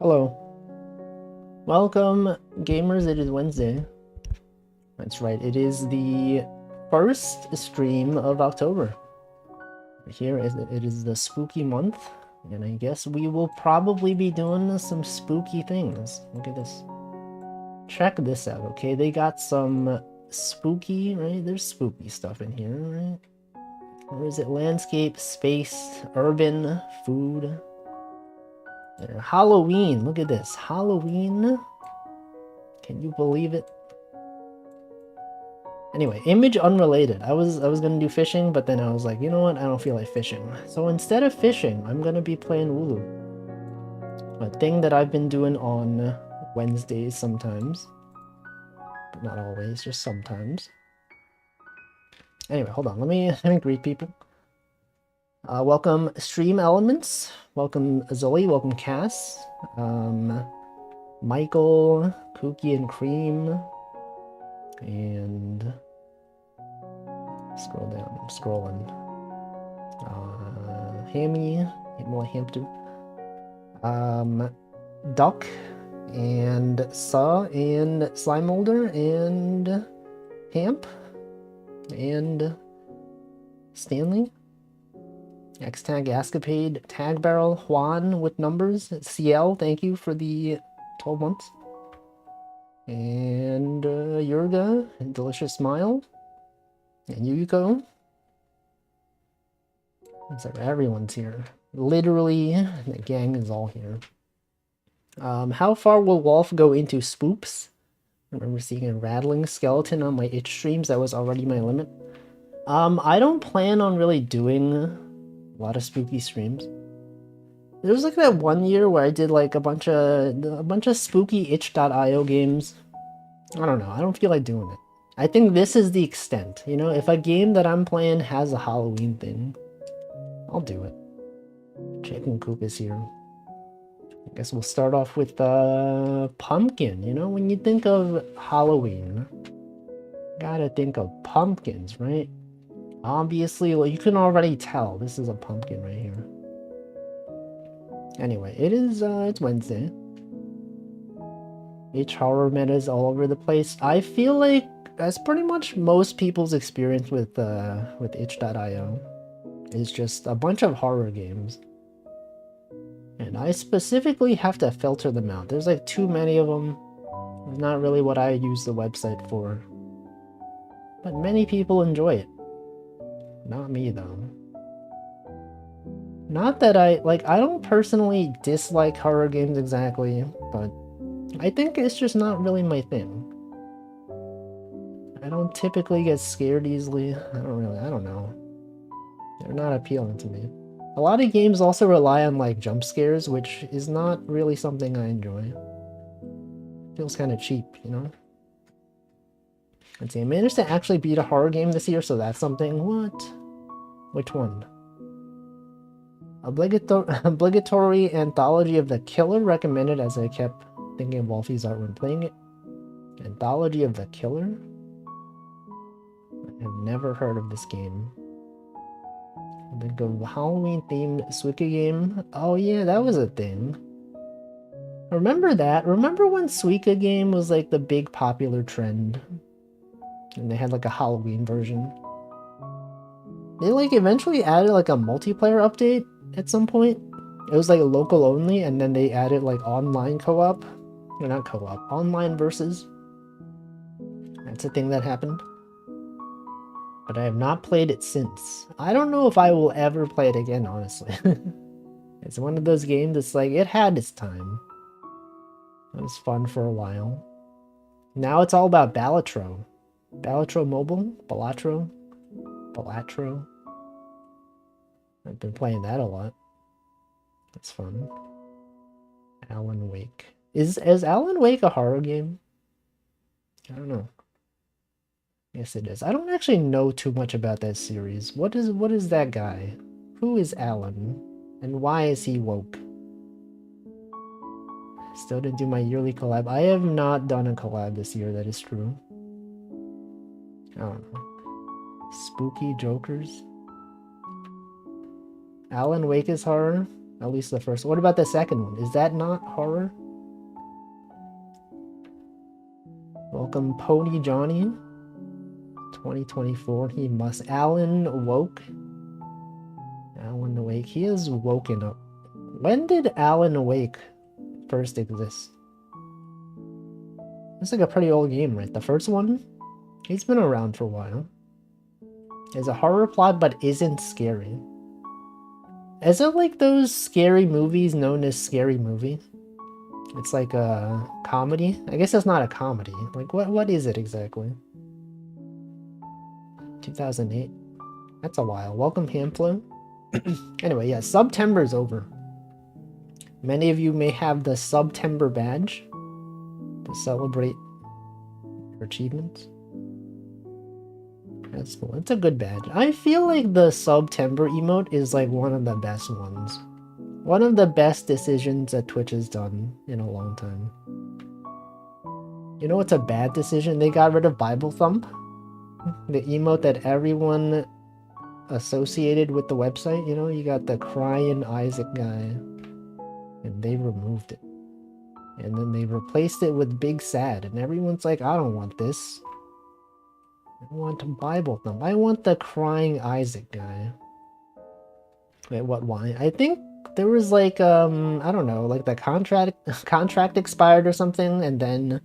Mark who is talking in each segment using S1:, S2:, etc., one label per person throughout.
S1: Hello. Welcome, gamers. It is Wednesday. That's right, it is the first stream of October. Here it is the spooky month, and I guess we will probably be doing some spooky things. Look at this. Check this out, okay? They got some spooky, right? There's spooky stuff in here, right? Or is it landscape, space, urban, food? There. Halloween, look at this. Halloween. Can you believe it? Anyway, image unrelated. I was gonna do fishing, but then I was like, you know what? I don't feel like fishing. So instead of fishing, I'm gonna be playing wooloop. A thing that I've been doing on Wednesdays sometimes. But not always, just sometimes. Anyway, hold on. Let me greet people. Welcome Stream Elements. Welcome Zoe. Welcome Cass. Michael, Cookie and Cream. And scroll down. I'm scrolling. Hammy, more Hampton. Duck and Saw and Slime Molder and Hamp and Stanley. X-Tag Escapade, Tag Barrel, Juan with numbers, CL, thank you for the 12 months. And Yurga, Delicious Smile, and Yuyuko. Looks like everyone's here. Literally, the gang is all here. How far will Wolf go into spoops? I remember seeing a rattling skeleton on my itch streams. That was already my limit. I don't plan on really doing a lot of spooky streams. There was like that one year where I did like a bunch of spooky itch.io games. I don't know. I don't feel like doing it. I think this is the extent. You know, if a game that I'm playing has a Halloween thing, I'll do it. Chicken Coop is here. I guess we'll start off with pumpkin. You know, when you think of Halloween, gotta think of pumpkins, right? Obviously, well, you can already tell this is a pumpkin right here. Anyway, it's Wednesday. H horror metas all over the place. I feel like that's pretty much most people's experience with itch.io. Is just a bunch of horror games. And I specifically have to filter them out. There's like too many of them. It's not really what I use the website for. But many people enjoy it. Not me, though. Not that I don't personally dislike horror games exactly, but I think it's just not really my thing. I don't typically get scared easily. I don't know. They're not appealing to me. A lot of games also rely on like jump scares, which is not really something I enjoy. Feels kind of cheap, you know? Let's see, I managed to actually beat a horror game this year, so that's something. What? Which one? Obligatory Anthology of the Killer, recommended as I kept thinking of Wolfie's art when playing it. Anthology of the Killer? I have never heard of this game. Think of Halloween themed Suika game. Oh yeah, that was a thing. Remember that? Remember when Suika game was like the big popular trend? And they had like a Halloween version. They like eventually added like a multiplayer update at some point. It was like local only, and then they added like online co-op. Or not co-op, online versus. That's a thing that happened. But I have not played it since. I don't know if I will ever play it again, honestly. It's one of those games that's like, it had its time. It was fun for a while. Now it's all about Balatro. Balatro Mobile? Balatro? Balatro? I've been playing that a lot. That's fun. Alan Wake. Is Alan Wake a horror game? I don't know. Yes, it is. I don't actually know too much about that series. What is that guy? Who is Alan? And why is he woke? Still didn't do my yearly collab. I have not done a collab this year, that is true. I don't know. Spooky Jokers? Alan Wake is horror? At least the first. What about the second one? Is that not horror? Welcome, Pony Johnny. 2024. He must. Alan woke. Alan Awake. He is woken up. When did Alan Awake first exist? It's like a pretty old game, right? The first one? He's been around for a while. It's a horror plot, but isn't scary. Is it like those scary movies known as Scary Movie? It's like a comedy? I guess it's not a comedy. Like, what is it exactly? 2008. That's a while. Welcome, Hamflo. Anyway, yeah, September's over. Many of you may have the September badge to celebrate your achievements. That's cool. It's a good badge. I feel like the September emote is like one of the best ones. One of the best decisions that Twitch has done in a long time. You know what's a bad decision? They got rid of Bible Thump. The emote that everyone associated with the website. You know, you got the crying Isaac guy. And they removed it. And then they replaced it with Big Sad. And everyone's like, I don't want this. I want a Bible Thump. I want the crying Isaac guy. Wait, what? Why? I think there was like I don't know, like the contract expired or something, and then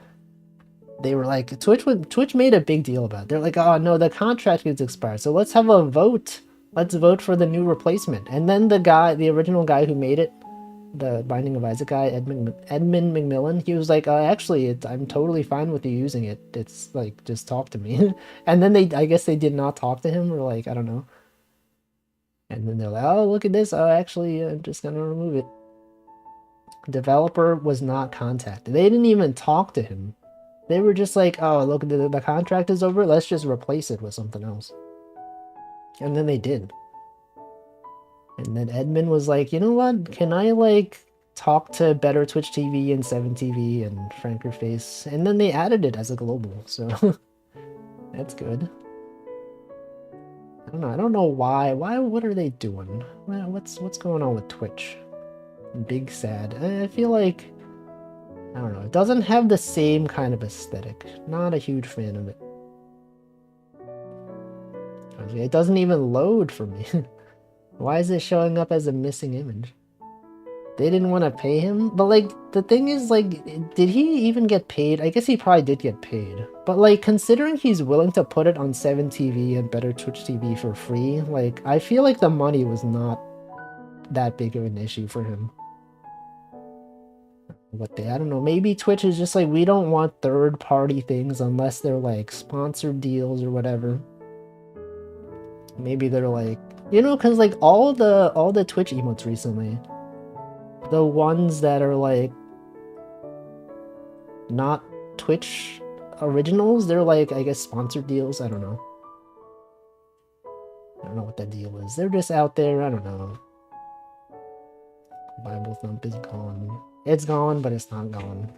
S1: they were like Twitch made a big deal about it. They're like, oh no, the contract is expired, so let's have a vote. Let's vote for the new replacement. And then the original guy who made it, the Binding of Isaac guy, Edmund McMillan, he was like, actually, I'm totally fine with you using it. It's like, just talk to me. And then I guess they did not talk to him, or like, I don't know. And then they're like, oh, look at this. Oh, actually, I'm just going to remove it. Developer was not contacted. They didn't even talk to him. They were just like, oh, look, the contract is over. Let's just replace it with something else. And then they did. And then Edmund was like, you know what? Can I, like, talk to Better Twitch TV and 7TV and Franker Face? And then they added it as a global, so that's good. I don't know why. What are they doing? What's going on with Twitch? Big Sad. I feel like, I don't know, it doesn't have the same kind of aesthetic. Not a huge fan of it. It doesn't even load for me. Why is it showing up as a missing image? They didn't want to pay him? But, like, the thing is, like, did he even get paid? I guess he probably did get paid. But, like, considering he's willing to put it on 7TV and Better Twitch TV for free, like, I feel like the money was not that big of an issue for him. I don't know, maybe Twitch is just like, we don't want third-party things unless they're, like, sponsored deals or whatever. Maybe they're like, you know, because, like, all the Twitch emotes recently, the ones that are, like, not Twitch originals, they're, like, I guess sponsored deals. I don't know. I don't know what that deal is. They're just out there. I don't know. Bible Thump is gone. It's gone, but it's not gone.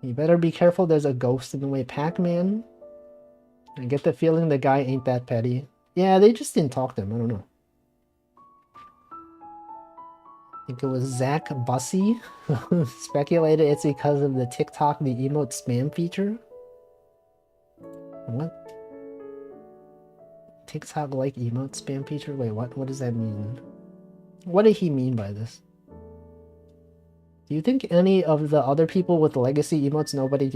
S1: You better be careful. There's a ghost in the way. Pac-Man. I get the feeling the guy ain't that petty. Yeah, they just didn't talk to him. I don't know. I think it was Zach Bussy who speculated it's because of the TikTok, the emote spam feature. What? TikTok like emote spam feature? Wait, what does that mean? What did he mean by this? Do you think any of the other people with legacy emotes nobody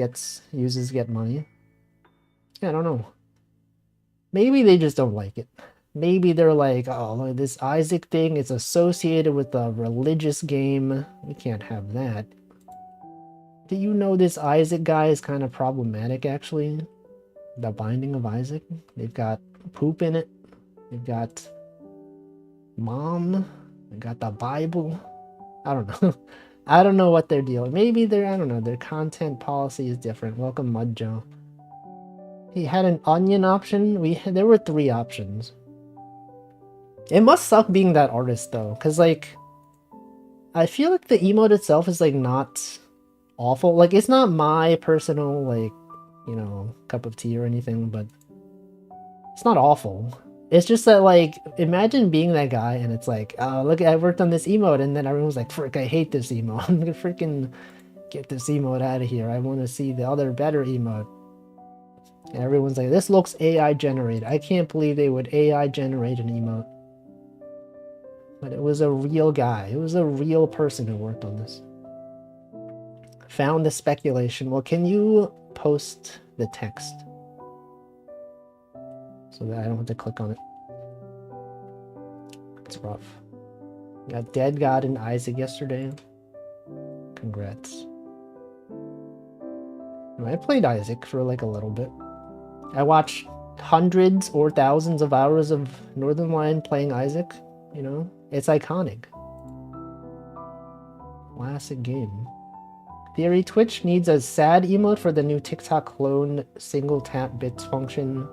S1: uses get money? Yeah, I don't know. Maybe they just don't like it. Maybe they're like, oh, this Isaac thing is associated with a religious game. We can't have that. Do you know this Isaac guy is kind of problematic, actually? The Binding of Isaac? They've got poop in it. They've got mom. They've got the Bible. I don't know. I don't know what they're dealing. Maybe I don't know, their content policy is different. Welcome, Mud Joe. He had an onion option. There were 3 options. It must suck being that artist though, because like, I feel like the emote itself is like not awful. Like, it's not my personal, like, you know, cup of tea or anything, but it's not awful. It's just that, like, imagine being that guy and it's like, oh, look, I worked on this emote, and then everyone's like, frick, I hate this emote. I'm gonna freaking get this emote out of here. I want to see the other better emote. And everyone's like, this looks AI generated. I can't believe they would AI generate an emote. But it was a real guy. It was a real person who worked on this. Found the speculation. Well, can you post the text? So that I don't have to click on it. It's rough. Got Dead God and Isaac yesterday. Congrats. I played Isaac for like a little bit. I watched hundreds or thousands of hours of Northern Lion playing Isaac. You know, it's iconic. Classic game. Theory, Twitch needs a sad emote for the new TikTok clone single tap bits function.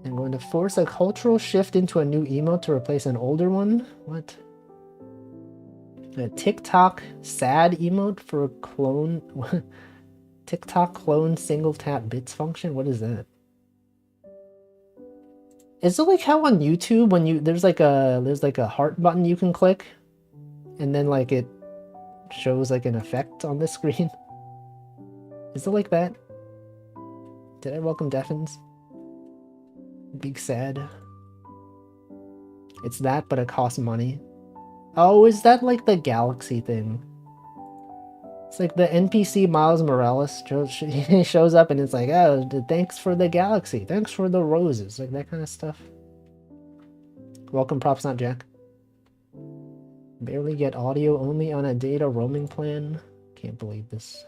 S1: I'm going to force a cultural shift into a new emote to replace an older one? What? A TikTok sad emote for a clone? TikTok clone single tap bits function? What is that? Is it like how on YouTube when there's like a heart button you can click and then like it shows like an effect on the screen? Is it like that? Did I welcome Deffins? Big sad. It's that, but it costs money. Oh, is that like the galaxy thing? It's like the NPC Miles Morales shows up and it's like, oh, thanks for the galaxy. Thanks for the roses. Like that kind of stuff. Welcome, Props Not Jack. Barely get audio only on a data roaming plan. Can't believe this.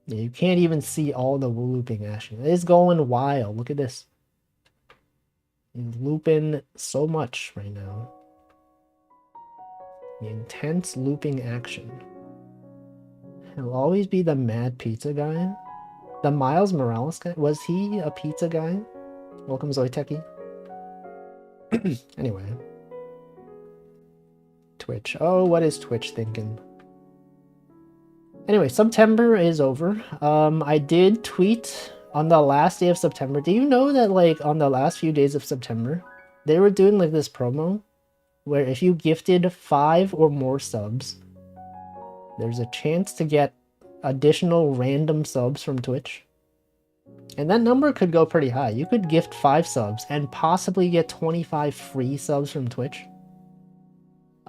S1: Yeah, you can't even see all the looping action. It is going wild. Look at this. He's looping so much right now. The intense looping action. He'll always be the mad pizza guy. The Miles Morales guy? Was he a pizza guy? Welcome, Zoiteki. Anyway. Twitch. Oh, what is Twitch thinking? Anyway, September is over. I did tweet on the last day of September. Do you know that, like, on the last few days of September, they were doing, like, this promo where if you gifted 5 or more subs, there's a chance to get additional random subs from Twitch. And that number could go pretty high. You could gift 5 subs and possibly get 25 free subs from Twitch.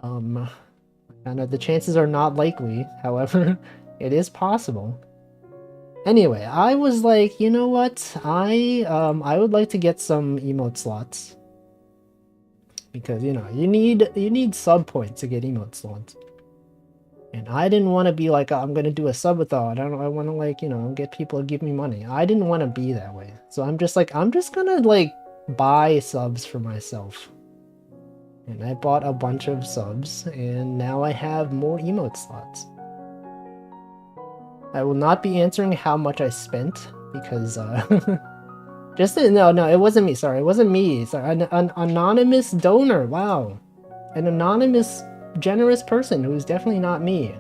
S1: I know the chances are not likely, however, it is possible. Anyway, I was like, you know what? I would like to get some emote slots. Because, you know, you need sub points to get emote slots. And I didn't want to be like, oh, I'm going to do a subathon. I want to, like, you know, get people to give me money. I didn't want to be that way. So I'm just like, I'm just going to, like, buy subs for myself. And I bought a bunch of subs, and now I have more emote slots. I will not be answering how much I spent, because, no, it wasn't me, sorry, it wasn't me. Sorry, an anonymous donor, wow. An anonymous, generous person who's definitely not me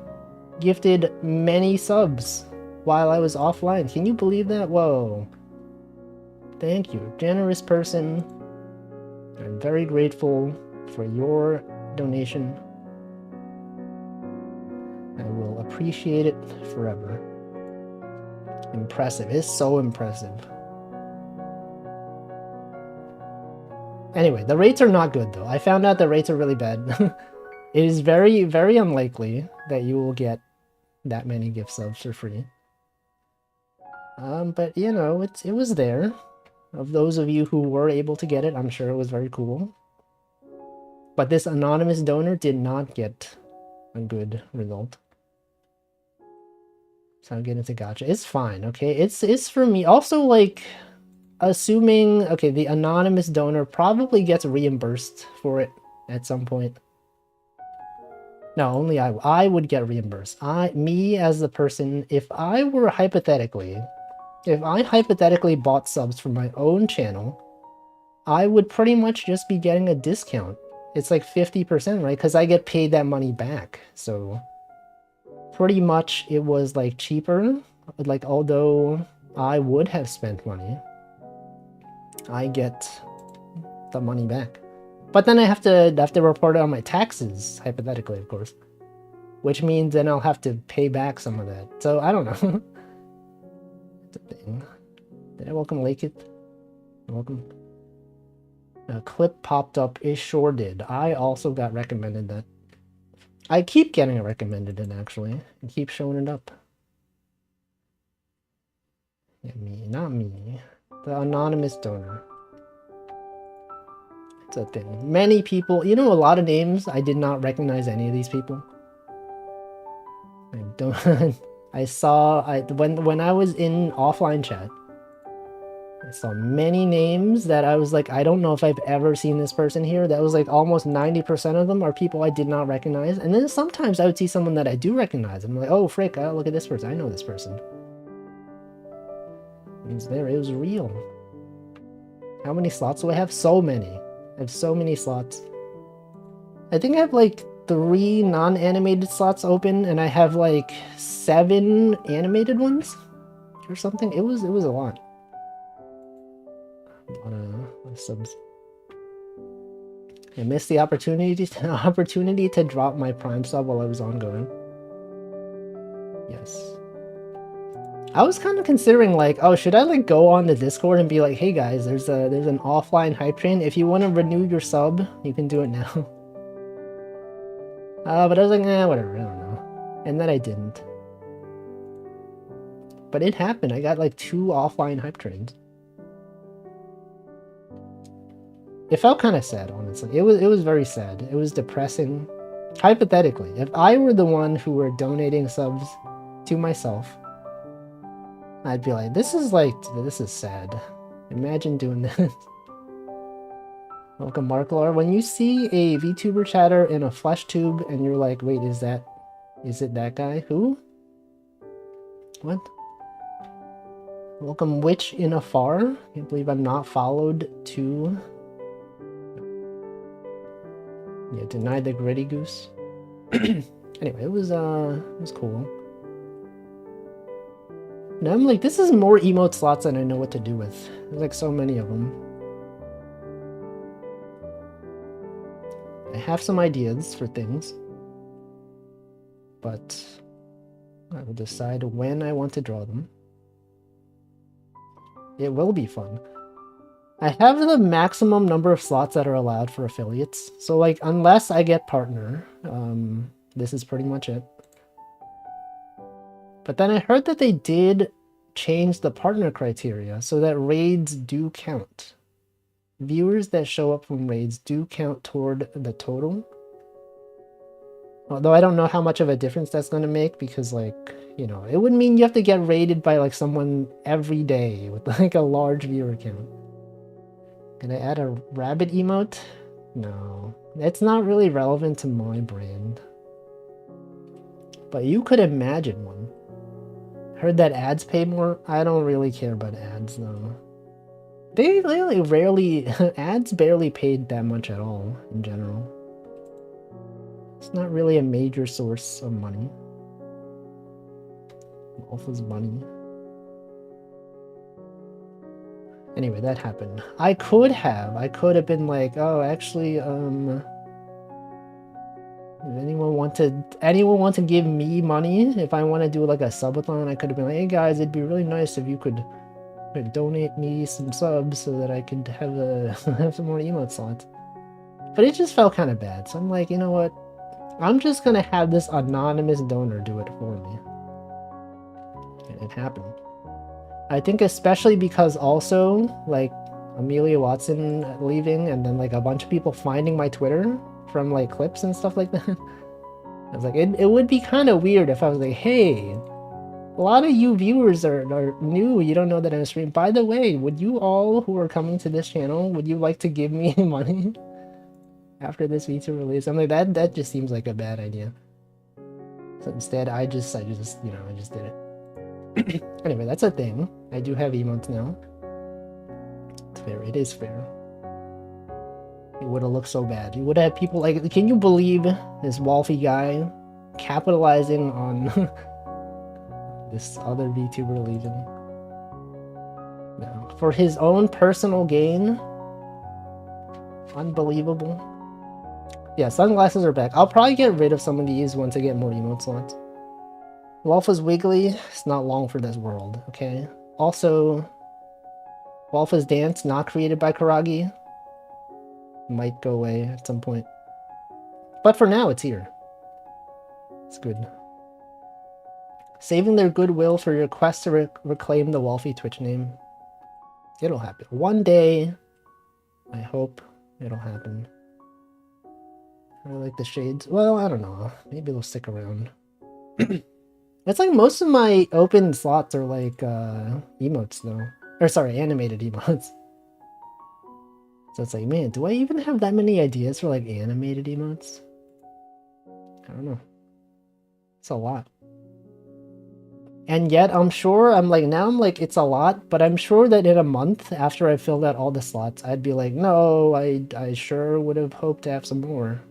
S1: gifted many subs while I was offline. Can you believe that? Whoa. Thank you, generous person. I'm very grateful for your donation. I will appreciate it forever. Impressive. It's so impressive. Anyway, the rates are not good though. I found out the rates are really bad. It is very, very unlikely that you will get that many gift subs for free. But you know, it was there. Of those of you who were able to get it, I'm sure it was very cool. But this anonymous donor did not get a good result. So I'll get into gacha. It's fine, okay? It's for me. Also, like, assuming, okay, the anonymous donor probably gets reimbursed for it at some point. No, only I would get reimbursed. Me as the person, if I hypothetically bought subs from my own channel, I would pretty much just be getting a discount. It's like 50%, right? Because I get paid that money back. So pretty much it was like cheaper. Like, although I would have spent money, I get the money back. But then I have to report it on my taxes, hypothetically, of course. Which means then I'll have to pay back some of that. So I don't know. It's a thing. Did I welcome Lake It? Welcome. A clip popped up. It sure did. I also got recommended that. I keep getting recommended it, actually. It keeps showing it up. Yeah, me, not me. The anonymous donor. It's a thing. Many people, you know, a lot of names, I did not recognize any of these people. I don't. I saw, when I was in offline chat, I saw many names that I was like, I don't know if I've ever seen this person here. That was like almost 90% of them are people I did not recognize. And then sometimes I would see someone that I do recognize. I'm like, oh, frick, look at this person. I know this person. It was there. It was real. How many slots do I have? So many. I have so many slots. I think I have like 3 non-animated slots open, and I have like 7 animated ones or something. It was a lot. A lot of subs. I missed the opportunity to drop my Prime sub while I was ongoing. Yes. I was kind of considering like, oh, should I like go on the Discord and be like, hey guys, there's an offline hype train. If you want to renew your sub, you can do it now. But I was like, whatever, I don't know. And then I didn't. But it happened. I got like 2 offline hype trains. It felt kind of sad, honestly. It was very sad. It was depressing. Hypothetically, if I were the one who were donating subs to myself, I'd be like, this is sad. Imagine doing this. Welcome, Mark Lore. When you see a VTuber chatter in a flesh tube and you're like, wait, is it that guy? Who? What? Welcome, Witch in Afar. Can't believe I'm not followed to... Yeah, deny the gritty goose. Anyway, it was cool. And I'm like, this is more emote slots than I know what to do with. There's like so many of them. I have some ideas for things, but I will decide when I want to draw them. It will be fun. I have the maximum number of slots that are allowed for affiliates. So like, unless I get partner, this is pretty much it. But then I heard that they did change the partner criteria so that raids do count. Viewers that show up from raids do count toward the total. Although I don't know how much of a difference that's going to make because, like, you know, it would mean you have to get raided by like someone every day with like a large viewer count. Can I add a rabbit emote? No, it's not really relevant to my brand. But you could imagine one. Heard that ads pay more? I don't really care about ads though. They really rarely, ads barely paid that much at all in general. It's not really a major source of money. Alpha's money. Anyway, that happened. I could have been like, oh, actually, if anyone want to give me money if I want to do like a subathon, I could have been like, hey guys, it'd be really nice if you could donate me some subs so that I could have have some more emote slots. But it just felt kind of bad, so I'm like, you know what? I'm just gonna have this anonymous donor do it for me. And it happened. I think especially because also, like, Amelia Watson leaving and then like a bunch of people finding my Twitter from like clips and stuff like that. I was like, it would be kind of weird if I was like, hey, a lot of you viewers are new, you don't know that I'm streaming. By the way, would you all who are coming to this channel, would you like to give me money after this VTuber release? I'm like, that just seems like a bad idea. So instead, I just did it. Anyway, that's a thing. I do have emotes now. It's fair. It is fair. It would have looked so bad. You would have people like, can you believe this Wolfie guy capitalizing on this other VTuber leaving? No. For his own personal gain? Unbelievable. Yeah, sunglasses are back. I'll probably get rid of some of these once I get more emote slots. Wolfa's Wiggly, it's not long for this world, okay? Also, Wolfa's Dance, not created by Karagi. Might go away at some point. But for now, it's here. It's good. Saving their goodwill for your quest to reclaim the Wolfie Twitch name. It'll happen. One day, I hope it'll happen. I like the shades. Well, I don't know. Maybe they'll stick around. It's like most of my open slots are like emotes though. Or sorry, animated emotes. So it's like, man, do I even have that many ideas for like animated emotes? I don't know. It's a lot. And yet I'm sure now I'm like, it's a lot, but I'm sure that in a month after I filled out all the slots, I'd be like, no, I sure would have hoped to have some more.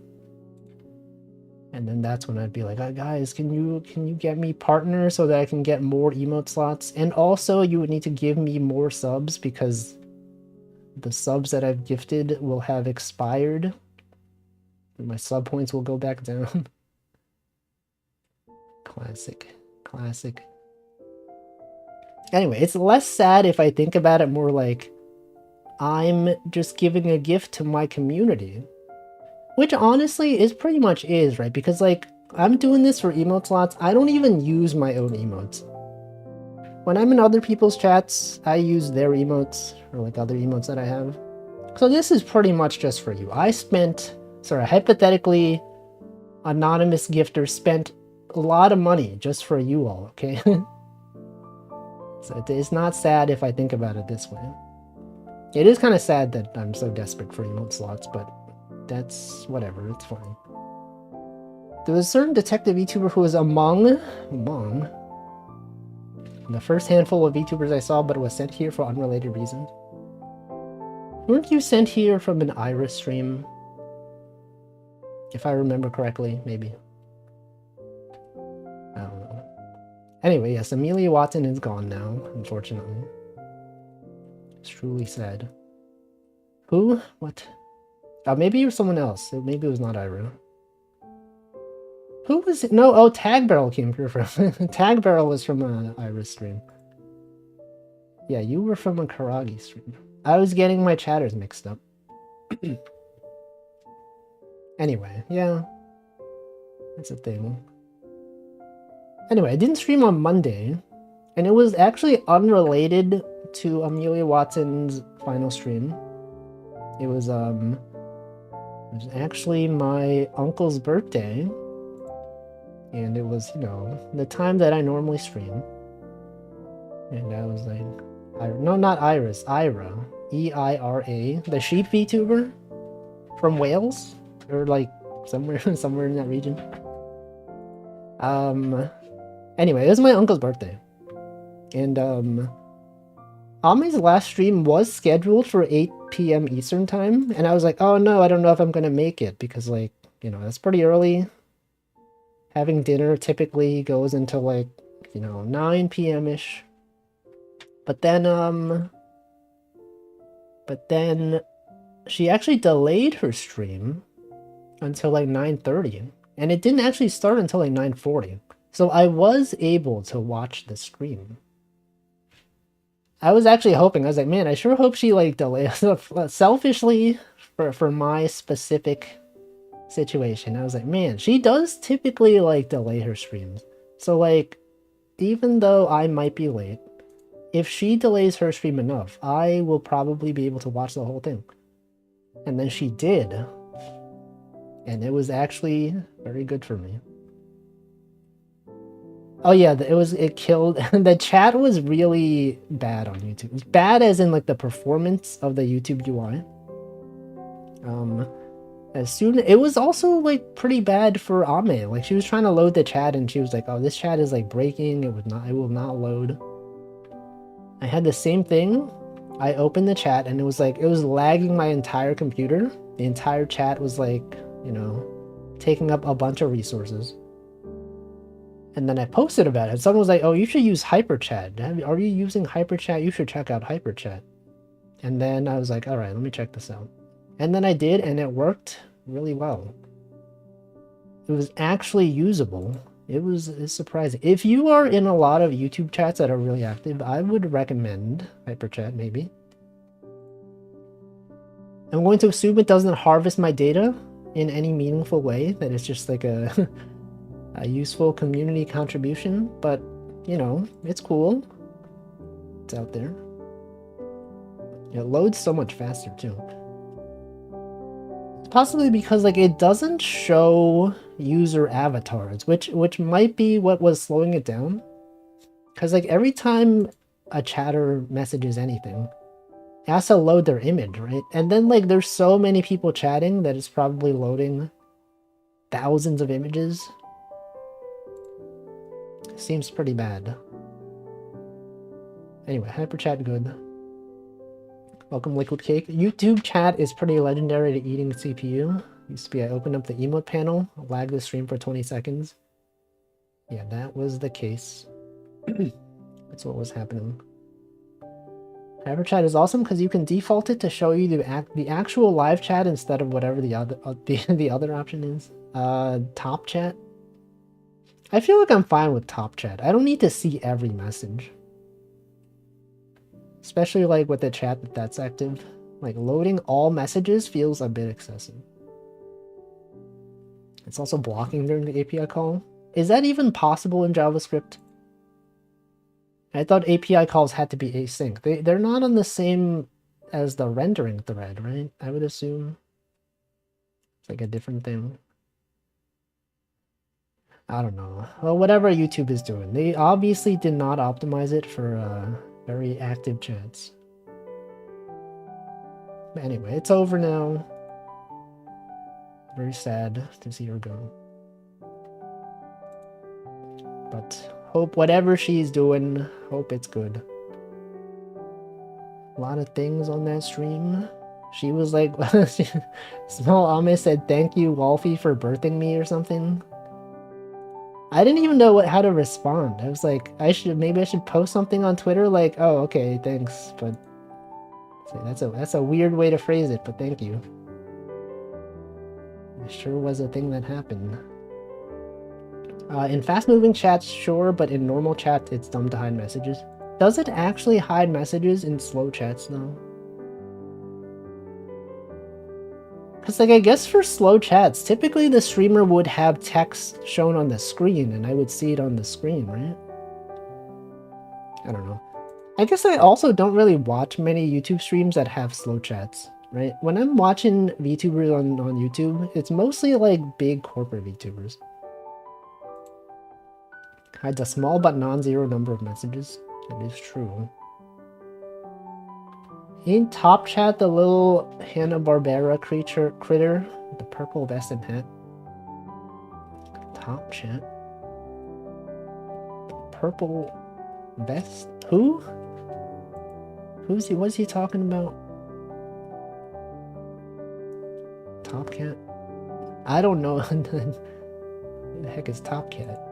S1: And then that's when I'd be like, guys, can you get me partners so that I can get more emote slots? And also you would need to give me more subs because the subs that I've gifted will have expired. And my sub points will go back down. Classic. Classic. Anyway, it's less sad if I think about it more like I'm just giving a gift to my community. Which honestly is pretty much is, right? Because like, I'm doing this for emote slots. I don't even use my own emotes. When I'm in other people's chats, I use their emotes or like other emotes that I have. So this is pretty much just for you. I spent, sorry, hypothetically, anonymous gifter spent a lot of money just for you all, okay? So it's not sad if I think about it this way. It is kind of sad that I'm so desperate for emote slots, but that's whatever, it's fine. There was a certain detective VTuber who was among the first handful of VTubers I saw, but was sent here for unrelated reasons. Weren't you sent here from an Iris stream? If I remember correctly, maybe. I don't know. Anyway, yes, Amelia Watson is gone now, unfortunately. It's truly sad. Who? What? Maybe it was someone else. Maybe it was not Ira. Who was it? No, oh, Tag Barrel came here from. Tag Barrel was from an Iris stream. Yeah, you were from a Karagi stream. I was getting my chatters mixed up. Anyway, yeah. That's a thing. Anyway, I didn't stream on Monday, and it was actually unrelated to Amelia Watson's final stream. It was actually my uncle's birthday, and it was, you know, the time that I normally stream. And I was like, no, not Iris, Ira, E-I-R-A, the sheep VTuber from Wales, or like somewhere in that region. Anyway, it was my uncle's birthday, and Ame's last stream was scheduled for 8 p.m. Eastern time, and I was like, oh no, I don't know if I'm gonna make it, because like, you know, that's pretty early. Having dinner typically goes until like, you know, 9 p.m.-ish. But then she actually delayed her stream until like 9:30, and it didn't actually start until like 9:40. So I was able to watch the stream. I was actually hoping, I was like, man, I sure hope she like delays. Selfishly, for my specific situation, I was like, man, she does typically like delay her streams. So like, even though I might be late, if she delays her stream enough, I will probably be able to watch the whole thing. And then she did. And it was actually very good for me. Oh yeah, it killed, the chat was really bad on YouTube. It was bad as in like the performance of the YouTube UI. It was also like pretty bad for Ame. Like she was trying to load the chat and she was like, oh, this chat is like breaking, it will not load. I had the same thing. I opened the chat and it was lagging my entire computer. The entire chat was like, you know, taking up a bunch of resources. And then I posted about it. Someone was like, oh, you should use HyperChat. Are you using HyperChat? You should check out HyperChat. And then I was like, all right, let me check this out. And then I did, and it worked really well. It was actually usable. It's surprising. If you are in a lot of YouTube chats that are really active, I would recommend HyperChat, maybe. I'm going to assume it doesn't harvest my data in any meaningful way, that it's just like a, a useful community contribution, but, you know, it's cool. It's out there. It loads so much faster, too. Possibly because, like, it doesn't show user avatars, which might be what was slowing it down. Because, like, every time a chatter messages anything, it has to load their image, right? And then, like, there's so many people chatting that it's probably loading thousands of images. Seems pretty bad. Anyway, HyperChat good. Welcome, Liquid Cake. YouTube chat is pretty legendary to eating CPU. Used to be I opened up the emote panel, lagged the stream for 20 seconds. Yeah, that was the case. That's what was happening. HyperChat is awesome because you can default it to show you the actual live chat instead of whatever the other option is. Top chat. I feel like I'm fine with top chat. I don't need to see every message. Especially like with the chat that's active. Like loading all messages feels a bit excessive. It's also blocking during the API call. Is that even possible in JavaScript? I thought API calls had to be async. They're not on the same as the rendering thread, right? I would assume. It's like a different thing. I don't know. Well, whatever YouTube is doing. They obviously did not optimize it for very active chats. But anyway, it's over now. Very sad to see her go. But hope whatever she's doing, hope it's good. A lot of things on that stream. She was like, Small Ame said, "Thank you, Wolfie, for birthing me" or something. I didn't even know how to respond. I was like, maybe I should post something on Twitter like, "Oh, okay, thanks," but that's a weird way to phrase it, but thank you. It sure was a thing that happened. In fast-moving chats, sure, but in normal chats, it's dumb to hide messages. Does it actually hide messages in slow chats, though? Because, like, I guess for slow chats, typically the streamer would have text shown on the screen, and I would see it on the screen, right? I don't know. I guess I also don't really watch many YouTube streams that have slow chats, right? When I'm watching VTubers on YouTube, it's mostly, like, big corporate VTubers. Hides a small but non-zero number of messages. That is true. In top chat, the little Hanna-Barbera critter with the purple vest and hat. Top chat. Purple vest? Who? Who's he? What's he talking about? Top cat? I don't know. Who the heck is Top Cat?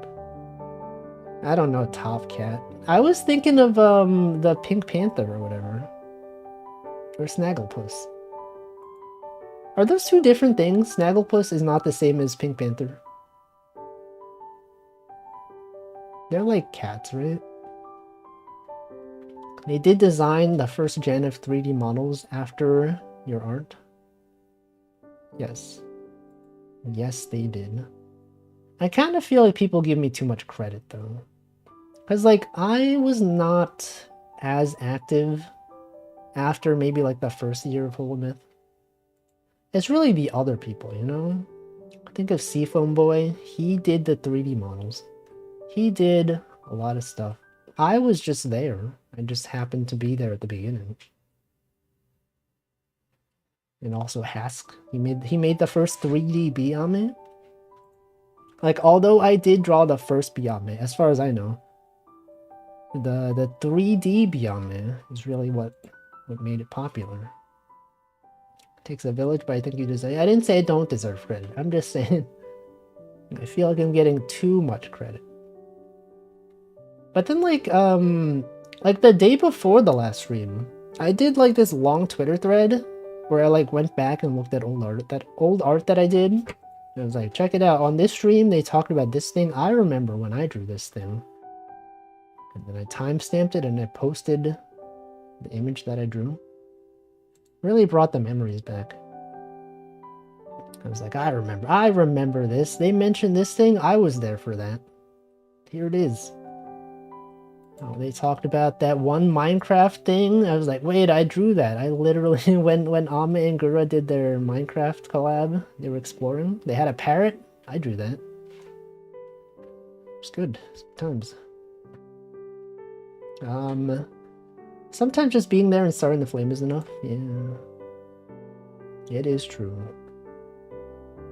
S1: I don't know Top Cat. I was thinking of the Pink Panther or whatever. Or Snagglepuss. Are those two different things? Snagglepuss is not the same as Pink Panther. They're like cats, right? They did design the first gen of 3D models after your art. Yes. Yes, they did. I kind of feel like people give me too much credit, though. Because, like, I was not as active after maybe, like, the first year of Holomyth. It's really the other people, you know? Think of Seafoam Boy. He did the 3D models. He did a lot of stuff. I was just there. I just happened to be there at the beginning. And also Hask. He made the first 3D Beyame. Like, although I did draw the first Beyame, as far as I know, the 3D Beyame is really what made it popular. It takes a village, but I think you deserve. I didn't say I don't deserve credit. I'm just saying I feel like I'm getting too much credit. But then, like the day before the last stream, I did like this long Twitter thread where I like went back and looked at old art that I did. And I was like, check it out. On this stream, they talked about this thing. I remember when I drew this thing. And then I timestamped it and I posted the image that I drew. Really brought the memories back. I was like, I remember this. They mentioned this thing. I was there for that. Here it is. Oh, they talked about that one Minecraft thing. I was like, wait, I drew that. I literally, when Ame and Gura did their Minecraft collab, they were exploring. They had a parrot. I drew that. It's good. Sometimes. Sometimes just being there and starting the flame is enough. Yeah. It is true.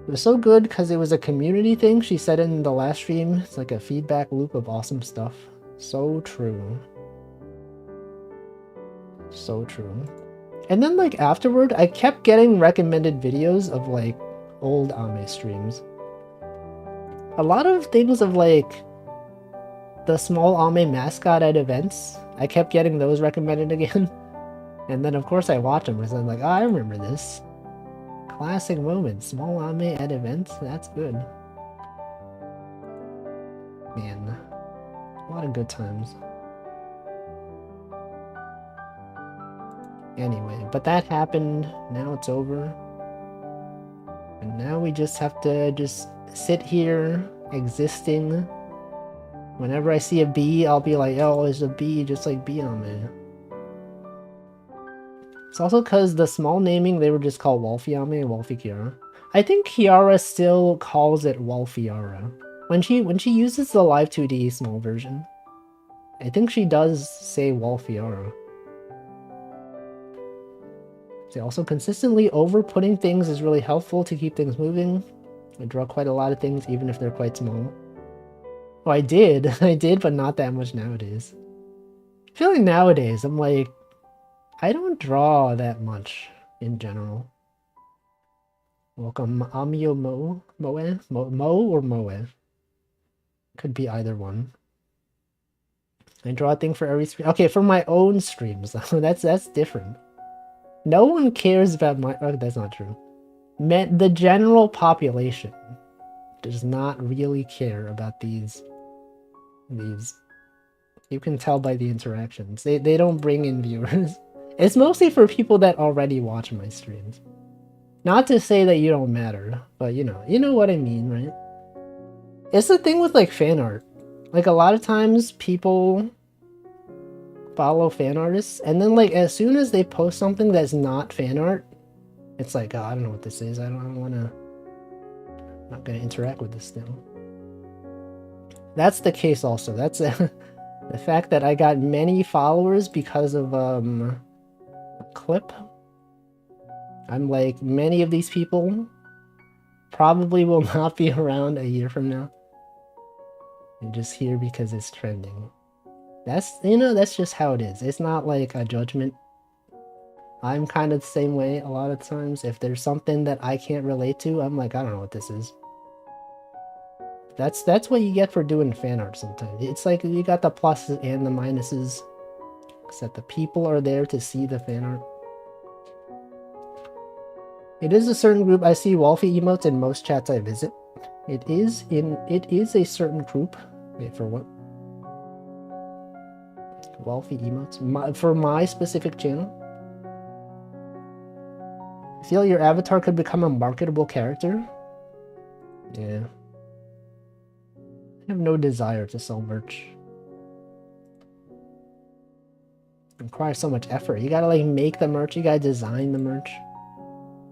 S1: It was so good because it was a community thing. She said in the last stream, it's like a feedback loop of awesome stuff. So true. So true. And then like afterward, I kept getting recommended videos of like old Ame streams. A lot of things of like the small Ame mascot at events. I kept getting those recommended again. And then of course I watch them because I'm like, oh, I remember this. Classic moment. Small Ame at events. That's good. Man. A lot of good times. Anyway, but that happened. Now it's over. And now we just have to just sit here, existing. Whenever I see a bee, I'll be like, oh, there's a bee, just like bee on me. It's also because the small naming, they were just called Wolfiame and Wolfikiara. I think Kiara still calls it Wolfiara. When she uses the Live 2D small version, I think she does say Wolfiara. So also consistently over-putting things is really helpful to keep things moving. I draw quite a lot of things, even if they're quite small. Oh, I did, but not that much nowadays. I feel like nowadays, I'm like, I don't draw that much in general. Welcome, Amio Moe? Mo or Moe? Could be either one. I draw a thing for every stream. Okay, for my own streams. that's different. No one cares about my... Oh, that's not true. The general population does not really care about these. You can tell by the interactions. They don't bring in viewers. It's mostly for people that already watch my streams. Not to say that you don't matter, but you know what I mean, right? It's the thing with like fan art. Like a lot of times people follow fan artists, and then like as soon as they post something that's not fan art, it's like, oh, I don't know what this is. I don't want to. I'm not gonna interact with this thing. That's the case also. That's the fact that I got many followers because of a clip. I'm like, many of these people probably will not be around a year from now. They're just here because it's trending. That's just how it is. It's not like a judgment. I'm kind of the same way a lot of times. If there's something that I can't relate to, I'm like, I don't know what this is. That's what you get for doing fan art sometimes. It's like you got the pluses and the minuses. Except the people are there to see the fan art. It is a certain group. I see Wolfie emotes in most chats I visit. It is a certain group. Wait, for what? Wolfie emotes? For my specific channel? Feel your avatar could become a marketable character? Yeah. I have no desire to sell merch. It requires so much effort. You gotta like make the merch, you gotta design the merch.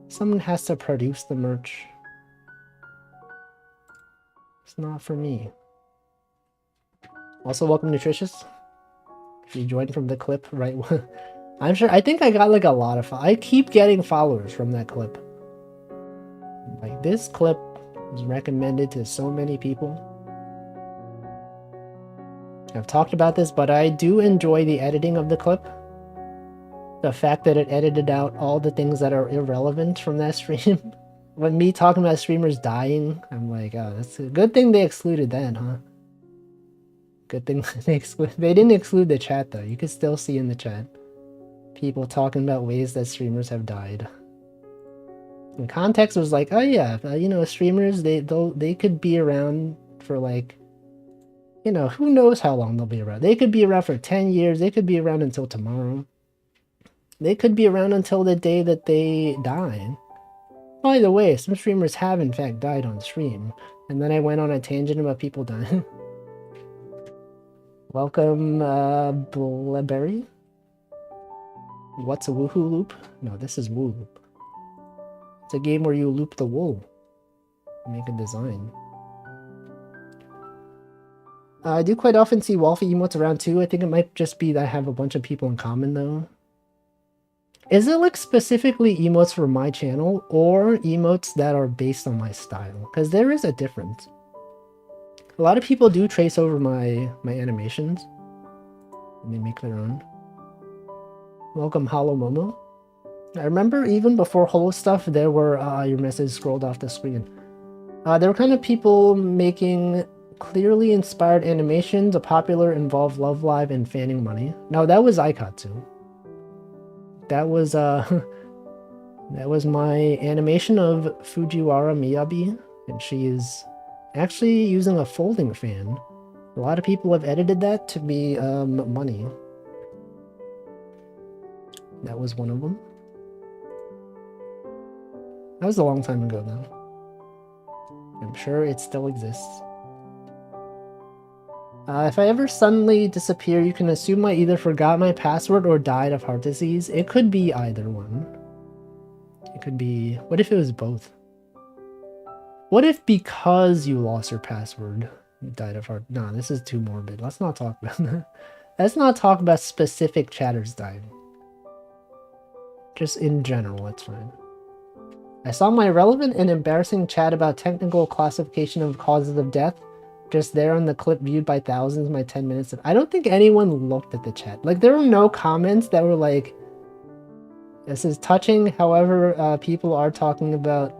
S1: Someone has to produce the merch. It's not for me. Also, welcome Nutritious. If you joined from the clip, right? I'm sure, I think I got like a lot of I keep getting followers from that clip. Like this clip was recommended to so many people. I've talked about this, but I do enjoy the editing of the clip. The fact that it edited out all the things that are irrelevant from that stream. When me talking about streamers dying, I'm like, oh, that's a good thing they excluded that, huh? Good thing they didn't exclude the chat though. You can still see in the chat people talking about ways that streamers have died. And context was like, oh yeah, you know, streamers, they could be around for like, you know, who knows how long they'll be around. They could be around for 10 years. They could be around until tomorrow. They could be around until the day that they die. By the way, some streamers have in fact died on stream. And then I went on a tangent about people dying. Welcome, Blaberry. What's a woohoo loop? No, this is wooloop. It's a game where you loop the wool. Make a design. I do quite often see Wolfie emotes around too. I think it might just be that I have a bunch of people in common though. Is it like specifically emotes for my channel or emotes that are based on my style? Because there is a difference. A lot of people do trace over my animations. And they make their own. Welcome, Hollow Momo. I remember even before Holo stuff, there were, your message scrolled off the screen. There were kind of people making clearly inspired animations, a popular involved Love Live and fanning money. No, that was Aikatsu. That was, that was my animation of Fujiwara Miyabi, and she is actually using a folding fan. A lot of people have edited that to be, money. That was one of them. That was a long time ago, though. I'm sure it still exists. If I ever suddenly disappear, you can assume I either forgot my password or died of heart disease. It could be either one. It could be... What if it was both? What if because you lost your password, you died of heart... Nah, this is too morbid. Let's not talk about that. Let's not talk about specific chatters dying. Just in general, it's fine. I saw my relevant and embarrassing chat about technical classification of causes of death just there on the clip viewed by thousands, my 10 minutes of... I don't think anyone looked at the chat. Like, there were no comments that were like, this is touching. However, people are talking about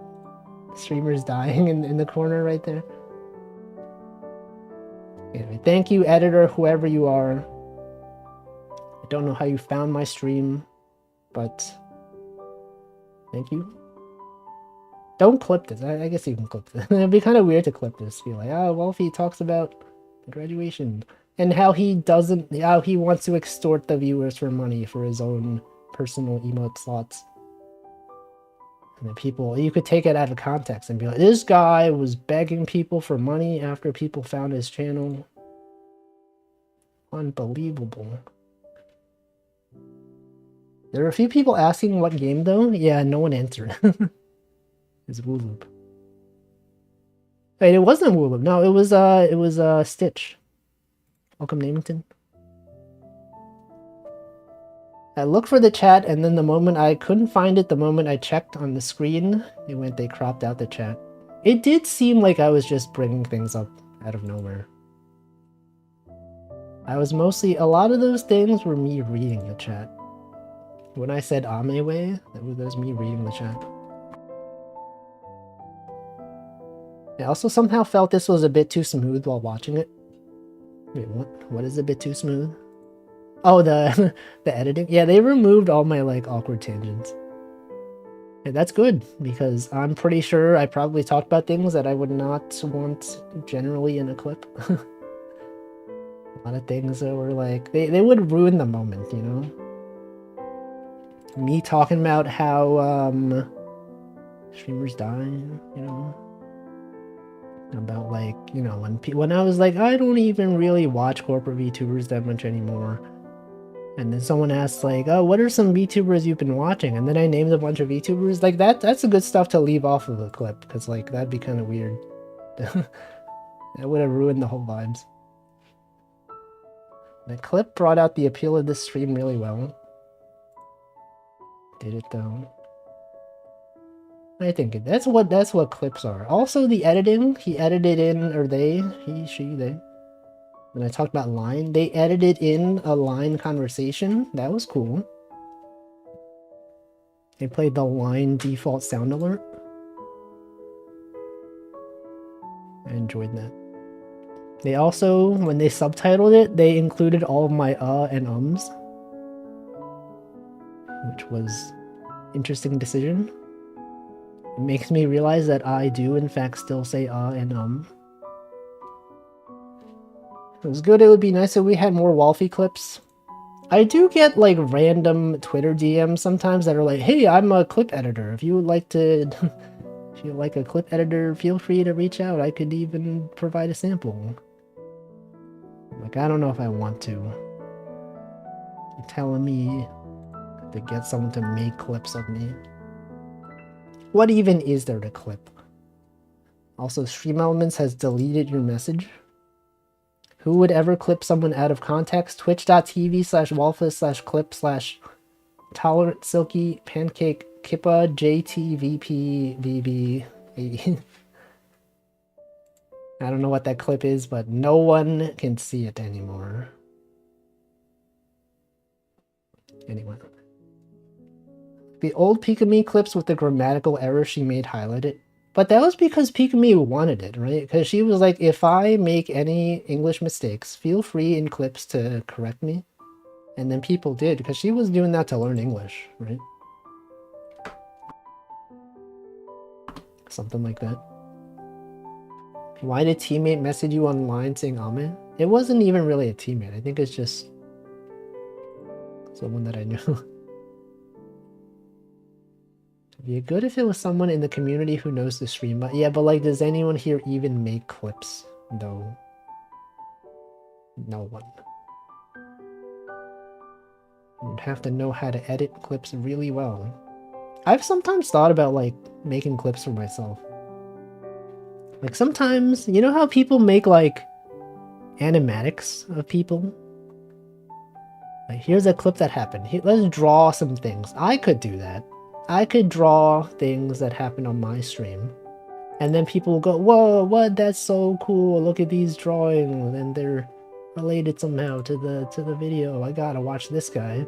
S1: streamers dying in the corner right there. Anyway, thank you, editor, whoever you are. I don't know how you found my stream, but thank you. Don't clip this. I guess you can clip this. It'd be kind of weird to clip this. Be like, oh, Wolfie talks about graduation and how he wants to extort the viewers for money for his own personal emote slots. And then people, you could take it out of context and be like, this guy was begging people for money after people found his channel. Unbelievable. There are a few people asking what game though. Yeah, no one answered. Is wooloop. Wait, it wasn't wooloop. No, it was Stitch. Welcome, Namington. I looked for the chat, and then the moment I couldn't find it, the moment I checked on the screen, they cropped out the chat. It did seem like I was just bringing things up out of nowhere. I was mostly, a lot of those things were me reading the chat. When I said Amewe, that was me reading the chat. I also somehow felt this was a bit too smooth while watching it. Wait, what? What is a bit too smooth? Oh, the editing? Yeah, they removed all my, like, awkward tangents. Yeah, that's good, because I'm pretty sure I probably talked about things that I would not want generally in a clip. A lot of things that were, like, they would ruin the moment, you know? Me talking about how, streamers die, you know? About, like, you know, when I was like, I don't even really watch corporate VTubers that much anymore. And then someone asked, like, oh, what are some VTubers you've been watching? And then I named a bunch of VTubers. Like, that's the good stuff to leave off of the clip, because, like, that'd be kind of weird. That would have ruined the whole vibes. The clip brought out the appeal of this stream really well. Did it, though? I think that's what clips are. Also, the editing, he edited in, or they, he, she, they. When I talked about line, they edited in a line conversation. That was cool. They played the line default sound alert. I enjoyed that. They also, when they subtitled it, they included all of my and ums. Which was an interesting decision. It makes me realize that I do in fact still say and It was good. It would be nice if we had more Wolfie clips. I do get like random Twitter DMs sometimes that are like, hey, I'm a clip editor. If you would like to, if you like a clip editor, feel free to reach out. I could even provide a sample. Like, I don't know if I want to. You're telling me to get someone to make clips of me. What even is there to clip? Also, Stream Elements has deleted your message. Who would ever clip someone out of context? Twitch.tv/wolfus/clip/tolerant silky pancake kippa jtvpvb. I don't know what that clip is, but no one can see it anymore. Anyway. The old Pika-Me clips with the grammatical error she made highlighted. But that was because Pika-Me wanted it, right? Because she was like, if I make any English mistakes, feel free in clips to correct me. And then people did, because she was doing that to learn English, right? Something like that. Why did teammate message you online saying Amen? It wasn't even really a teammate. I think it's just someone that I knew. It'd be good if it was someone in the community who knows the stream, but yeah, but like, does anyone here even make clips? No. No one. You'd have to know how to edit clips really well. I've sometimes thought about like making clips for myself. Like sometimes, you know how people make like animatics of people? Like here's a clip that happened. Here, let's draw some things. I could do that. I could draw things that happen on my stream. And then people will go, whoa, what? That's so cool. Look at these drawings. And they're related somehow to the video. I gotta watch this guy.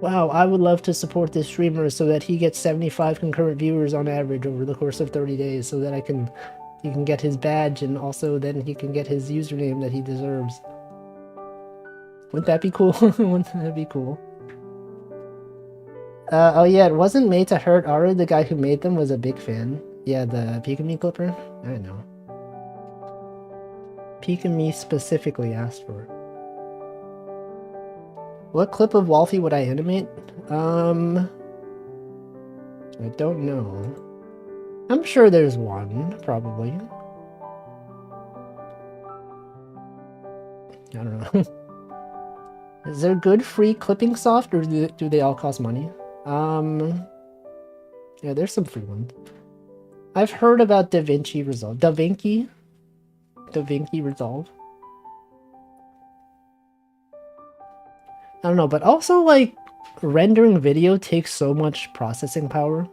S1: Wow, I would love to support this streamer so that he gets 75 concurrent viewers on average over the course of 30 days so that he can get his badge and also then he can get his username that he deserves. Wouldn't that be cool? Wouldn't that be cool? Oh yeah, it wasn't made to hurt Aru. The guy who made them was a big fan. Yeah, the Pika-Me clipper? I know. Pika-Me specifically asked for it. What clip of Wolfie would I animate? I don't know. I'm sure there's one, probably. I don't know. Is there good free clipping soft or do they all cost money? Yeah, there's some free ones. I've heard about DaVinci Resolve. DaVinci Resolve. I don't know, but also like rendering video takes so much processing power.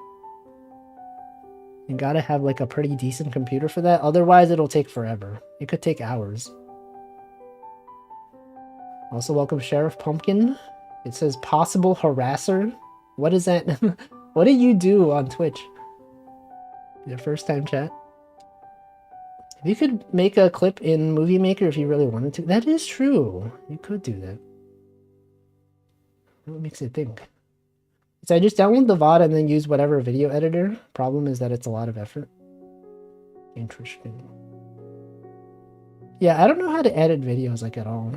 S1: You gotta have like a pretty decent computer for that, otherwise it'll take forever. It could take hours. Also welcome Sheriff Pumpkin. It says possible harasser. What is that? What do you do on Twitch? Your first time chat? If you could make a clip in Movie Maker if you really wanted to. That is true. You could do that. What makes it think? So I just download the VOD and then use whatever video editor. Problem is that it's a lot of effort. Interesting. Yeah, I don't know how to edit videos like at all.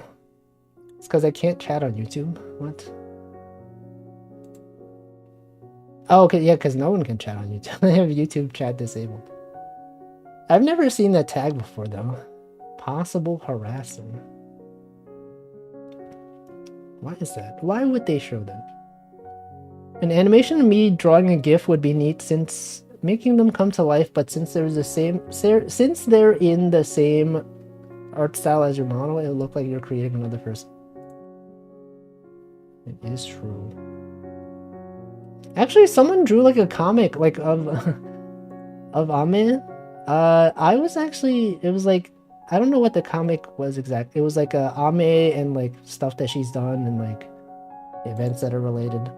S1: It's because I can't chat on YouTube. What? Oh, okay, yeah, because no one can chat on YouTube. I have YouTube chat disabled. I've never seen that tag before, though. Possible harasser. Why is that? Why would they show that? An animation of me drawing a GIF would be neat since making them come to life, but since they're in the same art style as your model, it'll look like you're creating another person. It is true. Actually, someone drew like a comic like of Ame. I was actually, it was like, I don't know what the comic was exactly. It was like Ame and like stuff that she's done and like events that are related.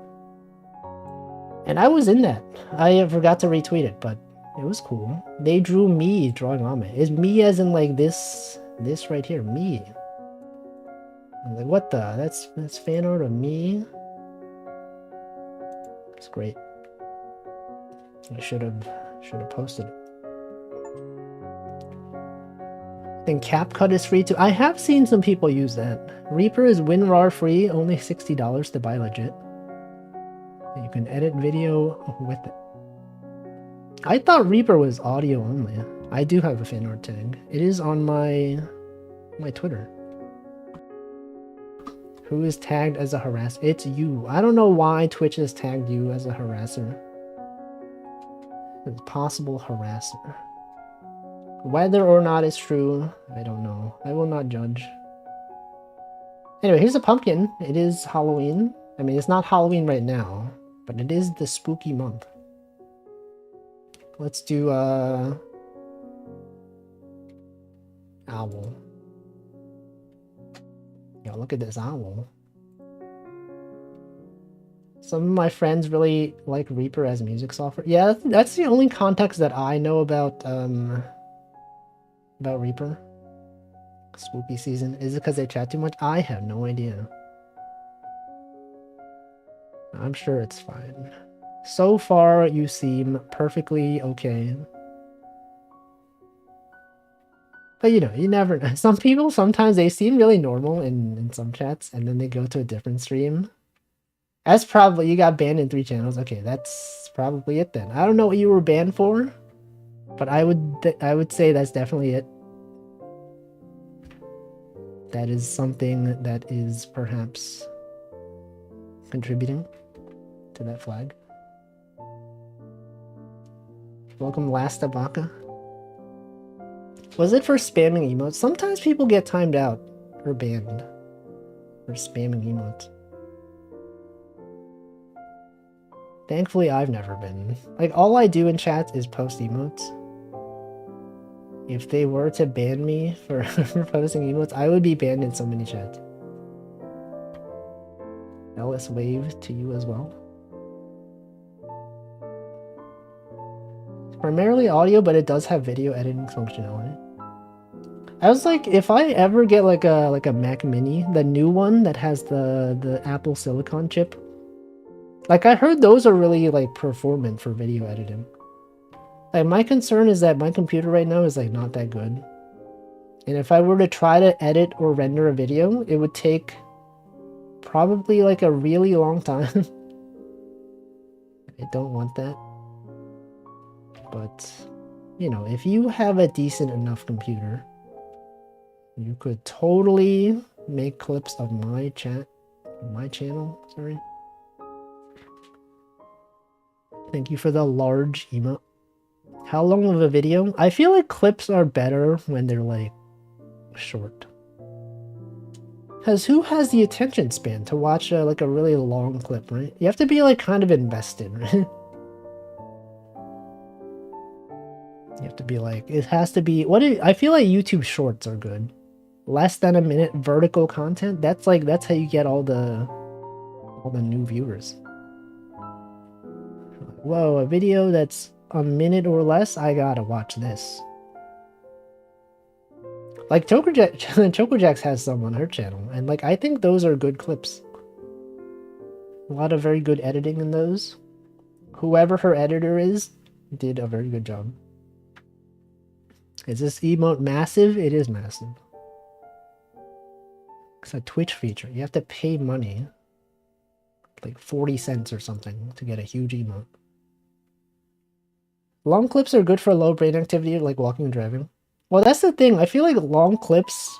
S1: And I was in that. I forgot to retweet it, but it was cool. They drew me drawing Ame. It's me as in like this right here, me. I'm like, what the? That's fan art of me. It's great. I should have Should have posted it. I think CapCut is free too. I have seen some people use that. Reaper is WinRAR free, only $60 to buy legit. And you can edit video with it. I thought Reaper was audio only. I do have a fan art tag. It is on my Twitter. Who is tagged as a harasser? It's you. I don't know why Twitch has tagged you as a harasser. It's possible harasser. Whether or not it's true, I don't know. I will not judge. Anyway, here's a pumpkin. It is Halloween. I mean, it's not Halloween right now, but it is the spooky month. Let's do owl. Yo, look at this owl. Some of my friends really like Reaper as music software. Yeah, that's the only context that I know about Reaper. Spooky season. Is it because they chat too much? I have no idea. I'm sure it's fine. So far, you seem perfectly okay. But you know, you never know. Some people, sometimes they seem really normal in some chats, and then they go to a different stream. That's probably, you got banned in 3 channels. Okay, that's probably it then. I don't know what you were banned for, but I would say that's definitely it. That is something that is perhaps contributing to that flag. Welcome, Last Abaka. Was it for spamming emotes? Sometimes people get timed out or banned for spamming emotes. Thankfully, I've never been. Like, all I do in chats is post emotes. If they were to ban me for, for posting emotes, I would be banned in so many chats. Ellis wave to you as well. It's primarily audio, but it does have video editing functionality. I was like, if I ever get like a Mac Mini, the new one that has the Apple Silicon chip, like I heard those are really like performant for video editing. Like my concern is that my computer right now is like not that good. And if I were to try to edit or render a video, it would take probably like a really long time. I don't want that. But, you know, if you have a decent enough computer, you could totally make clips of my channel, sorry. Thank you for the large emote. How long of a video? I feel like clips are better when they're like short. Because who has the attention span to watch like a really long clip, right? You have to be like kind of invested, right? You have to be like, it has to be, I feel like YouTube shorts are good. Less than a minute vertical content, that's how you get all the new viewers. Whoa, a video that's a minute or less, I gotta watch this. Like Chokerjax has some on her channel, and like I think those are good clips. A lot of very good editing in those. Whoever her editor is did a very good job. Is this emote massive? It is massive. It's a Twitch feature. You have to pay money, like 40 cents or something, to get a huge emote. Long clips are good for low brain activity, like walking and driving. Well, that's the thing. I feel like long clips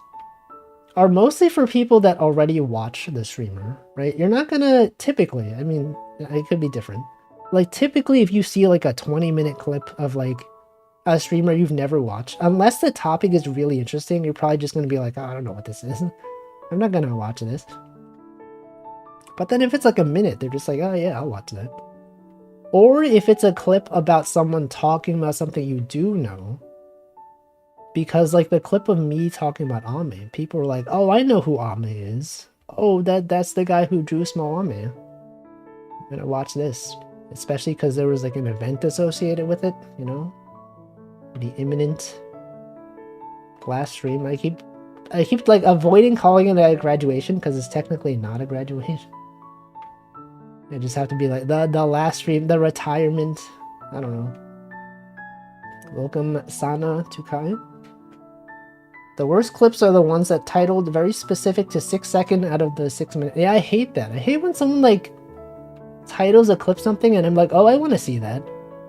S1: are mostly for people that already watch the streamer, right? You're not gonna, typically, I mean, it could be different. Like, typically, if you see like a 20-minute clip of like a streamer you've never watched, unless the topic is really interesting, you're probably just gonna be like, oh, I don't know what this is. I'm not gonna watch this. But then if it's like a minute, they're just like, oh yeah, I'll watch that. Or if it's a clip about someone talking about something you do know. Because like the clip of me talking about Ame, people were like, oh, I know who Ame is. Oh, that's the guy who drew Small Ame. I'm gonna watch this. Especially because there was like an event associated with it, you know? The imminent last stream. I keep like avoiding calling it a graduation because it's technically not a graduation. I just have to be like the last stream, the retirement. I don't know. Welcome Sana Tukai. The worst clips are the ones that titled very specific to 6 seconds out of the 6 minutes. Yeah, I hate that. I hate when someone like titles a clip something and I'm like, oh, I want to see that.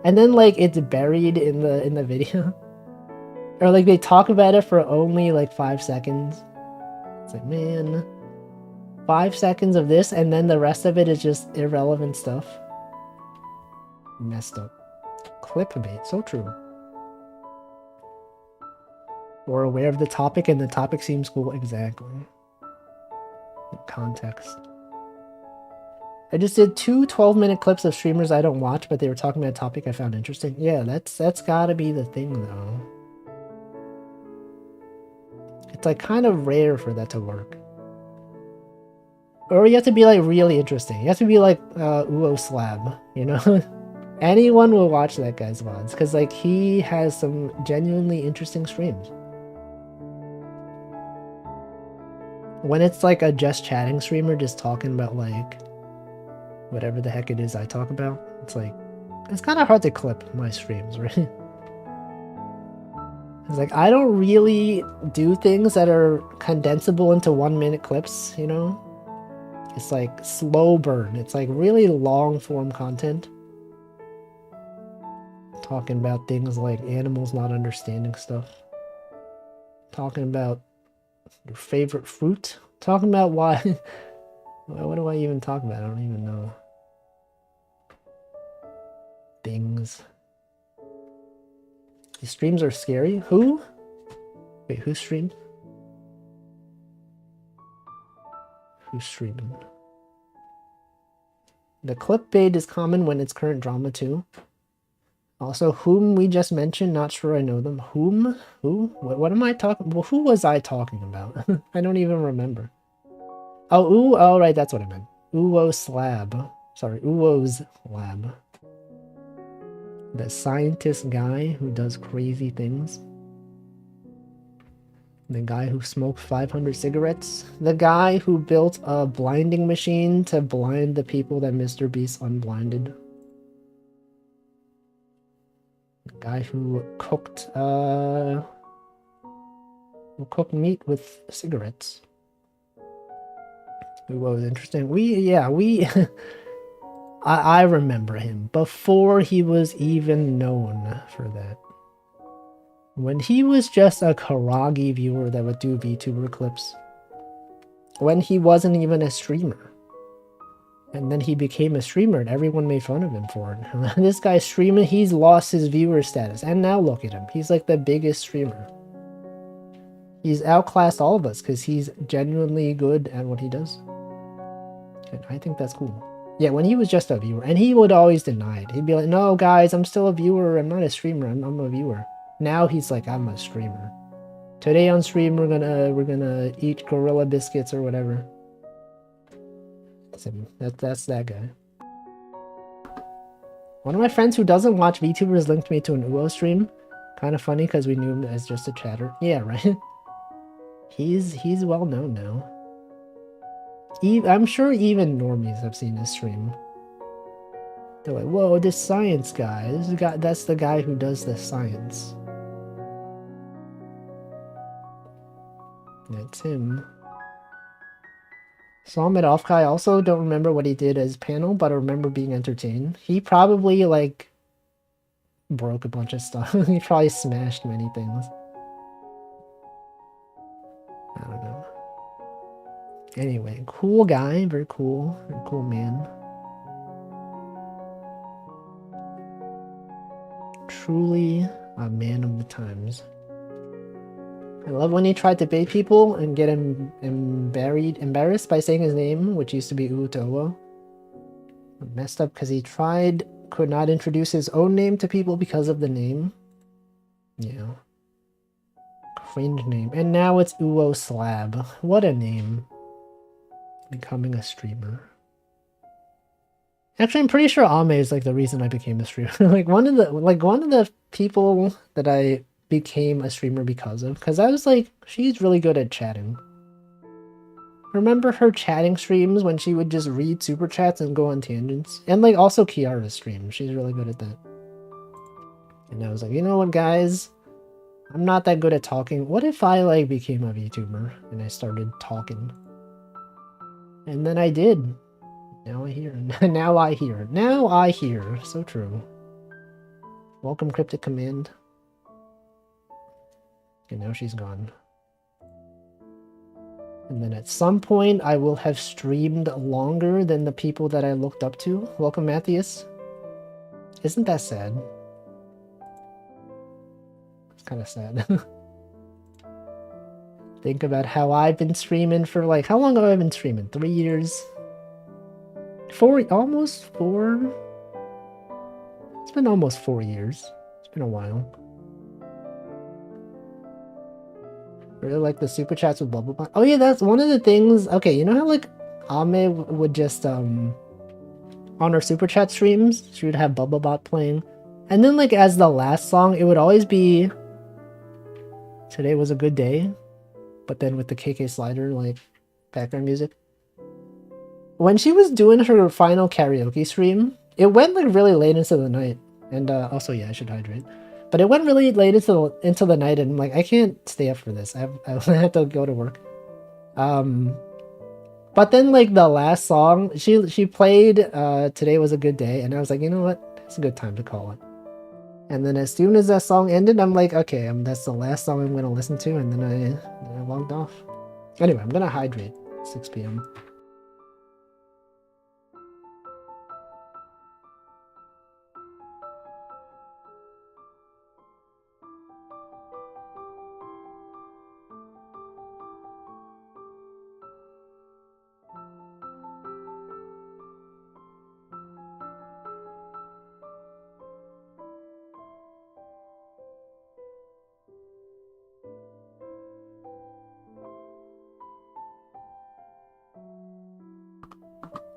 S1: And then like it's buried in the video. Or like they talk about it for only like 5 seconds. It's like, man, 5 seconds of this and then the rest of it is just irrelevant stuff. Messed up. Clickbait, so true. Or aware of the topic and the topic seems cool. Exactly. Context. I just did 2 12-minute clips of streamers I don't watch, but they were talking about a topic I found interesting. Yeah, that's gotta be the thing, though. It's like kind of rare for that to work. Or you have to be like really interesting. You have to be like Uo Slab, you know? Anyone will watch that guy's VODs, because like he has some genuinely interesting streams. When it's like a just chatting streamer just talking about like whatever the heck it is I talk about, it's like, it's kind of hard to clip my streams, right? It's like, I don't really do things that are condensable into 1-minute clips, you know? It's like slow burn. It's like really long form content. Talking about things like animals not understanding stuff. Talking about your favorite fruit. Talking about why... What do I even talk about? I don't even know. Things. These streams are scary. Who? Wait, who streamed? Who's streaming? The clickbait is common when it's current drama too. Also, whom we just mentioned, not sure I know them. Whom? Who? What am I talking? Well, who was I talking about? I don't even remember. Oh, ooh, oh, right, that's what I meant. Uwo Slab. Sorry, Uwo's Lab. The scientist guy who does crazy things. The guy who smoked 500 cigarettes. The guy who built a blinding machine to blind the people that Mr. Beast unblinded. The guy who cooked meat with cigarettes. What was interesting? I remember him before he was even known for that. When he was just a Karagi viewer that would do VTuber clips. When he wasn't even a streamer. And then he became a streamer and everyone made fun of him for it. This guy's streaming, he's lost his viewer status. And now look at him. He's like the biggest streamer. He's outclassed all of us because he's genuinely good at what he does. And I think that's cool. Yeah, when he was just a viewer. And he would always deny it. He'd be like, no, guys, I'm still a viewer. I'm not a streamer. I'm a viewer. Now he's like, I'm a streamer. Today on stream, we're gonna eat gorilla biscuits or whatever. So that's that guy. One of my friends who doesn't watch VTubers linked me to an Uo stream. Kind of funny because we knew him as just a chatter. Yeah, right? He's well known now. I'm sure even normies have seen his stream. They're like, whoa, this science guy. That's the guy who does the science. That's him. Saw him at Off Kai. Also don't remember what he did as panel, but I remember being entertained. He probably like broke a bunch of stuff. He probably smashed many things. I don't know. Anyway, cool guy, very cool man. Truly a man of the times. I love when he tried to bait people and get him embarrassed by saying his name, which used to be Utowo. Messed up because he could not introduce his own name to people because of the name. Yeah. Cringe name. And now it's Uwo Slab. What a name. Becoming a streamer. Actually, I'm pretty sure Ame is like the reason I became a streamer. like one of the people that I became a streamer because of. Because I was like, she's really good at chatting. Remember her chatting streams when she would just read super chats and go on tangents? And like also Kiara's stream. She's really good at that. And I was like, you know what, guys? I'm not that good at talking. What if I, like, became a VTuber and I started talking? And then I did. Now I hear. Now I hear. Now I hear. So true. Welcome, Cryptic Command. Okay, now she's gone. And then at some point, I will have streamed longer than the people that I looked up to. Welcome, Matthias. Isn't that sad? It's kind of sad. Think about how I've been streaming for, like, how long have I been streaming? 3 years? 4, almost 4? It's been almost 4 years. It's been a while. Really like the super chats with bubble bot. Oh yeah, that's one of the things. Okay, you know how like Ame would just on her super chat streams, she would have bubble bot playing, and then like as the last song, it would always be "Today was a good day," but then with the KK slider like background music. When she was doing her final karaoke stream, it went like really late into the night, and also yeah, I should hydrate. But it went really late into the night, and I'm like, I can't stay up for this. I have to go to work. But then like the last song, she played "Today Was a Good Day," and I was like, you know what? It's a good time to call it. And then as soon as that song ended, I'm like, okay, that's the last song I'm gonna listen to, and then I logged off. Anyway, I'm gonna hydrate. 6 p.m.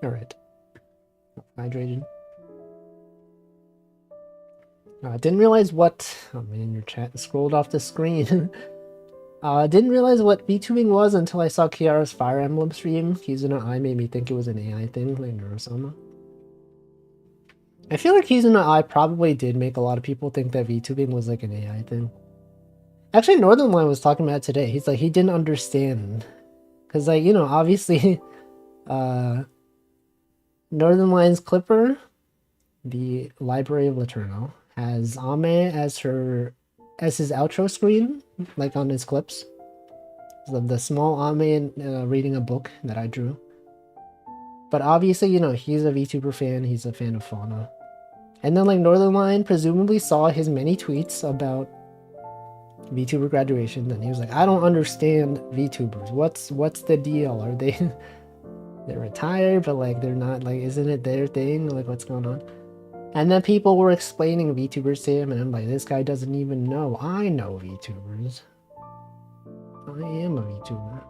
S1: All right, hydrated. I didn't realize what. Oh man, your chat scrolled off the screen. Didn't realize what VTubing was until I saw Kiara's Fire Emblem stream. Kizuna Eye made me think it was an AI thing, like Neurosoma. I feel like Kizuna Eye probably did make a lot of people think that VTubing was like an AI thing. Actually, Northern Line was talking about it today. He's like, he didn't understand. Because, like, you know, obviously, Northern Line's Clipper, the Library of Laterno, has Ame as his outro screen, like on his clips. The small Ame reading a book that I drew. But obviously, you know, he's a VTuber fan. He's a fan of Fauna. And then, like, Northern Line presumably saw his many tweets about VTuber graduation, and he was like, I don't understand VTubers. What's the deal? Are they they're retired, but like they're not, like, isn't it their thing? Like, what's going on? And then people were explaining VTubers to him, and I'm like, this guy doesn't even know. I know VTubers. I am a VTuber.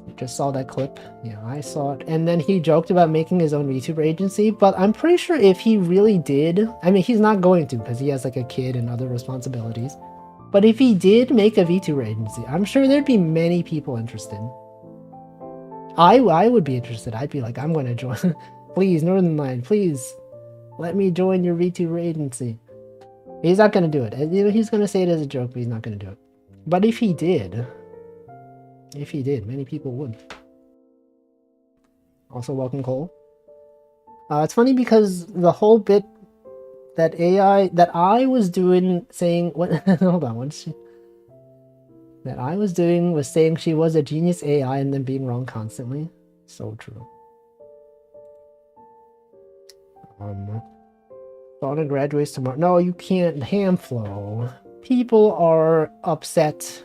S1: You just saw that clip? Yeah, I saw it. And then he joked about making his own VTuber agency, but I'm pretty sure if he really did, I mean, he's not going to because he has like a kid and other responsibilities. But if he did make a VTuber agency, I'm sure there'd be many people interested. I would be interested. I'd be like, I'm going to join. Please, Northern Line, please let me join your VTuber agency. He's not going to do it. You know, he's going to say it as a joke, but he's not going to do it. But if he did, many people would. Also, welcome, Cole. It's funny because the whole bit that I was doing saying what hold on, what's she that I was doing was saying she was a genius AI and then being wrong constantly. So true. Fauna graduates tomorrow. No, you can't. Hamflow. People are upset.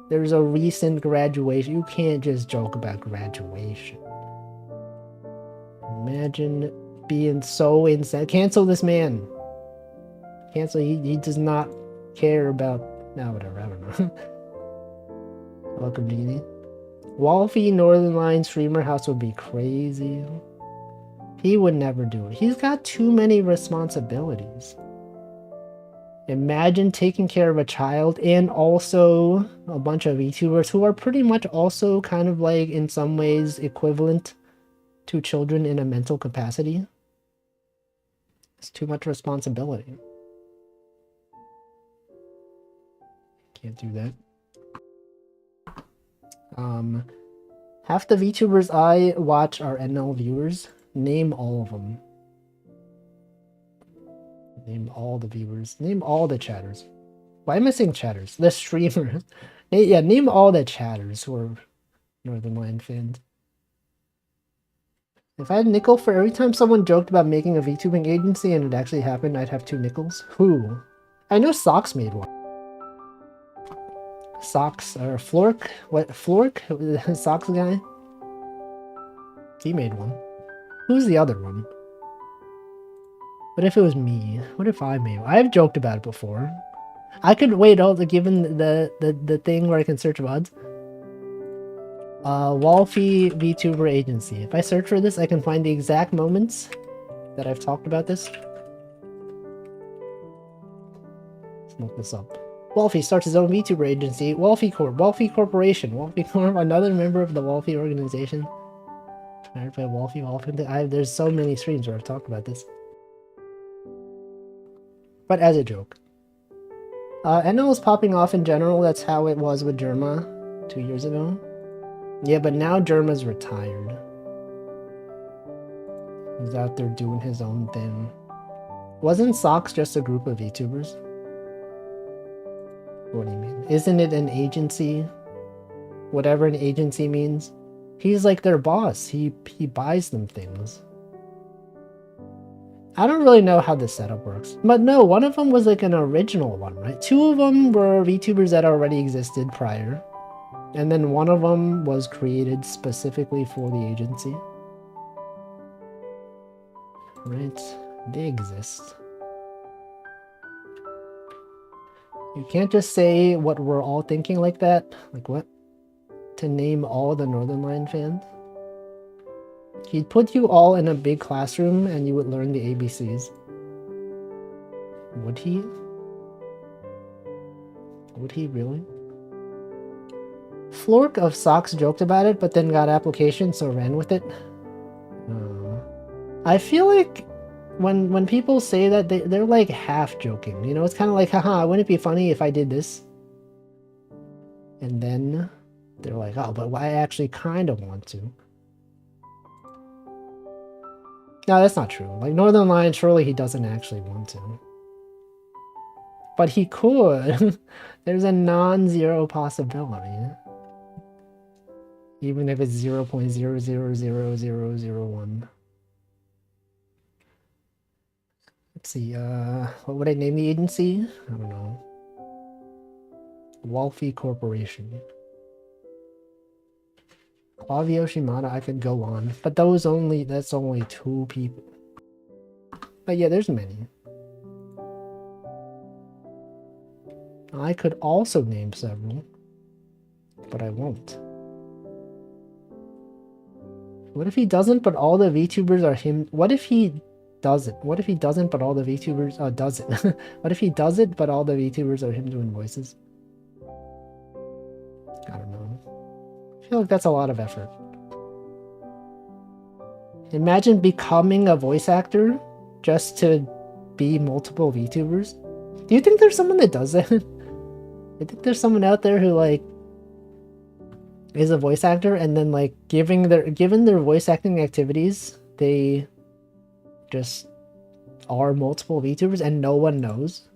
S1: There's a recent graduation. You can't just joke about graduation. Imagine being so insane. Cancel this man. Cancel. He does not care about. No, whatever. I don't know. Welcome, Genie. Wolfie Northern Line streamer house would be crazy. He would never do it. He's got too many responsibilities. Imagine taking care of a child and also a bunch of VTubers who are pretty much also kind of like in some ways equivalent to children in a mental capacity. It's too much responsibility. Can't do that. Half the VTubers I watch are NL viewers. Name all of them. Name all the viewers. Name all the chatters. Why am I saying chatters? The streamers. Yeah, name all the chatters who are Northern Lion fans. If I had a nickel for every time someone joked about making a VTubing agency and it actually happened, I'd have 2 nickels. Who? I know Socks made one. Socks, or Flork? What, Flork? Socks guy? He made one. Who's the other one? What if it was me? What if I made one? I've joked about it before. I could wait, given the thing where I can search VODs. Wolfie VTuber agency. If I search for this, I can find the exact moments that I've talked about this. Let's look this up. Wolfie starts his own VTuber agency. Wolfie Corp. Wolfie Corporation. Wolfie Corp. Another member of the Wolfie organization. Hired by Wolfie. There's so many streams where I've talked about this. But as a joke. NL is popping off in general. That's how it was with Germa 2 years ago. Yeah, but now Germa's retired. He's out there doing his own thing. Wasn't Socks just a group of VTubers? What do you mean? Isn't it an agency? Whatever an agency means. He's like their boss. He buys them things. I don't really know how the setup works. But no, one of them was like an original one, right? 2 of them were VTubers that already existed prior. And then one of them was created specifically for the agency. Right? They exist. You can't just say what we're all thinking like that. Like what? To name all the Northern Lion fans? He'd put you all in a big classroom and you would learn the ABCs. Would he? Would he really? Flork of Socks joked about it, but then got application, so ran with it. I feel like when people say that, they're like half joking. You know, it's kind of like, haha, wouldn't it be funny if I did this? And then they're like, oh, but I actually kind of want to. No, that's not true. Like, Northern Lion, surely he doesn't actually want to. But he could. There's a non-zero possibility. Even if it's 0.000001. Let's see, what would I name the agency? I don't know. Wolfie Corporation. Flavio Shimada, I could go on. But that's only 2 people. But yeah, there's many. I could also name several. But I won't. What if he doesn't, but all the VTubers are him? What if he doesn't? What if he doesn't, but all the VTubers... does it? What if he does it, but all the VTubers are him doing voices? I don't know. I feel like that's a lot of effort. Imagine becoming a voice actor just to be multiple VTubers. Do you think there's someone that does that? I think there's someone out there who, like, is a voice actor, and then like given their voice acting activities, they just are multiple VTubers and no one knows.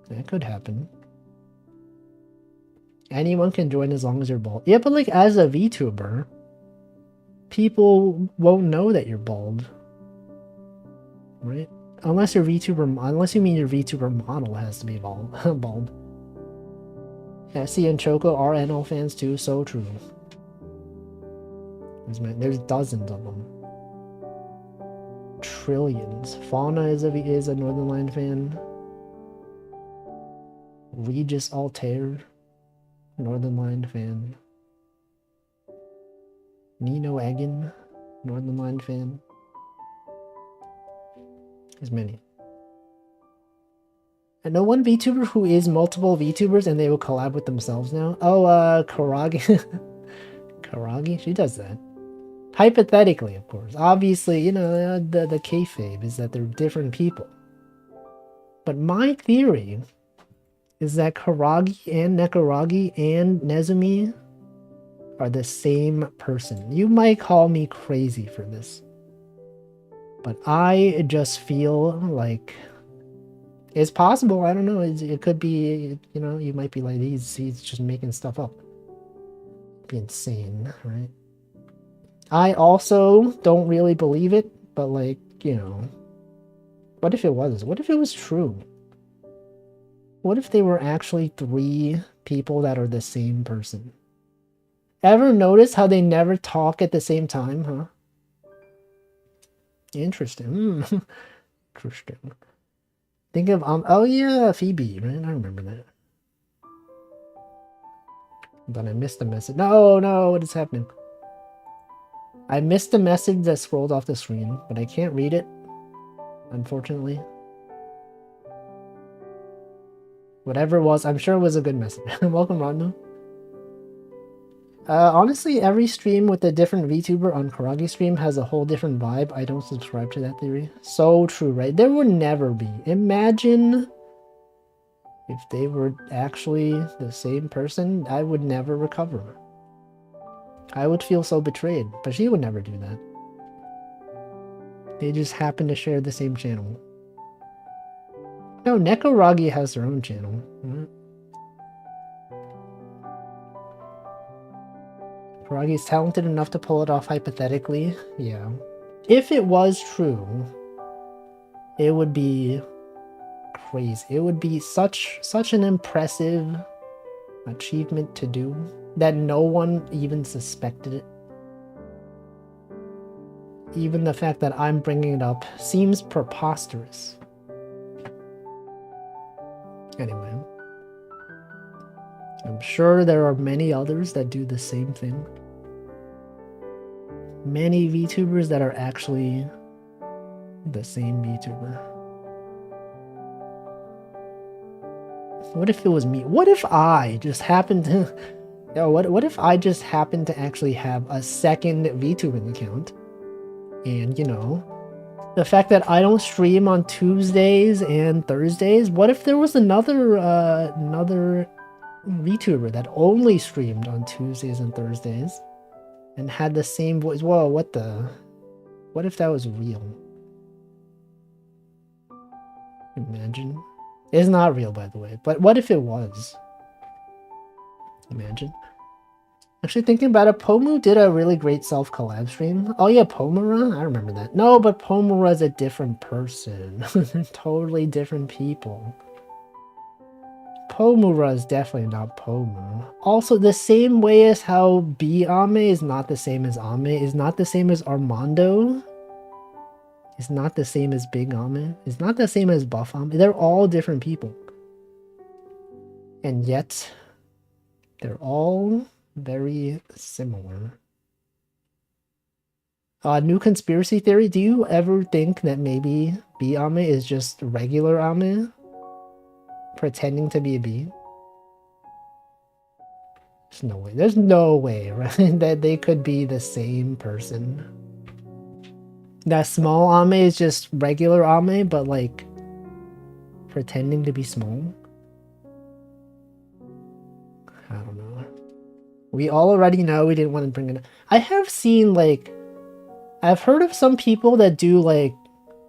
S1: That could happen. Anyone can join as long as you're bald. Yeah, but like as a VTuber, people won't know that you're bald. Right? Unless you mean your VTuber model has to be bald. Essie and Choco are NL fans too, so true. There's dozens of them. Trillions. Fauna is a Northern Lion fan. Regis Altair, Northern Lion fan. Nino Egan, Northern Lion fan. There's many. I know one VTuber who is multiple VTubers and they will collab with themselves now. Oh, Karagi. Karagi? She does that. Hypothetically, of course. Obviously, you know, the kayfabe is that they're different people. But my theory is that Karagi and Nekaragi and Nezumi are the same person. You might call me crazy for this, but I just feel like it's possible. I don't know. It could be, you know, you might be like, he's just making stuff up. It'd be insane, right? I also don't really believe it, but like, you know, what if it was? What if it was true? What if they were actually 3 people that are the same person? Ever notice how they never talk at the same time, huh? Interesting. Interesting. Think of, oh yeah, Phoebe, right? I remember that. But I missed the message. No, what is happening? I missed the message that scrolled off the screen, but I can't read it, unfortunately. Whatever it was, I'm sure it was a good message. Welcome, Rodno. Honestly, every stream with a different VTuber on Karagi stream has a whole different vibe. I don't subscribe to that theory. So true, right? There would never be. Imagine if they were actually the same person, I would never recover. I would feel so betrayed, but she would never do that. They just happen to share the same channel. No, Nekoragi has their own channel. Karagi's talented enough to pull it off hypothetically. Yeah. If it was true, it would be crazy. It would be such an impressive achievement to do that no one even suspected it. Even the fact that I'm bringing it up seems preposterous. Anyway, I'm sure there are many others that do the same thing. Many VTubers that are actually the same VTuber. What if it was me? What if I just happened to... Yo, what if I just happened to actually have a second VTubing account? And, you know, the fact that I don't stream on Tuesdays and Thursdays, what if there was another VTuber that only streamed on Tuesdays and Thursdays and had the same voice? Whoa, what if that was real? Imagine. It's not real, by the way, but what if it was? Imagine. Actually, thinking about it, Pomu did a really great self-collab stream. Oh yeah, Pomura? I remember that. No, but Pomura's a different person. Totally different people. Pomura is definitely not Pomu. Also, the same way as how B-Ame is not the same as Ame, is not the same as Armando, is not the same as Big Ame, is not the same as Buff Ame. They're all different people. And yet, they're all very similar. New conspiracy theory. Do you ever think that maybe B-Ame is just regular Ame pretending to be a bee? There's no way. There's no way, right? That they could be the same person. That small Ame is just regular Ame, but like pretending to be small. I don't know. We all already know we didn't want to bring it up. I have seen like, I've heard of some people that do like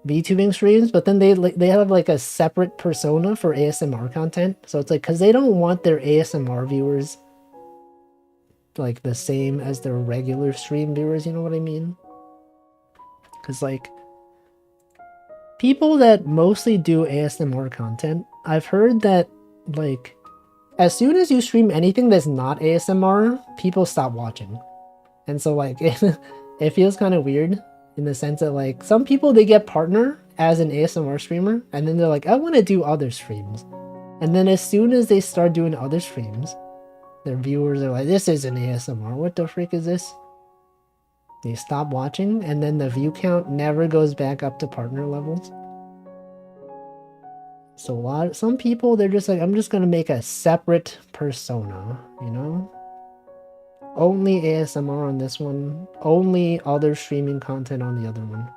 S1: VTubing streams, but then they have like a separate persona for ASMR content. So it's like, because they don't want their ASMR viewers like the same as their regular stream viewers, you know what I mean? Because like, people that mostly do ASMR content, I've heard that like, as soon as you stream anything that's not ASMR, people stop watching. And so like, it feels kind of weird in the sense that like, some people, they get partner as an ASMR streamer, and then they're like, I want to do other streams. And then as soon as they start doing other streams, their viewers are like, this isn't ASMR, what the frick is this? They stop watching, and then the view count never goes back up to partner levels. So some people, they're just like, I'm just gonna make a separate persona, you know? Only ASMR on this one. Only other streaming content on the other one.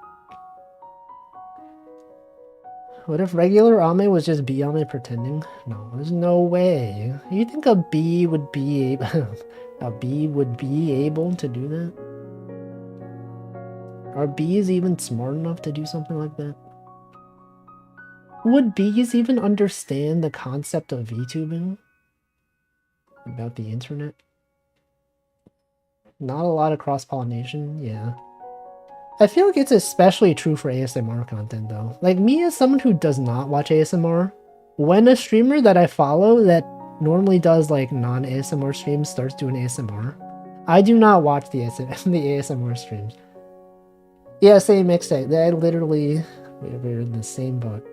S1: What if regular Ame was just bee Ame pretending? No, there's no way. You think a bee would be able a bee would be able to do that? Are bees even smart enough to do something like that? Would bees even understand the concept of VTubing? About the internet? Not a lot of cross-pollination, yeah. I feel like it's especially true for ASMR content though. Like me as someone who does not watch ASMR, when a streamer that I follow that normally does like non-ASMR streams starts doing ASMR, I do not watch the ASMR streams. Yeah, same mixtape. I literally, we're in the same boat.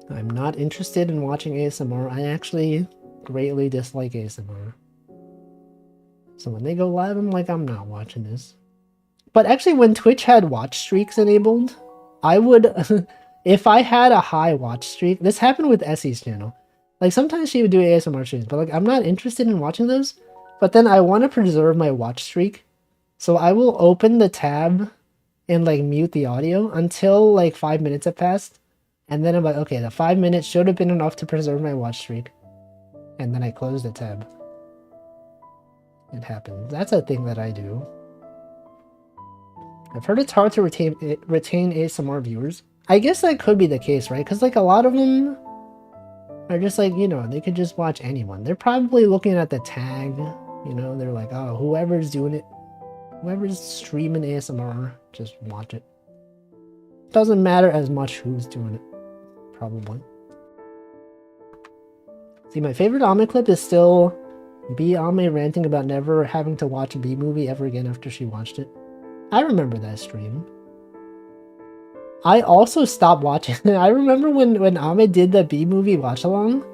S1: I'm not interested in watching ASMR. I actually greatly dislike ASMR. So when they go live, I'm like, I'm not watching this. But actually, when Twitch had watch streaks enabled, I would, if I had a high watch streak, this happened with Essie's channel. Like, sometimes she would do ASMR streams, but like, I'm not interested in watching those. But then I want to preserve my watch streak. So I will open the tab and like mute the audio until like 5 minutes have passed. And then I'm like, okay, the 5 minutes should have been enough to preserve my watch streak. And then I close the tab. It happens. That's a thing that I do. I've heard it's hard to retain ASMR viewers. I guess that could be the case, right? Because like a lot of them are just like, you know, they could just watch anyone. They're probably looking at the tag, you know, they're like, oh, whoever's doing it, whoever's streaming ASMR, just watch it. Doesn't matter as much who's doing it, probably. See, my favorite Ame clip is still B Ame ranting about never having to watch a B movie ever again after she watched it. I remember that stream. I also stopped watching it. I remember when Ame did the B movie watch along.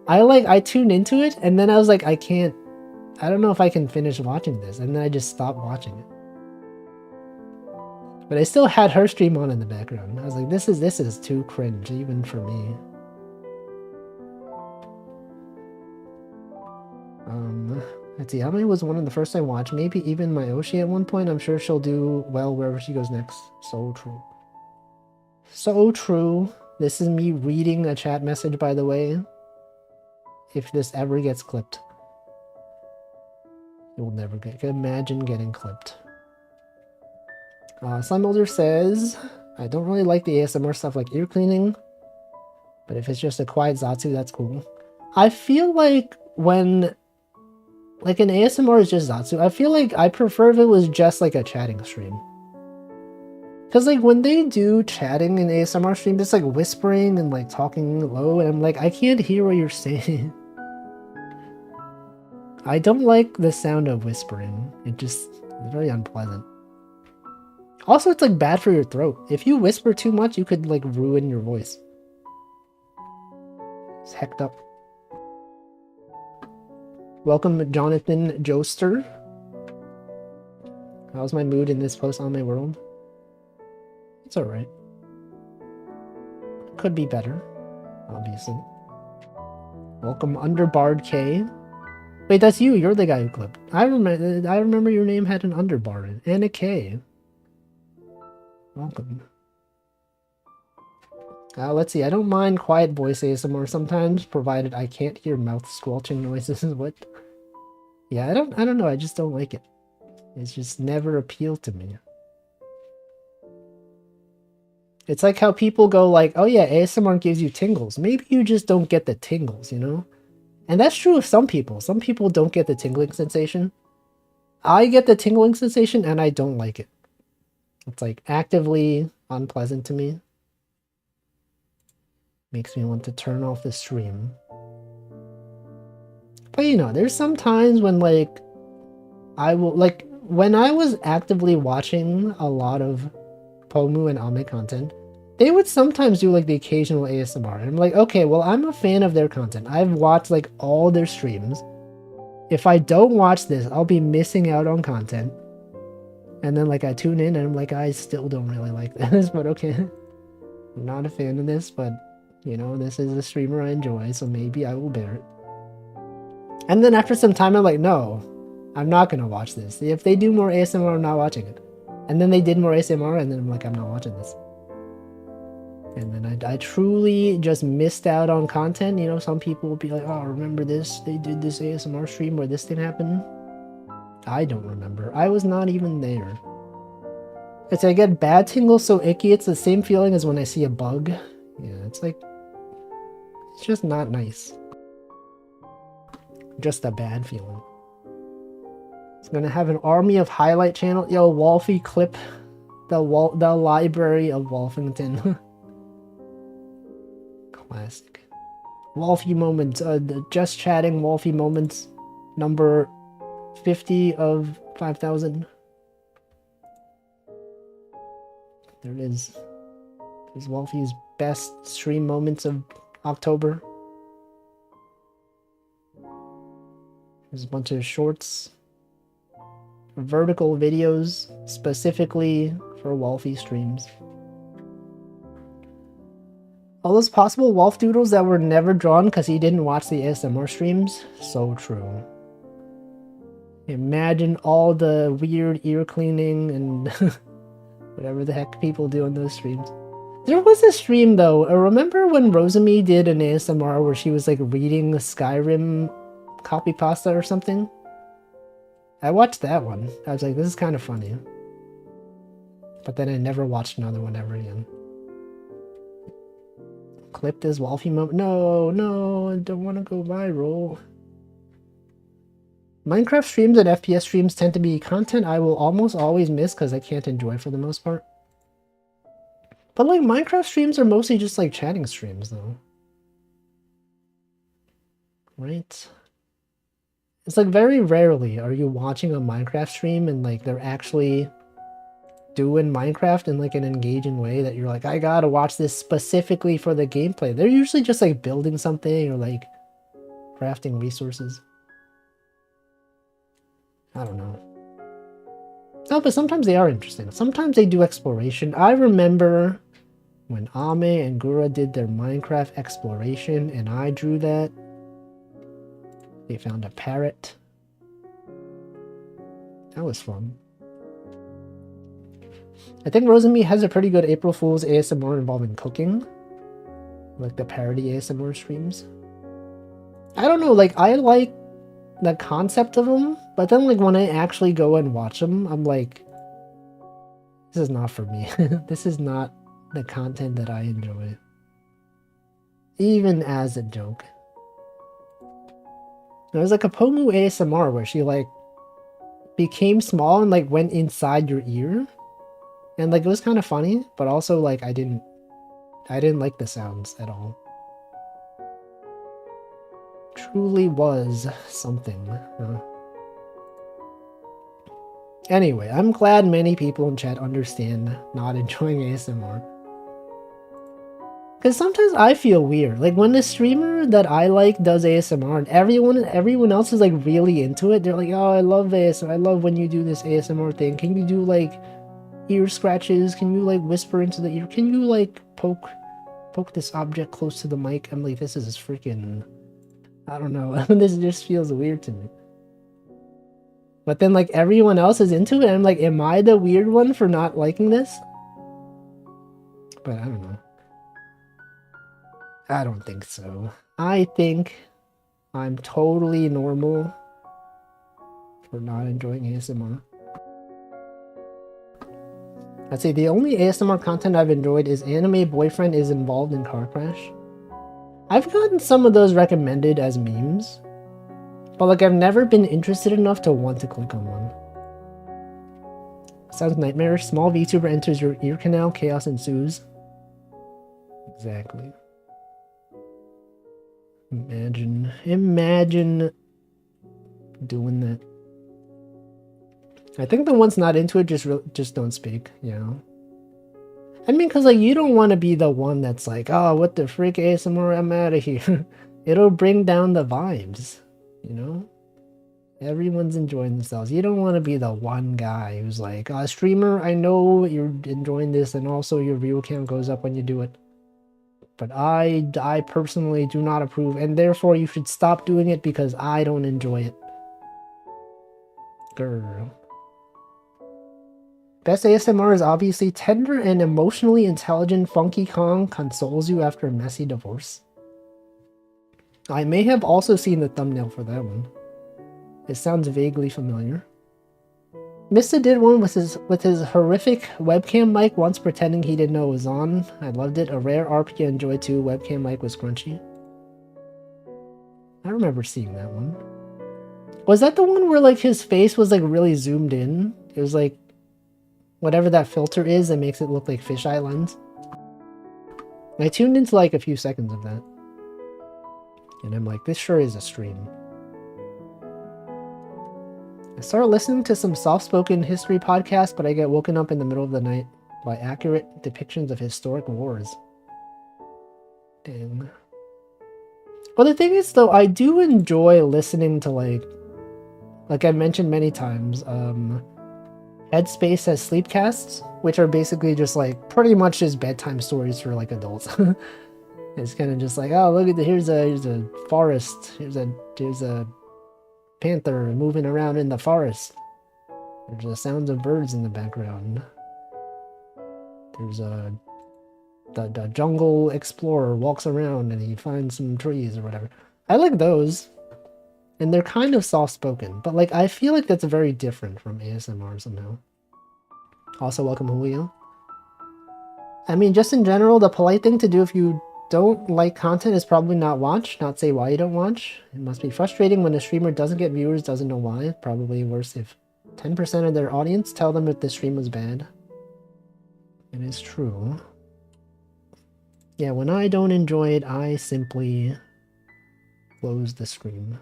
S1: I tuned into it and then I was like, I don't know if I can finish watching this, and then I just stopped watching it. But I still had her stream on in the background. I was like, this is too cringe, even for me. Let's see, Ame was one of the first I watched. Maybe even Mayoshi at one point. I'm sure she'll do well wherever she goes next. So true. So true. This is me reading a chat message, by the way. If this ever gets clipped. It will never get... Imagine getting clipped. Slime Builder says, I don't really like the ASMR stuff like ear cleaning. But if it's just a quiet Zatsu, that's cool. I feel like when... Like an ASMR is just Zatsu. I feel like I prefer if it was just like a chatting stream. Because like when they do chatting in ASMR stream, it's like whispering and like talking low. And I'm like, I can't hear what you're saying. I don't like the sound of whispering. It's very unpleasant. Also, it's like bad for your throat. If you whisper too much, you could like ruin your voice. It's hecked up. Welcome, Jonathan Joester. How's my mood in this post-Ame world? It's alright. Could be better, obviously. Welcome, Underbarred K. Wait, that's you. You're the guy who clipped. I remember your name had an underbar in and a K. Welcome. Let's see. I don't mind quiet voice ASMR sometimes, provided I can't hear mouth squelching noises. What? Yeah, I don't know. I just don't like it. It's just never appealed to me. It's like how people go like, oh yeah, ASMR gives you tingles. Maybe you just don't get the tingles, you know? And that's true of some people. Some people don't get the tingling sensation. I get the tingling sensation and I don't like it. It's like actively unpleasant to me. Makes me want to turn off the stream. But you know, there's some times when like, I will, like, when I was actively watching a lot of Pomu and Ame content, they would sometimes do like the occasional ASMR. And I'm like, okay, well, I'm a fan of their content. I've watched like all their streams. If I don't watch this, I'll be missing out on content. And then like I tune in and I'm like, I still don't really like this, but okay. I'm not a fan of this, but you know, this is a streamer I enjoy, so maybe I will bear it. And then after some time, I'm like, no, I'm not gonna watch this. If they do more ASMR, I'm not watching it. And then they did more ASMR, and then I'm like, I'm not watching this. And then I truly just missed out on content. You know, some people will be like, oh, remember this? They did this ASMR stream where this thing happened. I don't remember. I was not even there. It's I get bad tingles so icky. It's the same feeling as when I see a bug. Yeah, it's like, it's just not nice. Just a bad feeling. It's gonna have an army of highlight channel. Yo, Wolfie clip the library of Wolfington. Classic. Wolfie moments. Just chatting Wolfie moments. Number 50 of 5,000. There it is. There's Wolfie's best stream moments of October. There's a bunch of shorts. Vertical videos specifically for Wolfie streams. All those possible Wolf doodles that were never drawn because he didn't watch the ASMR streams. So true. Imagine all the weird ear cleaning and whatever the heck people do on those streams. There was a stream though. Remember when Rosemi did an ASMR where she was like reading the Skyrim copy pasta or something? I watched that one. I was like, this is kind of funny. But then I never watched another one ever again. Clip this Wolfie moment. No, I don't want to go viral. Minecraft streams and FPS streams tend to be content I will almost always miss because I can't enjoy for the most part. But like Minecraft streams are mostly just like chatting streams though. Right? It's like very rarely are you watching a Minecraft stream and like they're actually doing Minecraft in like an engaging way that you're like, I gotta watch this specifically for the gameplay. They're usually just like building something or like crafting resources. I don't know. No, but sometimes they are interesting. Sometimes they do exploration. I remember when Ame and Gura did their Minecraft exploration and I drew that. They found a parrot. That was fun. I think Rosemi has a pretty good April Fool's ASMR involving cooking. Like the parody ASMR streams. I don't know, like I like the concept of them, but then like when I actually go and watch them, I'm like, this is not for me. This is not the content that I enjoy. Even as a joke. There was like a Pomu ASMR where she like became small and like went inside your ear. And like it was kind of funny, but also like I didn't like the sounds at all. Truly was something. Anyway, I'm glad many people in chat understand not enjoying ASMR. Because sometimes I feel weird. Like when the streamer that I like does ASMR and everyone else is like really into it. They're like, oh, I love ASMR. I love when you do this ASMR thing. Can you do like ear scratches? Can you like whisper into the ear? Can you like poke this object close to the mic? I'm like, this is freaking, I don't know. This just feels weird to me. But then like everyone else is into it and I'm like, am I the weird one for not liking this? But I don't know. I don't think so. I think I'm totally normal for not enjoying ASMR. I'd say the only ASMR content I've enjoyed is anime boyfriend is involved in car crash. I've gotten some of those recommended as memes, but like I've never been interested enough to want to click on one. Sounds nightmarish. Small VTuber enters your ear canal, chaos ensues. Exactly. Imagine doing that. I think the ones not into it just don't speak, you know? I mean, because like you don't want to be the one that's like, oh, what the frick ASMR, I'm out of here. It'll bring down the vibes, you know? Everyone's enjoying themselves. You don't want to be the one guy who's like, streamer, I know you're enjoying this and also your view count goes up when you do it. But I personally do not approve and therefore you should stop doing it because I don't enjoy it. Grr. Best ASMR is obviously tender and emotionally intelligent Funky Kong consoles you after a messy divorce. I may have also seen the thumbnail for that one. It sounds vaguely familiar. Mista did one with his horrific webcam mic once pretending he didn't know it was on. I loved it. A rare RP I enjoyed too. Webcam mic was crunchy. I remember seeing that one. Was that the one where like his face was like really zoomed in? It was like whatever that filter is that makes it look like fisheye lens. I tuned into like a few seconds of that. And I'm like, this sure is a stream. I started listening to some soft-spoken history podcasts, but I get woken up in the middle of the night by accurate depictions of historic wars. Dang. Well, the thing is, though, I do enjoy listening to, like I mentioned many times, Headspace has sleepcasts, which are basically just, like, pretty much just bedtime stories for, like, adults. It's kind of just like, oh, look at here's a forest, here's a panther moving around in the forest. There's the sounds of birds in the background. There's the jungle explorer walks around and he finds some trees or whatever. I like those. And they're kind of soft-spoken, but like I feel like that's very different from ASMR somehow. Also, welcome Julio. I mean, just in general, the polite thing to do if you don't like content is probably not watch, not say why you don't watch. It must be frustrating when a streamer doesn't get viewers, doesn't know why. Probably worse if 10% of their audience tell them if the stream was bad. It is true. Yeah, when I don't enjoy it, I simply close the stream.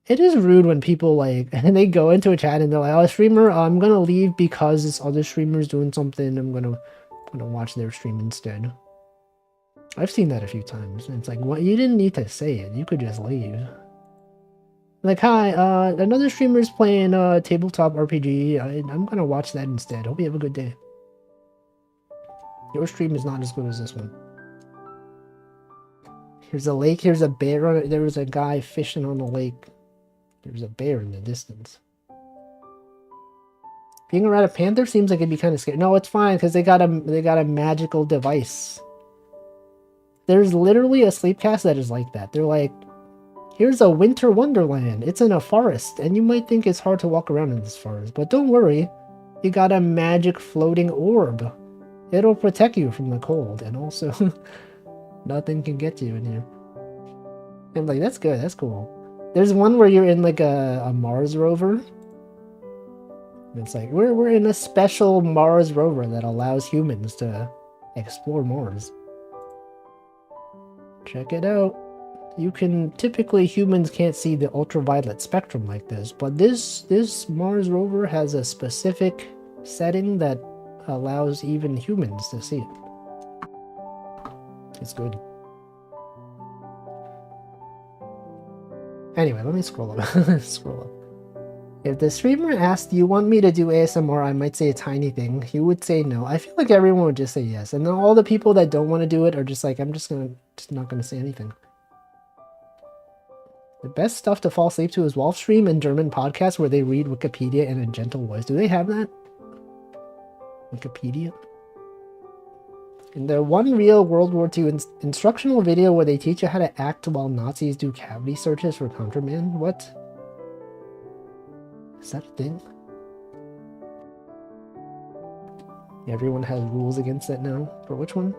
S1: It is rude when people like, and they go into a chat and they're like, oh, streamer, I'm gonna leave because this other streamer's doing something. I'm gonna watch their stream instead. I've seen that a few times. And it's like, what? You didn't need to say it. You could just leave. Like, hi, another streamer's playing tabletop RPG. I'm gonna watch that instead. Hope you have a good day. Your stream is not as good as this one. Here's a lake. Here's a bear. There was a guy fishing on the lake. There's a bear in the distance. Being around a panther seems like it'd be kind of scary. No, it's fine because they got a magical device. There's literally a sleepcast that is like that. They're like, here's a winter wonderland. It's in a forest, and you might think it's hard to walk around in this forest, but don't worry. You got a magic floating orb. It'll protect you from the cold, and also nothing can get you in here. And like, that's good. That's cool. There's one where you're in like a Mars rover. It's like, we're in a special Mars rover that allows humans to explore Mars. Check it out. You can, typically humans can't see the ultraviolet spectrum like this, but this Mars rover has a specific setting that allows even humans to see it. It's good. Anyway, let me scroll up. Scroll up. If the streamer asked, do you want me to do ASMR, I might say a tiny thing. He would say no. I feel like everyone would just say yes. And then all the people that don't want to do it are just like, I'm just not gonna say anything. The best stuff to fall asleep to is Wolf Stream and German podcasts where they read Wikipedia in a gentle voice. Do they have that? Wikipedia? In the one real World War II instructional video where they teach you how to act while Nazis do cavity searches for contraband? What? Is that a thing? Everyone has rules against that now. For which one?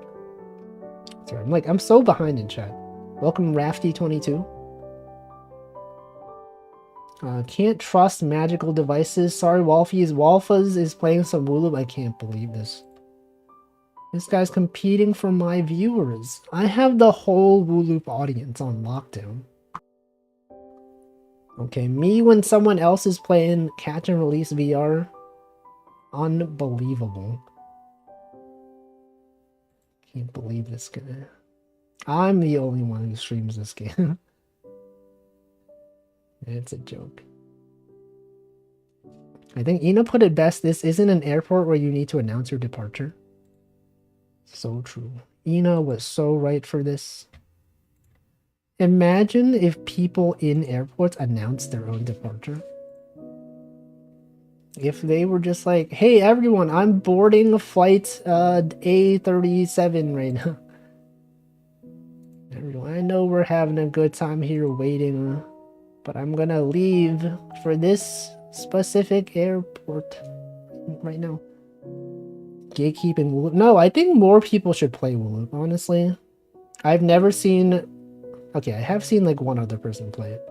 S1: Sorry, I'm so behind in chat. Welcome Rafty22. Can't trust magical devices. Sorry, Wolfies. Wolfas is playing some wooloop. I can't believe this. This guy's competing for my viewers. I have the whole wooloop audience on lockdown. Okay, me when someone else is playing Catch and Release VR. Unbelievable. Can't believe this guy. I'm the only one who streams this game. It's a joke. I think Ina put it best. This isn't an airport where you need to announce your departure. So true. Ina was so right for this. Imagine if people in airports announced their own departure. If they were just like, hey everyone, I'm boarding a flight A37 right now. Everyone, I know we're having a good time here waiting, but I'm gonna leave for this specific airport right now. Gatekeeping wooloop. No, I think more people should play wooloop, honestly. I've never seen... Okay, I have seen like one other person play it.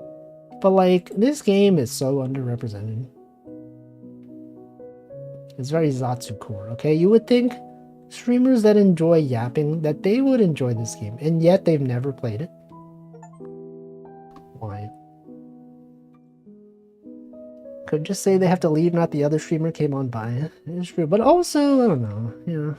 S1: But like, this game is so underrepresented. It's very Zatsu core, okay? You would think streamers that enjoy yapping, that they would enjoy this game, and yet they've never played it. Why? Could just say they have to leave, not the other streamer came on by. It's true, but also, I don't know, yeah.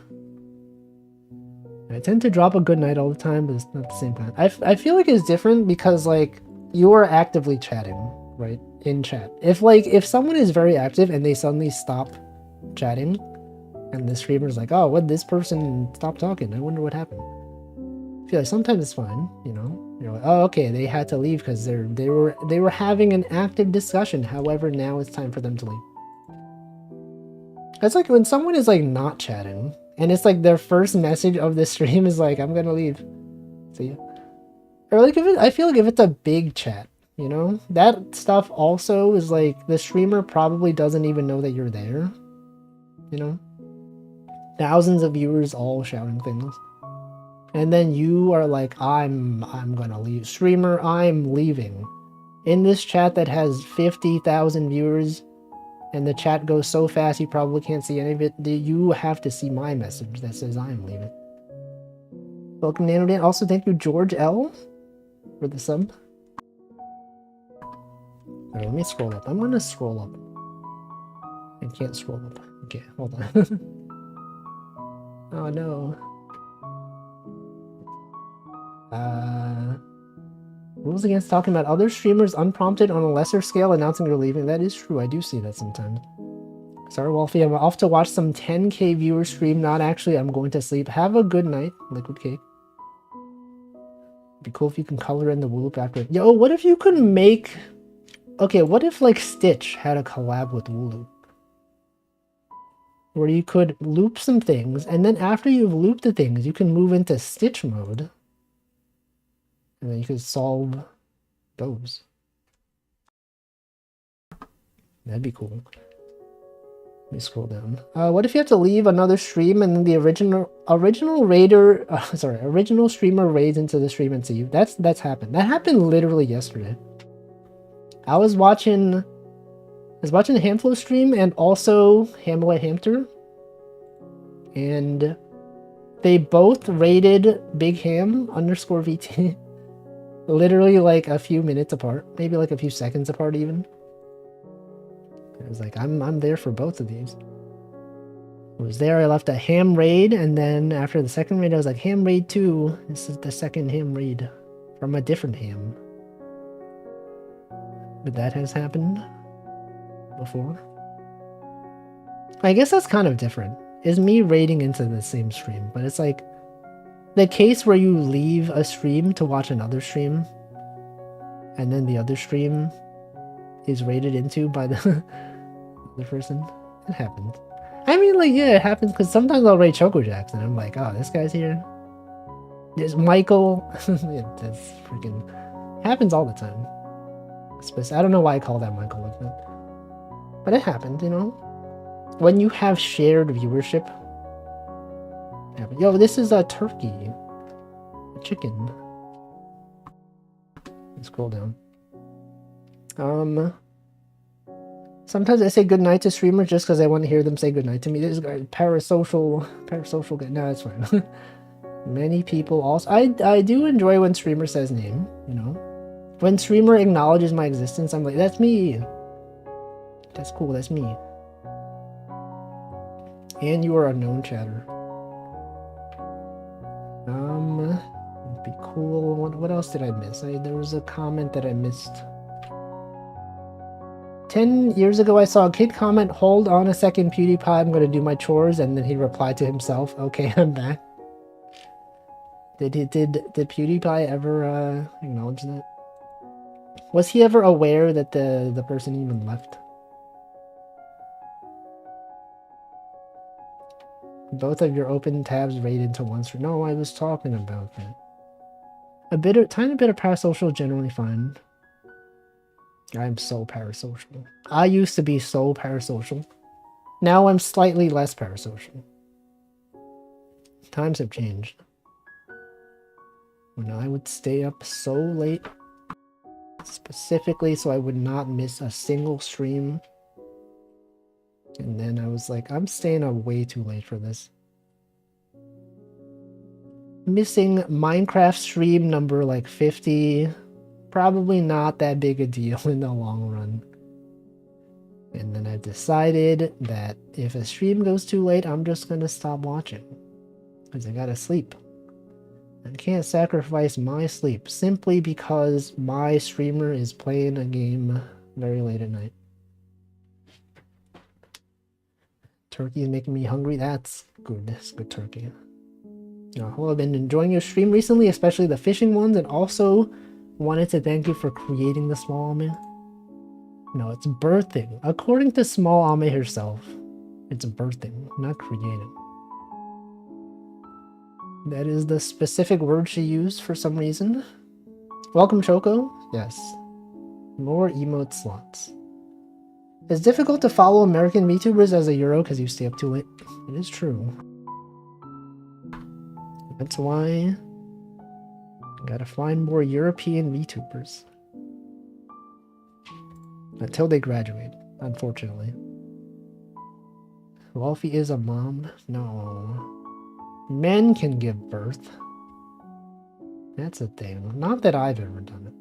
S1: I tend to drop a good night all the time, but it's not the same time. I feel like it's different because, like, you are actively chatting, right? In chat. If someone is very active and they suddenly stop chatting, and the streamer's like, oh, what, this person stopped talking, I wonder what happened. I feel like sometimes it's fine, you know? You're like, oh, okay, they had to leave because they were having an active discussion. However, now it's time for them to leave. It's like when someone is like not chatting, and it's like their first message of the stream is like, I'm gonna leave. See ya. Or like I feel like if it's a big chat, you know, that stuff also is like the streamer probably doesn't even know that you're there. You know, thousands of viewers all shouting things. And then you are like, I'm gonna leave. Streamer, I'm leaving. In this chat that has 50,000 viewers, and the chat goes so fast you probably can't see any of it, you have to see my message that says I'm leaving. Welcome, NanoDan. Also, thank you, George L, for the sub. Alright, let me scroll up. I'm gonna scroll up. I can't scroll up. Okay, hold on. Oh no. Rules against talking about other streamers unprompted on a lesser scale announcing you're leaving. That is true. I do see that sometimes. Sorry, Wolfie. I'm off to watch some 10k viewers stream. Not actually. I'm going to sleep. Have a good night, Liquid Cake. Be cool if you can color in the wooloop after. Yo, what if you could make... Okay, what if like Stitch had a collab with wooloop? Where you could loop some things, and then after you've looped the things, you can move into Stitch mode. And then you could solve those. That'd be cool. Let me scroll down. What if you have to leave another stream and then the original streamer raids into the stream and see you? That's happened. That happened literally yesterday. I was watching Hamflow stream and also Hamlet Hamster, and they both raided Big Ham _ VT. Literally like a few minutes apart, maybe like a few seconds apart even. I was like, I'm there for both of these. I was there, I left a ham raid, and then after the second raid I was like, ham raid 2. This is the second ham raid from a different ham. But that has happened before. I guess that's kind of different. It's me raiding into the same stream, but it's like the case where you leave a stream to watch another stream, and then the other stream is raided into by the other person. It happens. I mean, like, yeah, it happens because sometimes I'll raid Choco Jacks and I'm like, oh, this guy's here. There's Michael. That's freaking happens all the time. I don't know why I call that Michael like that, but it happened, you know. When you have shared viewership. Yo, this is a turkey. A chicken. Let's scroll down. Sometimes I say goodnight to streamers just because I want to hear them say goodnight to me. This is parasocial guy. No, it's fine. Many people also... I do enjoy when streamer says name, you know. When streamer acknowledges my existence, I'm like, that's me. That's cool, that's me. And you are a known chatter. It'd be cool. What else did I miss? There was a comment that I missed. 10 years ago, I saw a kid comment, hold on a second, PewDiePie, I'm gonna do my chores, and then he replied to himself, okay, I'm back. Did PewDiePie ever acknowledge that? Was he ever aware that the person even left? Both of your open tabs rated to once. No, I was talking about that. Tiny bit of parasocial, generally fine. I'm so parasocial. I used to be so parasocial. Now I'm slightly less parasocial. Times have changed. When I would stay up so late, specifically so I would not miss a single stream. And then I was like, I'm staying up way too late for this. Missing Minecraft stream number like 50. Probably not that big a deal in the long run. And then I've decided that if a stream goes too late, I'm just gonna stop watching. Because I gotta sleep. I can't sacrifice my sleep simply because my streamer is playing a game very late at night. Turkey is making me hungry. That's good. That's good turkey. Hello, I've been enjoying your stream recently, especially the fishing ones, and also wanted to thank you for creating the small Ame. No, it's birthing. According to small Ame herself, it's birthing, not creating. That is the specific word she used for some reason. Welcome, Choco. Yes. More emote slots. It's difficult to follow American VTubers as a Euro because you stay up too late. It is true. That's why I gotta find more European VTubers. Until they graduate, unfortunately. Wolfie is a mom? No. Men can give birth. That's a thing. Not that I've ever done it.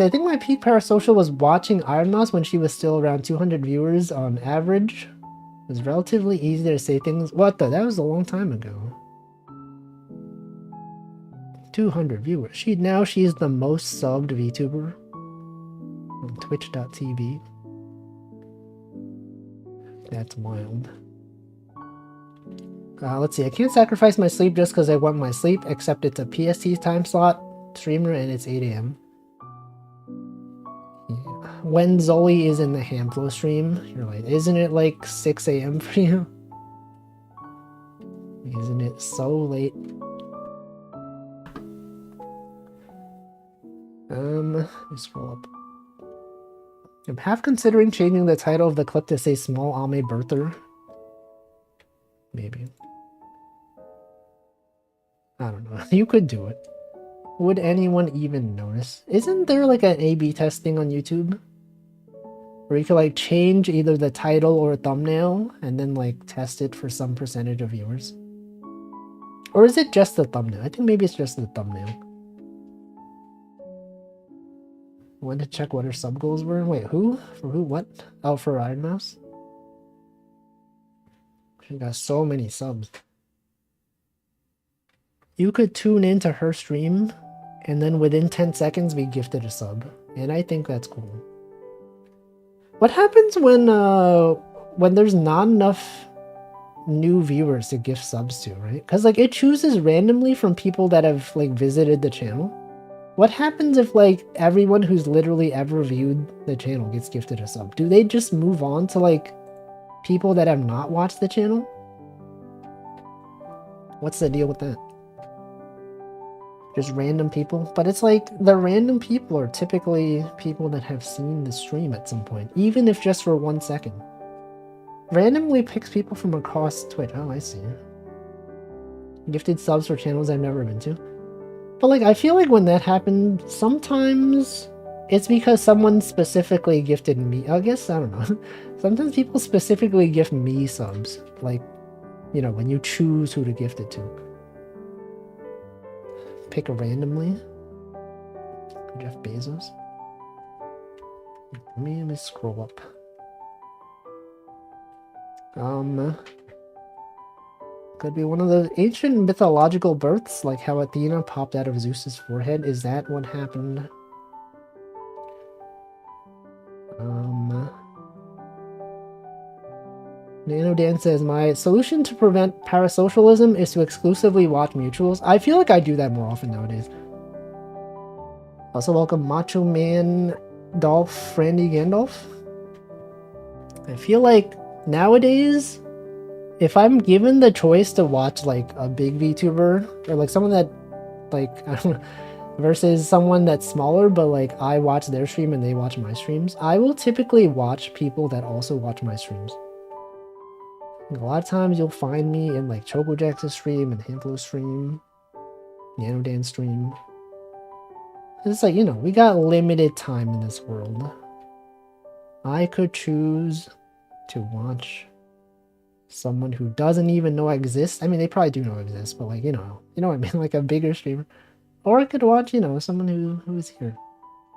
S1: I think my peak parasocial was watching Iron Mouse when she was still around 200 viewers on average. It was relatively easy to say things. What the? That was a long time ago. 200 viewers. She's the most subbed VTuber on Twitch.tv. That's wild. Let's see. I can't sacrifice my sleep just because I want my sleep, except it's a PST time slot streamer and it's 8 AM. Yeah. When Zoe is in the Hamflow stream, you're like, isn't it like 6 AM for you? Isn't it so late? Let me scroll up. I'm half considering changing the title of the clip to say Small Ame Birther. Maybe. I don't know. You could do it. Would anyone even notice? Isn't there like an A/B testing on YouTube? Where you could like change either the title or thumbnail and then like test it for some percentage of viewers? Or is it just the thumbnail? I think maybe it's just the thumbnail. I wanted to check what her sub goals were. Wait, who? For who? What? Oh, for Iron Mouse? She got so many subs. You could tune into her stream and then within 10 seconds be gifted a sub. And I think that's cool. What happens when there's not enough new viewers to gift subs to, right? Because like it chooses randomly from people that have like visited the channel. What happens if like everyone who's literally ever viewed the channel gets gifted a sub? Do they just move on to like people that have not watched the channel? What's the deal with that? Just random people? But it's like the random people are typically people that have seen the stream at some point, even if just for 1 second. Randomly picks people from across Twitch. Oh, I see. Gifted subs for channels I've never been to. But like, I feel like when that happened, sometimes it's because someone specifically gifted me. I guess, I don't know. Sometimes people specifically gift me subs. Like, you know, when you choose who to gift it to. Pick randomly. Jeff Bezos. Let me scroll up. Could be one of those ancient mythological births, like how Athena popped out of Zeus's forehead. Is that what happened? Nano Dan says, my solution to prevent parasocialism is to exclusively watch mutuals. I feel like I do that more often nowadays. Also welcome Macho Man Dolph Randy Gandalf. I feel like nowadays, if I'm given the choice to watch like a big VTuber or like someone that like I don't know, versus someone that's smaller but like I watch their stream and they watch my streams, I will typically watch people that also watch my streams. A lot of times you'll find me in like ChocoJax's stream and Hamplo's stream, NanoDan's stream. It's like, you know, we got limited time in this world. I could choose to watch someone who doesn't even know I exist. I mean, they probably do know I exist, but like, you know what I mean? Like a bigger streamer. Or I could watch, you know, someone who is here.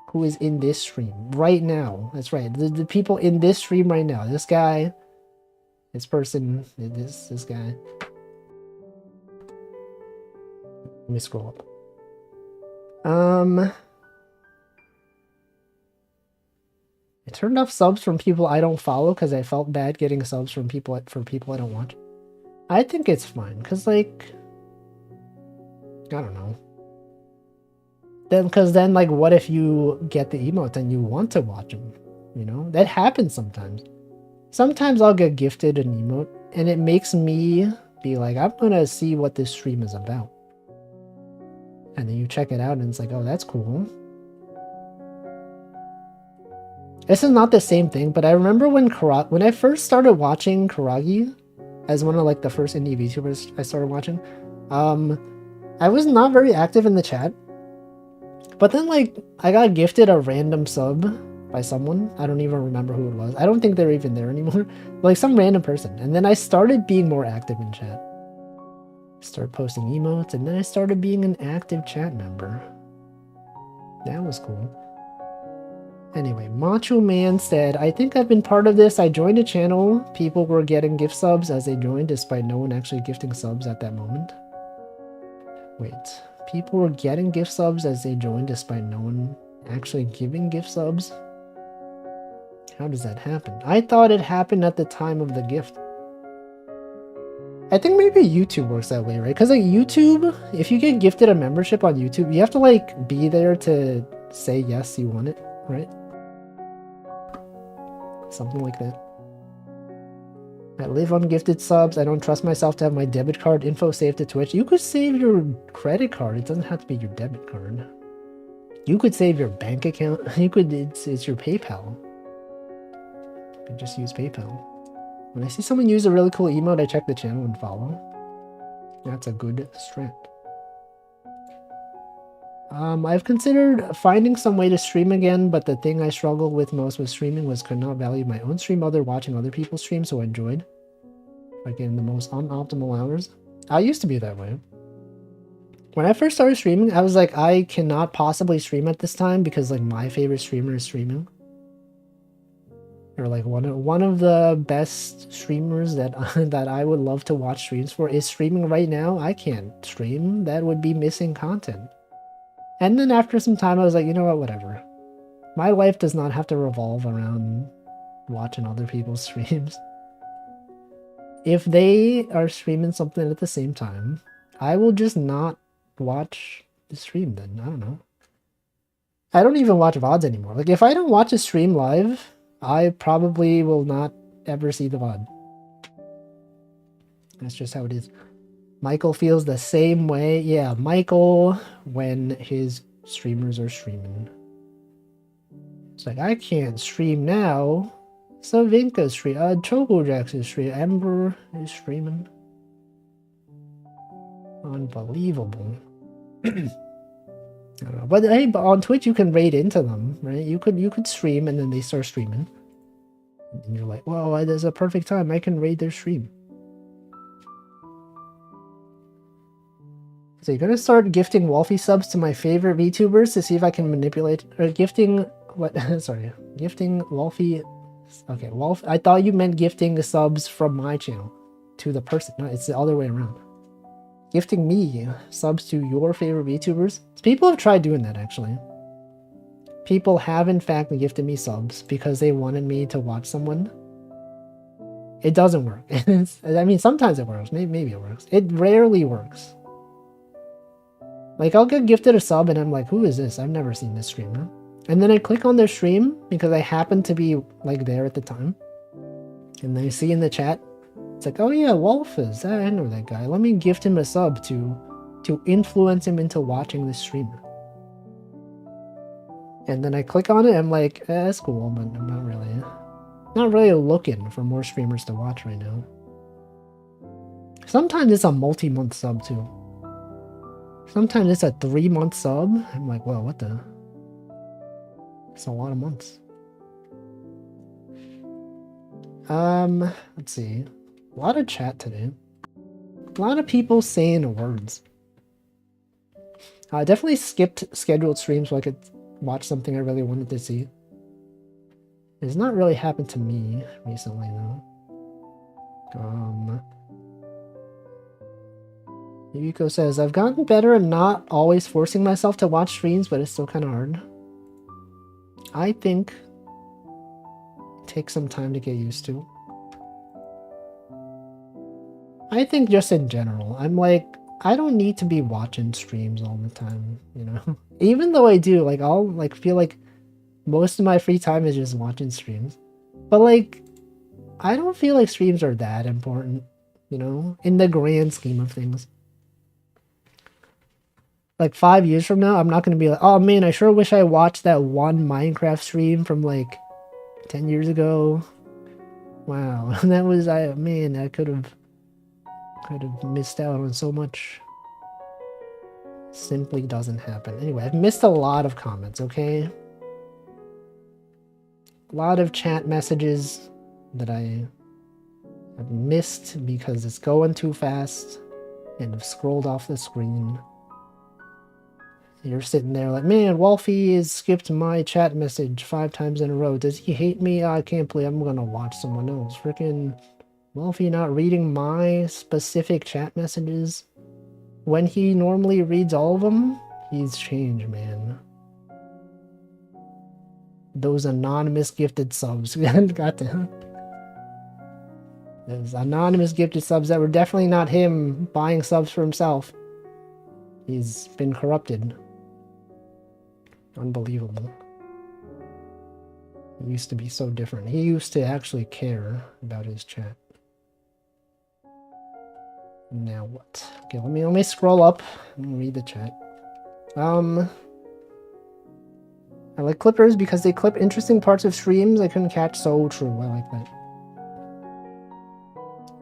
S1: Who is in this stream right now. That's right. The people in this stream right now. This guy, this person, this guy. Let me scroll up. I turned off subs from people I don't follow because I felt bad getting subs from people I don't watch. I think it's fine because, like, I don't know. Then like, what if you get the emote and you want to watch them? You know, that happens sometimes. Sometimes I'll get gifted an emote and it makes me be like, I'm gonna see what this stream is about. And then you check it out and it's like, oh, that's cool. This is not the same thing, but I remember when I first started watching Karagi as one of like the first indie VTubers I started watching, I was not very active in the chat. But then like I got gifted a random sub by someone. I don't even remember who it was. I don't think they're even there anymore. Like some random person. And then I started being more active in chat. Started posting emotes and then I started being an active chat member. That was cool. Anyway, Macho Man said, I think I've been part of this. I joined a channel. People were getting gift subs as they joined despite no one actually gifting subs at that moment. Wait, people were getting gift subs as they joined despite no one actually giving gift subs? How does that happen? I thought it happened at the time of the gift. I think maybe YouTube works that way, right? Because like YouTube, if you get gifted a membership on YouTube, you have to like be there to say yes, you want it, right? Something like that. I live on gifted subs. I don't trust myself to have my debit card info saved to Twitch. You could save your credit card. It doesn't have to be your debit card. You could save your bank account. You could, it's your PayPal. You could just use PayPal. When I see someone use a really cool emote, I check the channel and follow. That's a good strat. I've considered finding some way to stream again, but the thing I struggled with most with streaming was could not value my own stream other watching other people's streams, so I enjoyed. Like in the most unoptimal hours. I used to be that way. When I first started streaming, I was like, I cannot possibly stream at this time because like my favorite streamer is streaming. Or like one of the best streamers that that I would love to watch streams for is streaming right now. I can't stream. That would be missing content. And then after some time, I was like, you know what, whatever. My life does not have to revolve around watching other people's streams. If they are streaming something at the same time, I will just not watch the stream then. I don't know. I don't even watch VODs anymore. Like, if I don't watch a stream live, I probably will not ever see the VOD. That's just how it is. Michael feels the same way. Yeah, Michael, when his streamers are streaming. It's like, I can't stream now. Savinka's stream. ChocoJax is streaming. Ember is streaming. Unbelievable. I don't know. But hey, but on Twitch you can raid into them, right? You could stream and then they start streaming. And you're like, whoa, there's a perfect time. I can raid their stream. So you're gonna start gifting Wolfie subs to my favorite VTubers to see if I can manipulate or gifting what sorry, gifting Wolfie. Okay, Wolf, I thought you meant gifting the subs from my channel to the person. No, it's the other way around. Gifting me subs to your favorite VTubers. People have tried doing that actually. People have in fact gifted me subs because they wanted me to watch someone. It doesn't work. I mean, sometimes it works. Maybe it works. It rarely works. Like, I'll get gifted a sub and I'm like, who is this? I've never seen this streamer. And then I click on their stream because I happen to be like there at the time. And I see in the chat, it's like, oh yeah, Wolf is. I know that guy. Let me gift him a sub to influence him into watching this streamer. And then I click on it, I'm like, that's cool, but I'm not really looking for more streamers to watch right now. Sometimes it's a multi-month sub too. Sometimes it's a 3-month sub. I'm like, whoa, what the? It's a lot of months. Let's see. A lot of chat today. A lot of people saying words. I definitely skipped scheduled streams so I could watch something I really wanted to see. It's not really happened to me recently though. Yuko says, I've gotten better at not always forcing myself to watch streams, but it's still kind of hard. I think it takes some time to get used to. I think just in general, I'm like, I don't need to be watching streams all the time, you know? Even though I do, like, I'll like feel like most of my free time is just watching streams. But like, I don't feel like streams are that important, you know, in the grand scheme of things. Like 5 years from now, I'm not going to be like, oh man, I sure wish I watched that one Minecraft stream from like 10 years ago. Wow, that was, man, I could have missed out on so much. Simply doesn't happen. Anyway, I've missed a lot of comments, okay? A lot of chat messages that I have missed because it's going too fast and have scrolled off the screen. You're sitting there like, man, Wolfie has skipped my chat message 5 times in a row. Does he hate me? I can't believe I'm gonna watch someone else. Freaking Wolfie not reading my specific chat messages when he normally reads all of them. He's changed, man. Those anonymous gifted subs. Got to. Those anonymous gifted subs that were definitely not him buying subs for himself. He's been corrupted. Unbelievable. He used to be so different. He used to actually care about his chat. Now what? Okay, let me scroll up and read the chat. I like clippers because they clip interesting parts of streams I couldn't catch. So true. I like that.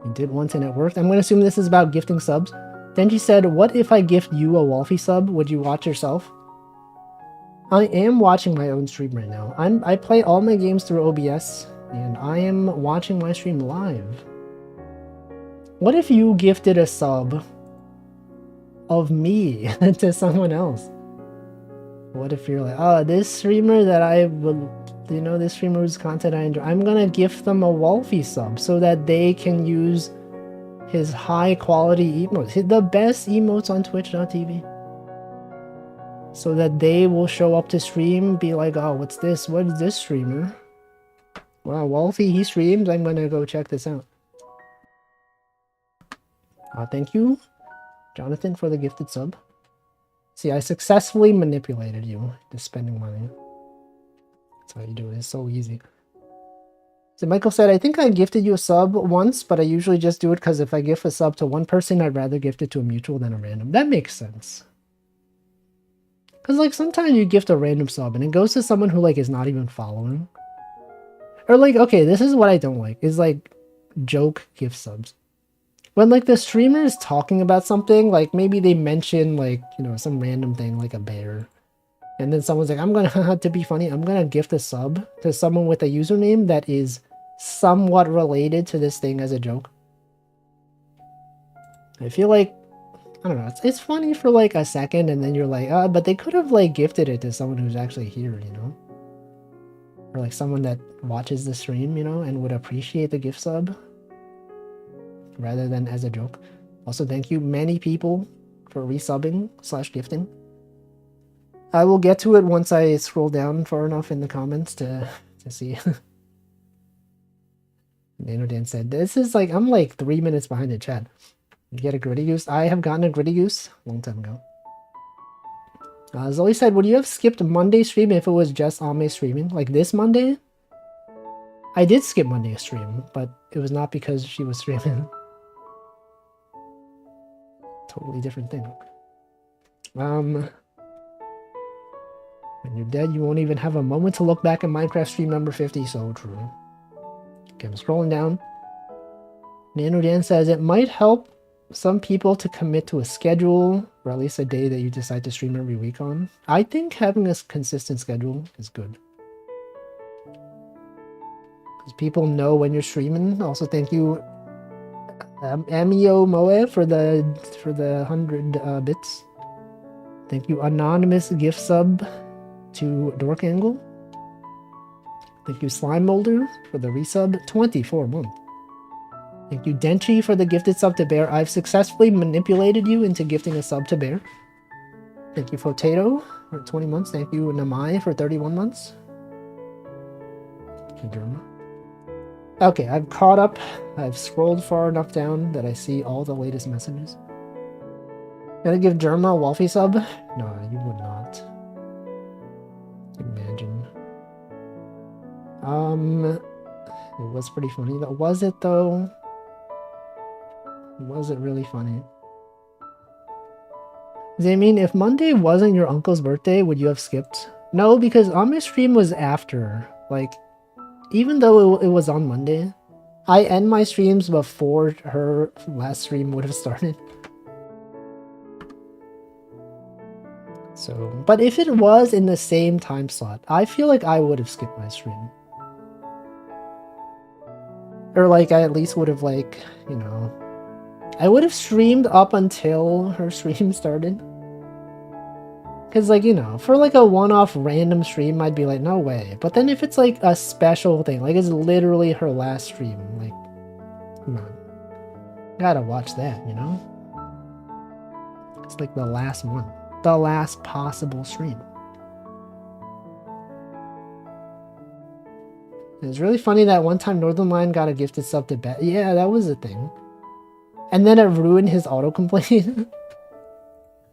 S1: We did once and it worked. I'm going to assume this is about gifting subs. Then she said, what if I gift you a Wolfie sub? Would you watch yourself? I am watching my own stream right now. I play all my games through OBS, and I am watching my stream live. What if you gifted a sub of me to someone else? What if you're like, oh, this streamer that I would, you know, this streamer whose content I enjoy, I'm gonna gift them a Wolfie sub so that they can use his high quality emotes, the best emotes on twitch.tv. So that they will show up to stream, be like, oh, what's this? What is this streamer? Wow, Wolfie, he streams. I'm gonna go check this out. Thank you, Jonathan, for the gifted sub. See, I successfully manipulated you to spending money. That's how you do it. It's so easy. So Michael said, I think I gifted you a sub once, but I usually just do it because if I gift a sub to one person, I'd rather gift it to a mutual than a random. That makes sense. Because, like, sometimes you gift a random sub and it goes to someone who, like, is not even following. Or, like, okay, this is what I don't like, is, like, joke gift subs. When, like, the streamer is talking about something, like, maybe they mention, like, you know, some random thing, like a bear. And then someone's like, I'm gonna, to be funny, I'm gonna gift a sub to someone with a username that is somewhat related to this thing as a joke. I feel like, I don't know, it's funny for like a second and then you're like, but they could have like gifted it to someone who's actually here, you know? Or like someone that watches the stream, you know, and would appreciate the gift sub rather than as a joke. Also, thank you many people for resubbing / gifting. I will get to it once I scroll down far enough in the comments to see. NanoDan said, this is like, I'm like 3 minutes behind the chat. You get a Gritty Goose? I have gotten a Gritty Goose a long time ago. Zoe said, would you have skipped Monday stream if it was just Ame streaming? Like this Monday? I did skip Monday stream, but it was not because she was streaming. Totally different thing. When you're dead, you won't even have a moment to look back at Minecraft stream number 50. So true. Okay, I'm scrolling down. NanoDan says, it might help some people to commit to a schedule, or at least a day that you decide to stream every week on. I think having a consistent schedule is good. Because people know when you're streaming. Also, thank you, Amio Moe, for the 100 bits. Thank you, Anonymous Gift Sub to Dork Angle. Thank you, Slime Molder, for the resub, 24 months. Thank you, Denchi, for the gifted sub to Bear. I've successfully manipulated you into gifting a sub to Bear. Thank you, Potato, for 20 months. Thank you, Namai, for 31 months. Thank you, Derma. Okay, I've caught up. I've scrolled far enough down that I see all the latest messages. Gonna give Derma a Wolfie sub? No, you would not. Imagine. It was pretty funny. Was it though? Was it really funny? Does it mean if Monday wasn't your uncle's birthday, would you have skipped? No, because Ami's stream was after. Like, even though it was on Monday, I end my streams before her last stream would have started. So, but if it was in the same time slot, I feel like I would have skipped my stream. Or like, I at least would have like, you know, I would have streamed up until her stream started. Because like, you know, for like a one-off random stream, I'd be like, no way. But then if it's like a special thing, like it's literally her last stream, like, come on. Gotta watch that, you know? It's like the last one. The last possible stream. It was really funny that one time Northern Lion got a gifted sub to Bet. Yeah, that was a thing. And then it ruined his autocomplete.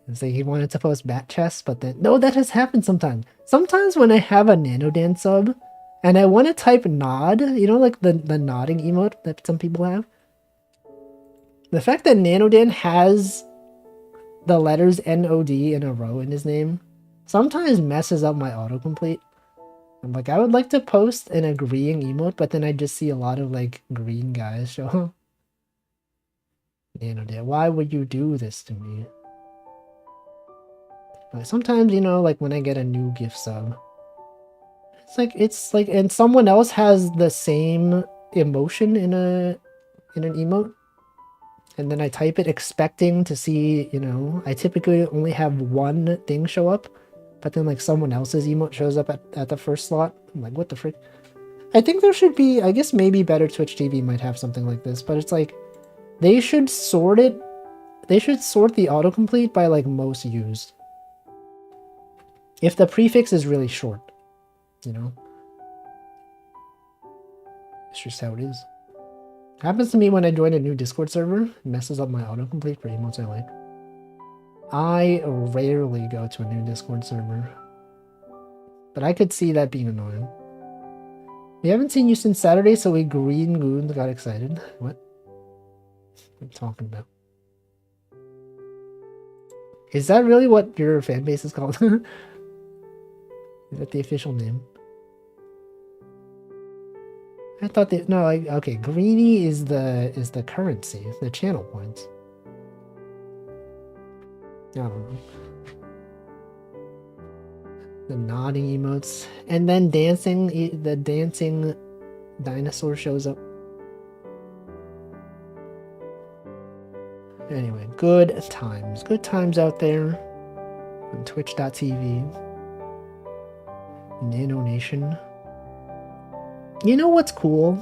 S1: It's like he wanted to post bat chest, but then... No, that has happened sometimes. Sometimes when I have a NanoDan sub, and I want to type nod, you know, like the nodding emote that some people have? The fact that NanoDan has the letters N-O-D in a row in his name sometimes messes up my autocomplete. I'm like, I would like to post an agreeing emote, but then I just see a lot of, like, green guys show up. NanoDan, why would you do this to me? But sometimes, you know, like when I get a new gift sub, it's like, and someone else has the same emotion in an emote, and then I type it expecting to see, you know, I typically only have one thing show up, but then like someone else's emote shows up at the first slot. I'm like, what the frick? I think there should be, I guess maybe Better Twitch TV might have something like this, but it's like, they should sort it, they should sort the autocomplete by like most used. If the prefix is really short, you know? It's just how it is. Happens to me when I join a new Discord server. It messes up my autocomplete for emotes I like. I rarely go to a new Discord server. But I could see that being annoying. We haven't seen you since Saturday, so we green goons got excited. What? I'm talking about. Is that really what your fan base is called? Is that the official name? I thought that no, like okay, greeny is the currency, the channel points. I don't know. The nodding emotes, and then dancing. The dancing dinosaur shows up. Anyway, good times out there on Twitch.tv. Nano Nation. You know what's cool?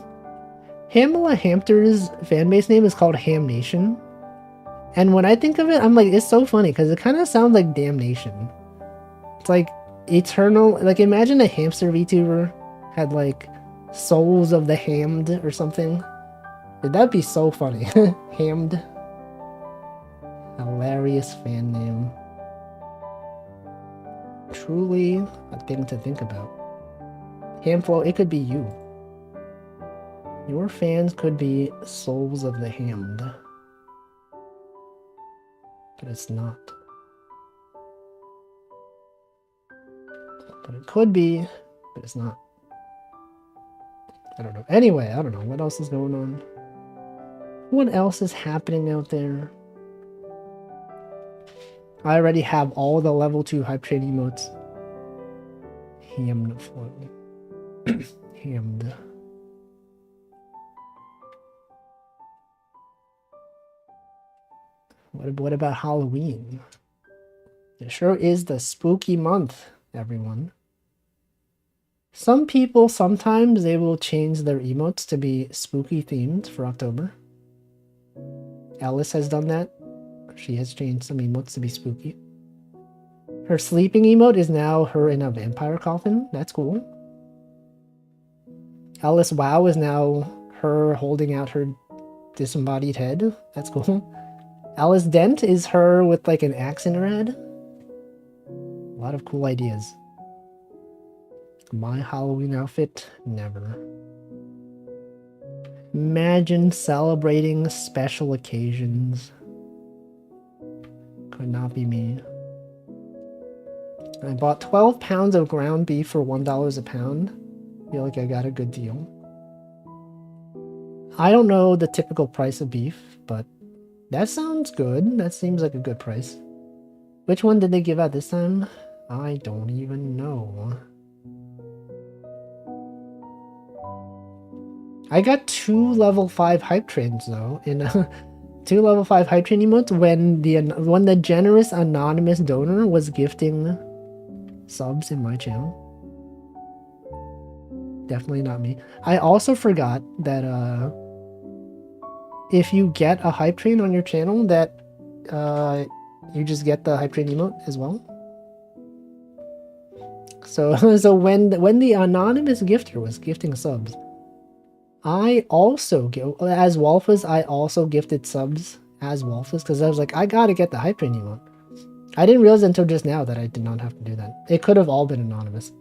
S1: Hamla Hampter's fanbase name is called Ham Nation. And when I think of it, I'm like, it's so funny because it kind of sounds like Damnation. It's like eternal, like imagine a hamster VTuber had like Souls of the Hammed or something. That'd be so funny. Hammed. Hilarious fan name. Truly a thing to think about. Hamflo, it could be you. Your fans could be souls of the Hammed. But it's not. But it could be, but it's not. I don't know. Anyway, I don't know. What else is going on? What else is happening out there? I already have all the level 2 hype train emotes. Hammed. Hammed. What about Halloween? It sure is the spooky month, everyone. Some people, sometimes they will change their emotes to be spooky themed for October. Alice has done that. She has changed some emotes to be spooky. Her sleeping emote is now her in a vampire coffin. That's cool. Alice Wow is now her holding out her disembodied head. That's cool. Alice Dent is her with like an axe in her head. A lot of cool ideas. My Halloween outfit? Never. Imagine celebrating special occasions. Could not be me. I bought 12 pounds of ground beef for $1 a pound. Feel like I got a good deal. I don't know the typical price of beef, but that sounds good. That seems like a good price. Which one did they give out this time? I don't even know. I got 2 level 5 hype trains though, in 2 level 5 hype train emotes when the generous anonymous donor was gifting subs in my channel. Definitely not me. I also forgot that if you get a hype train on your channel, that you just get the hype train emote as well. So so when the anonymous gifter was gifting subs, I also as Wolfus, I also gifted subs as Wolfus because I was like, I gotta get the hype train emote. I didn't realize until just now that I did not have to do that. It could have all been anonymous.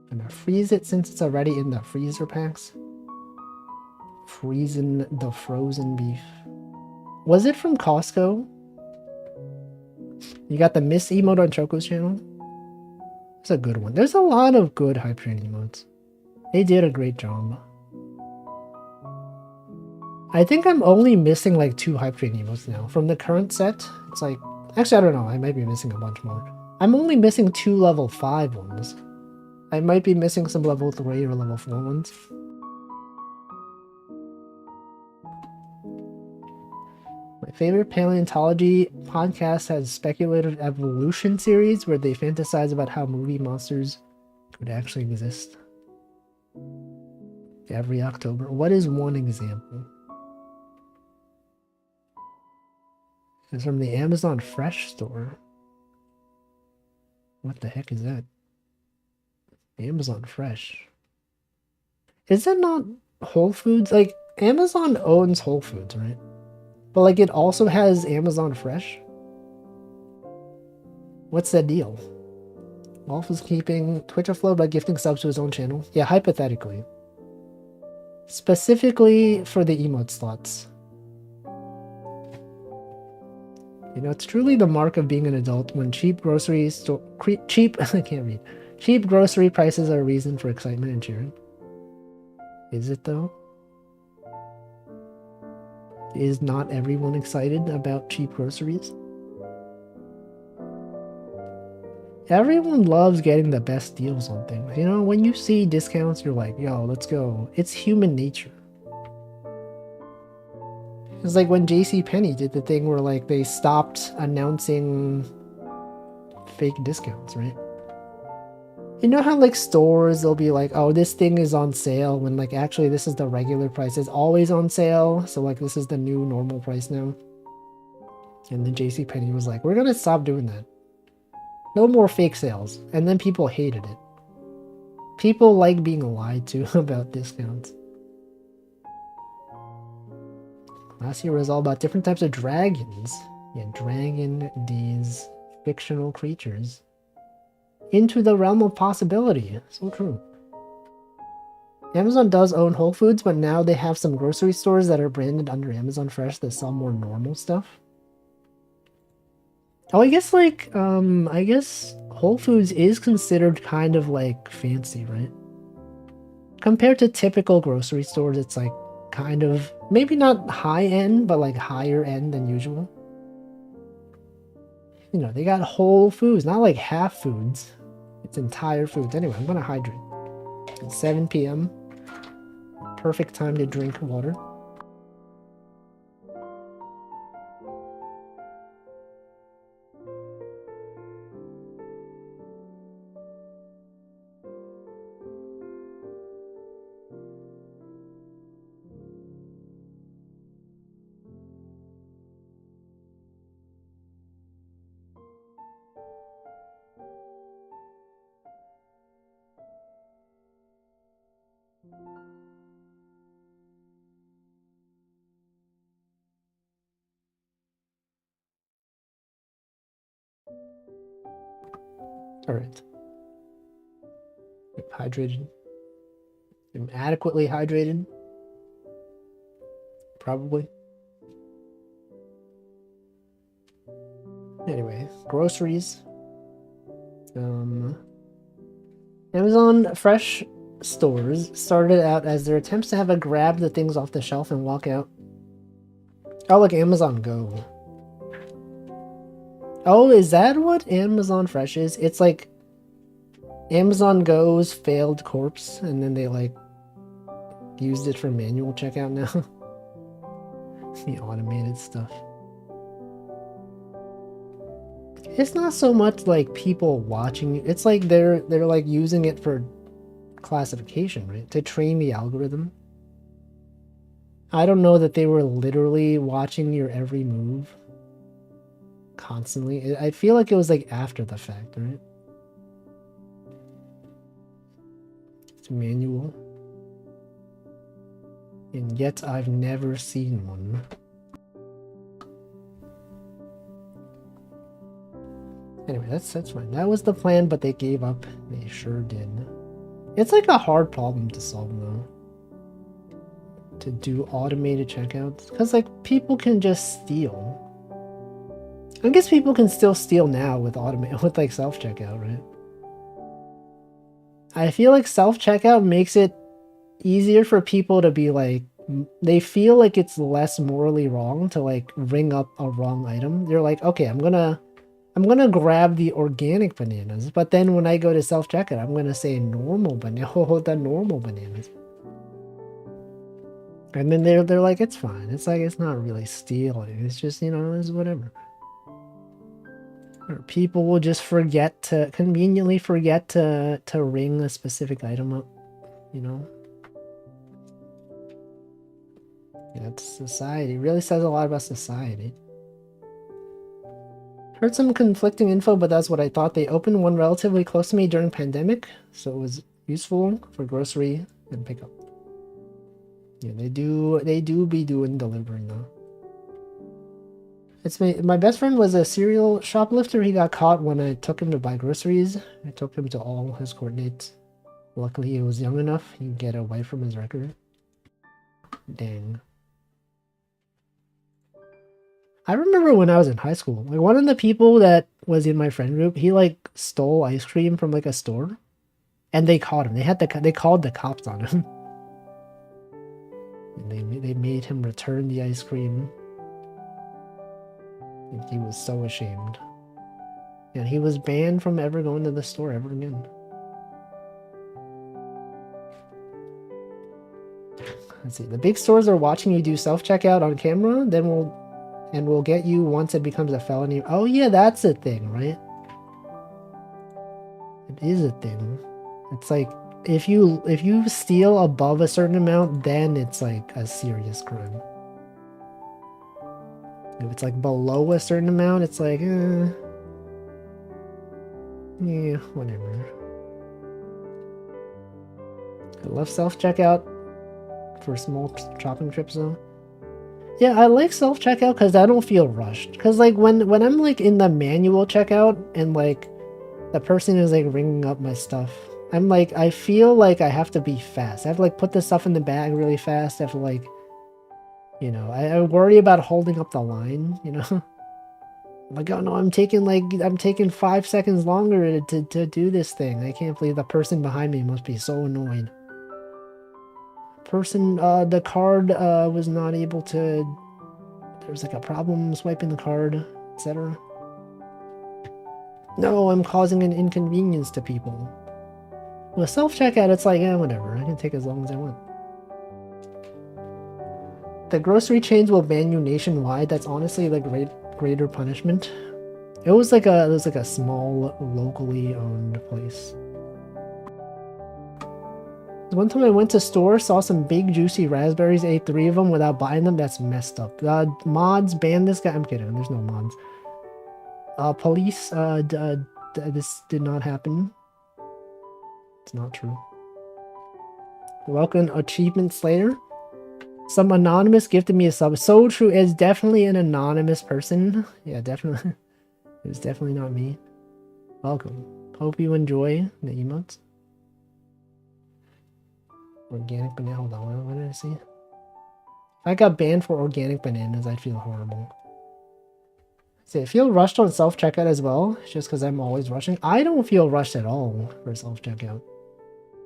S1: I'm gonna freeze it since it's already in the freezer packs. Freezing the frozen beef. Was it from Costco? You got the Miss emote on Choco's channel? It's a good one. There's a lot of good hype train emotes. They did a great job. I think I'm only missing like 2 hype train emotes now. From the current set, it's like... Actually, I don't know. I might be missing a bunch more. I'm only missing 2 level 5 ones. I might be missing some level 3 or level 4 ones. My favorite paleontology podcast has Speculative Evolution series where they fantasize about how movie monsters could actually exist. Every October. What is one example? It's from the Amazon Fresh store. What the heck is that? Amazon Fresh. Is that not Whole Foods? Like, Amazon owns Whole Foods, right? But like, it also has Amazon Fresh? What's that deal? Wolf is keeping Twitch afloat by gifting subs to his own channel. Yeah, hypothetically. Specifically for the emote slots. You know, it's truly the mark of being an adult when cheap grocery store... I can't read. Cheap grocery prices are a reason for excitement and cheering. Is it though? Is not everyone excited about cheap groceries? Everyone loves getting the best deals on things. You know, when you see discounts, you're like, yo, let's go. It's human nature. It's like when JCPenney did the thing where like they stopped announcing fake discounts, right? You know how like stores, they'll be like, oh, this thing is on sale when like actually this is the regular price. It's always on sale. So like this is the new normal price now. And then JCPenney was like, we're going to stop doing that. No more fake sales. And then people hated it. People like being lied to about discounts. Last year was all about different types of dragons. Yeah, dragon, these fictional creatures. Into the realm of possibility. So true. Amazon does own Whole Foods, but now they have some grocery stores that are branded under Amazon Fresh that sell more normal stuff. Oh, I guess I guess Whole Foods is considered kind of like fancy, right? Compared to typical grocery stores, it's like kind of, maybe not high end, but like higher end than usual. You know, they got Whole Foods, not like half foods. It's entire foods. Anyway, I'm gonna hydrate. It's 7 p.m. Perfect time to drink water. All right. I'm hydrated. I'm adequately hydrated. Probably. Anyway, groceries. Amazon Fresh stores started out as their attempts to have a grab the things off the shelf and walk out. Oh, like Amazon Go. Oh, is that what Amazon Fresh is? It's like Amazon Go's failed corpse, and then they like used it for manual checkout now. The automated stuff. It's not so much like people watching it. It's like they're like using it for classification, right? To train the algorithm. I don't know that they were literally watching your every move constantly. I feel like it was like after the fact, right? It's manual. And yet I've never seen one. Anyway, that's fine. That was the plan, but they gave up. They sure did. It's like a hard problem to solve though. To do automated checkouts. Because like people can just steal. I guess people can still steal now with with like self-checkout, right? I feel like self-checkout makes it easier for people to be like, they feel like it's less morally wrong to like ring up a wrong item. They're like, okay, I'm gonna grab the organic bananas, but then when I go to self-checkout, I'm gonna say normal banana, the normal bananas. And then they're like, it's fine. It's like, it's not really stealing. It's just, you know, it's whatever. Or people will just conveniently forget to ring a specific item up, you know? That's society. It really says a lot about society. Heard some conflicting info, but that's what I thought. They opened one relatively close to me during pandemic, so it was useful for grocery and pickup. Yeah, they do be doing delivery though. It's my best friend was a serial shoplifter. He got caught when I took him to buy groceries. I took him to all his coordinates. Luckily, he was young enough. He could get away from his record. Dang. I remember when I was in high school, like one of the people that was in my friend group, he like stole ice cream from like a store, and they caught him. They called the cops on him. And they made him return the ice cream. And he was so ashamed. And he was banned from ever going to the store ever again. Let's see. The big stores are watching you do self-checkout on camera, then we'll get you once it becomes a felony. Oh yeah, that's a thing, right? It is a thing. It's like if you steal above a certain amount, then it's like a serious crime. If it's like below a certain amount, it's like, yeah, whatever. I love self-checkout for small shopping trips though. Yeah, I like self-checkout because I don't feel rushed. Because like when I'm like in the manual checkout and like the person is like ringing up my stuff, I'm like, I feel like I have to be fast. I have to like put the stuff in the bag really fast. I have to like, you know, I worry about holding up the line, you know? Like, oh no, I'm taking 5 seconds longer to do this thing. I can't believe the person behind me must be so annoyed. The card was not able to, there was like a problem swiping the card, etc. No, I'm causing an inconvenience to people. With self-checkout, it's like, yeah, whatever. I can take as long as I want. The grocery chains will ban you nationwide. That's honestly like greater punishment. It was like a small, locally owned place. One time I went to store, saw some big juicy raspberries, ate 3 of them without buying them. That's messed up. Mods ban this guy. I'm kidding. There's no mods. Police. This did not happen. It's not true. Welcome, Achievement Slayer. Some anonymous gifted me a sub. So true. It's definitely an anonymous person. Yeah, definitely. It was definitely not me. Welcome. Hope you enjoy the emotes. Organic banana. Hold on. What did I say? If I got banned for organic bananas, I'd feel horrible. See, I feel rushed on self-checkout as well, just because I'm always rushing. I don't feel rushed at all for self-checkout.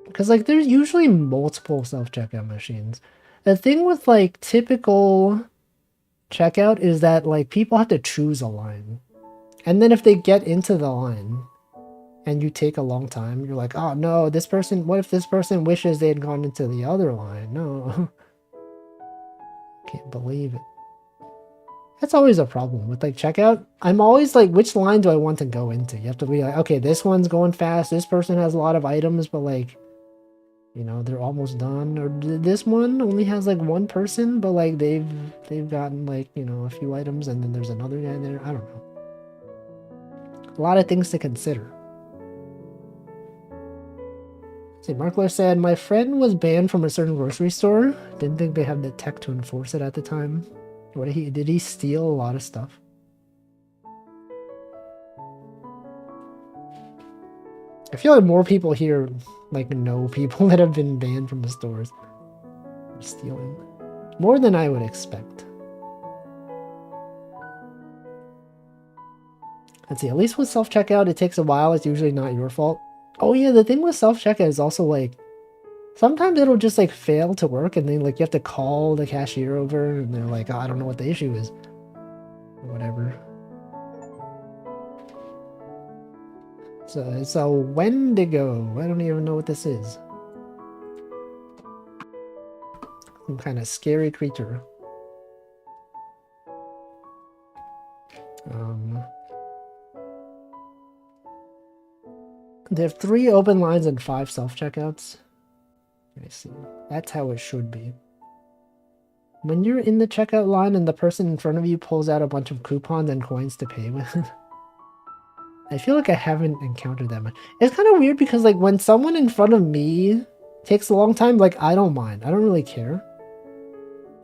S1: Because, like, there's usually multiple self-checkout machines. The thing with, like, typical checkout is that, like, people have to choose a line. And then if they get into the line and you take a long time, you're like, oh no, this person, what if this person wishes they had gone into the other line? No. Can't believe it. That's always a problem with like checkout. I'm always like, which line do I want to go into? You have to be like, okay, this one's going fast. This person has a lot of items, but like, you know, they're almost done. Or this one only has like one person, but like they've gotten like, you know, a few items, and then there's another guy there. I don't know. A lot of things to consider. See, Markler said, my friend was banned from a certain grocery store. Didn't think they had the tech to enforce it at the time. What did he steal a lot of stuff? I feel like more people here like know people that have been banned from the stores for stealing. More than I would expect. Let's see, at least with self-checkout, it takes a while. It's usually not your fault. Oh yeah, the thing with self-checkout is also like, sometimes it'll just like fail to work and then like you have to call the cashier over and they're like, oh, I don't know what the issue is. Or whatever. So it's a Wendigo. I don't even know what this is. Some kind of scary creature. They have 3 open lines and 5 self-checkouts. I see. That's how it should be. When you're in the checkout line and the person in front of you pulls out a bunch of coupons and coins to pay with, I feel like I haven't encountered that much. It's kind of weird because like when someone in front of me takes a long time, like I don't mind. I don't really care.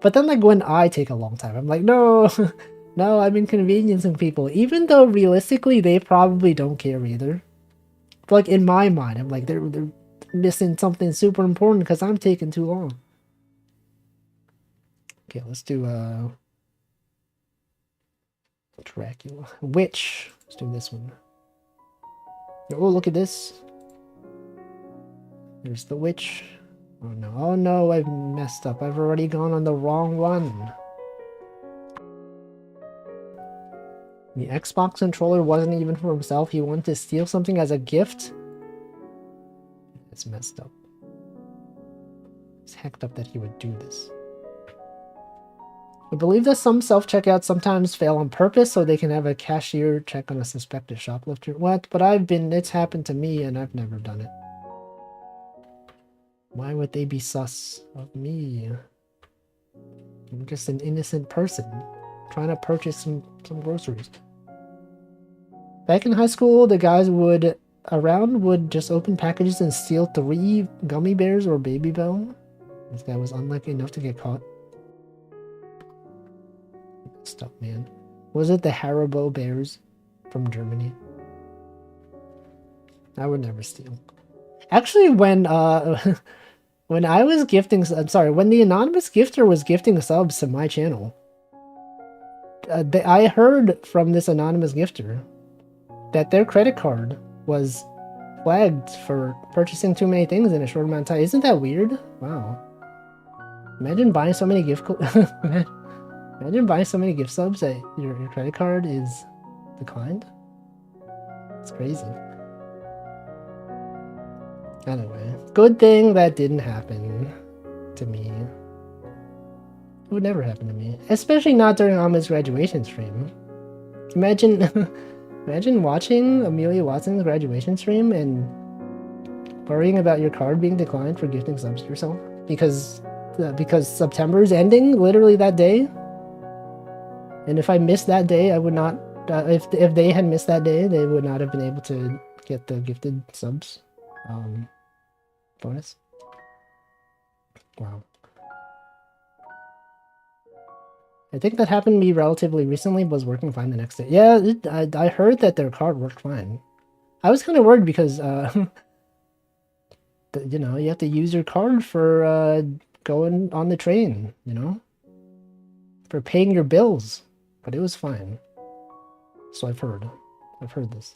S1: But then like when I take a long time, I'm like, no, no, I'm inconveniencing people. Even though realistically they probably don't care either. But like in my mind, I'm like, they're missing something super important because I'm taking too long. Okay, let's do Dracula. Witch. Let's do this one. Oh, look at this. There's the witch. Oh no, oh no, I've messed up. I've already gone on the wrong one. The Xbox controller wasn't even for himself. He wanted to steal something as a gift. It's messed up. It's hecked up that he would do this. I believe that some self-checkouts sometimes fail on purpose so they can have a cashier check on a suspected shoplifter. What? But it's happened to me and I've never done it. Why would they be sus of me? I'm just an innocent person trying to purchase some groceries. Back in high school, the guys would around would just open packages and steal 3 gummy bears or Baby Bell. This guy was unlucky enough to get caught. Stuff, man. Was it the Haribo bears from Germany? I would never steal. Actually, when when I was gifting, I'm sorry, when the anonymous gifter was gifting subs to my channel, I heard from this anonymous gifter that their credit card was flagged for purchasing too many things in a short amount of time. Isn't that weird? Wow. Imagine buying so many imagine buying so many gift subs that your credit card is declined. It's crazy. Anyway, good thing that didn't happen to me. It would never happen to me. Especially not during Ahmed's graduation stream. Imagine imagine watching Amelia Watson's graduation stream and worrying about your card being declined for gifting subs to yourself. Because September is ending literally that day. And if I missed that day, I would not... if they had missed that day, they would not have been able to get the gifted subs. Bonus. Wow. I think that happened to me relatively recently, was working fine the next day. Yeah, I heard that their card worked fine. I was kind of worried because, you know, you have to use your card for going on the train, you know? For paying your bills. But it was fine. So I've heard. I've heard this.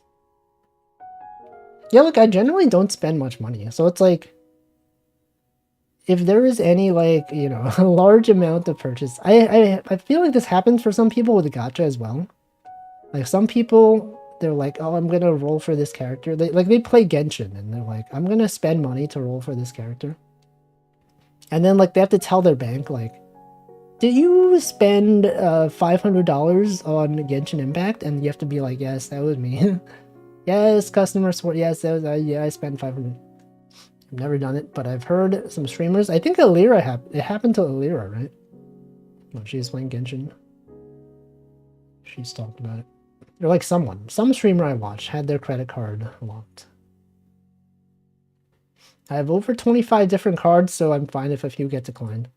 S1: Yeah, look, I generally don't spend much money. So it's like, if there is any, like, you know, a large amount of purchase, I feel like this happens for some people with gacha as well. Like, some people, they're like, oh, I'm gonna roll for this character. They play Genshin, and they're like, I'm gonna spend money to roll for this character. And then, like, they have to tell their bank, like, did you spend $500 on Genshin Impact? And you have to be like, yes, that was me. Yes, customer support. Yes, that was, yeah, I spent 500. I've never done it, but I've heard some streamers. I think Alira it happened to Alira, right? When she was playing Genshin. She's talked about it. Or like some streamer I watched had their credit card locked. I have over 25 different cards, so I'm fine if a few get declined.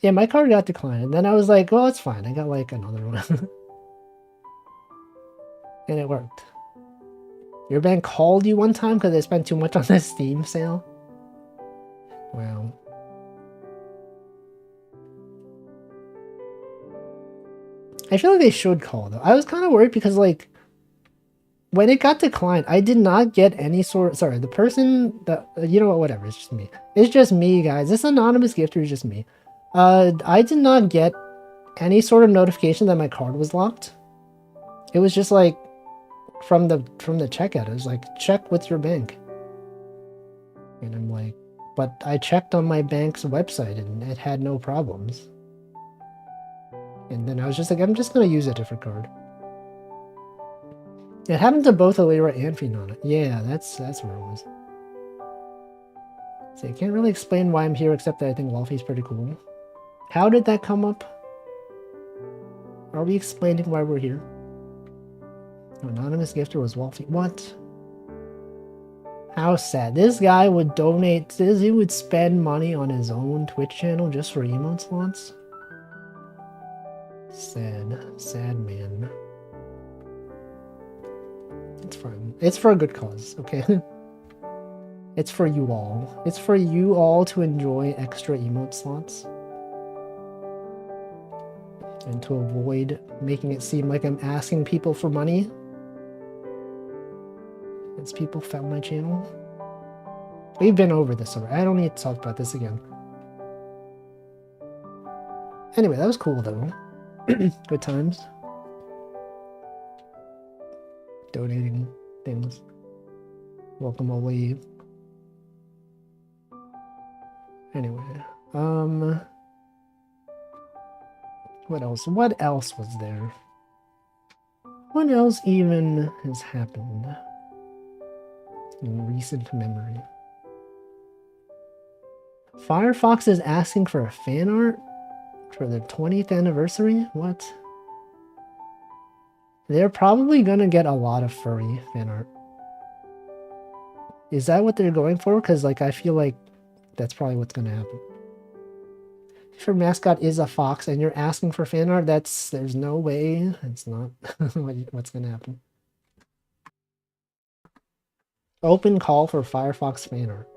S1: Yeah, my card got declined, and then I was like, well, it's fine. I got like another one. And it worked. Your bank called you one time because they spent too much on the Steam sale? Wow. I feel like they should call, though. I was kind of worried because, like, when it got declined, I did not get any sort... Sorry, the person that... you know what? Whatever. It's just me. It's just me, guys. This anonymous gifter is just me. I did not get any sort of notification that my card was locked. It was just, like... From the checkout, it was like, check with your bank. And I'm like, but I checked on my bank's website and it had no problems. And then I was just like, I'm just gonna use a different card. It happened to both Alira and Phenon. Yeah, that's where it was. So I can't really explain why I'm here except that I think Wolfie's pretty cool. How did that come up? Are we explaining why we're here? Anonymous gifter was Wolfie. What? How sad. This guy would donate, he would spend money on his own Twitch channel just for emote slots? Sad. Sad man. It's fine. It's for a good cause, okay? It's for you all. It's for you all to enjoy extra emote slots. And to avoid making it seem like I'm asking people for money. As people found my channel. We've been over this already. I don't need to talk about this again. Anyway, that was cool though. Good times. Donating things. Welcome away. Anyway, what else? What else was there? What else even has happened in recent memory? Firefox is asking for a fan art for their 20th anniversary? What? They're probably gonna get a lot of furry fan art. Is that what they're going for? Because like I feel like that's probably what's gonna happen. If your mascot is a fox and you're asking for fan art, there's no way it's not what's gonna happen. Open call for Firefox fan art.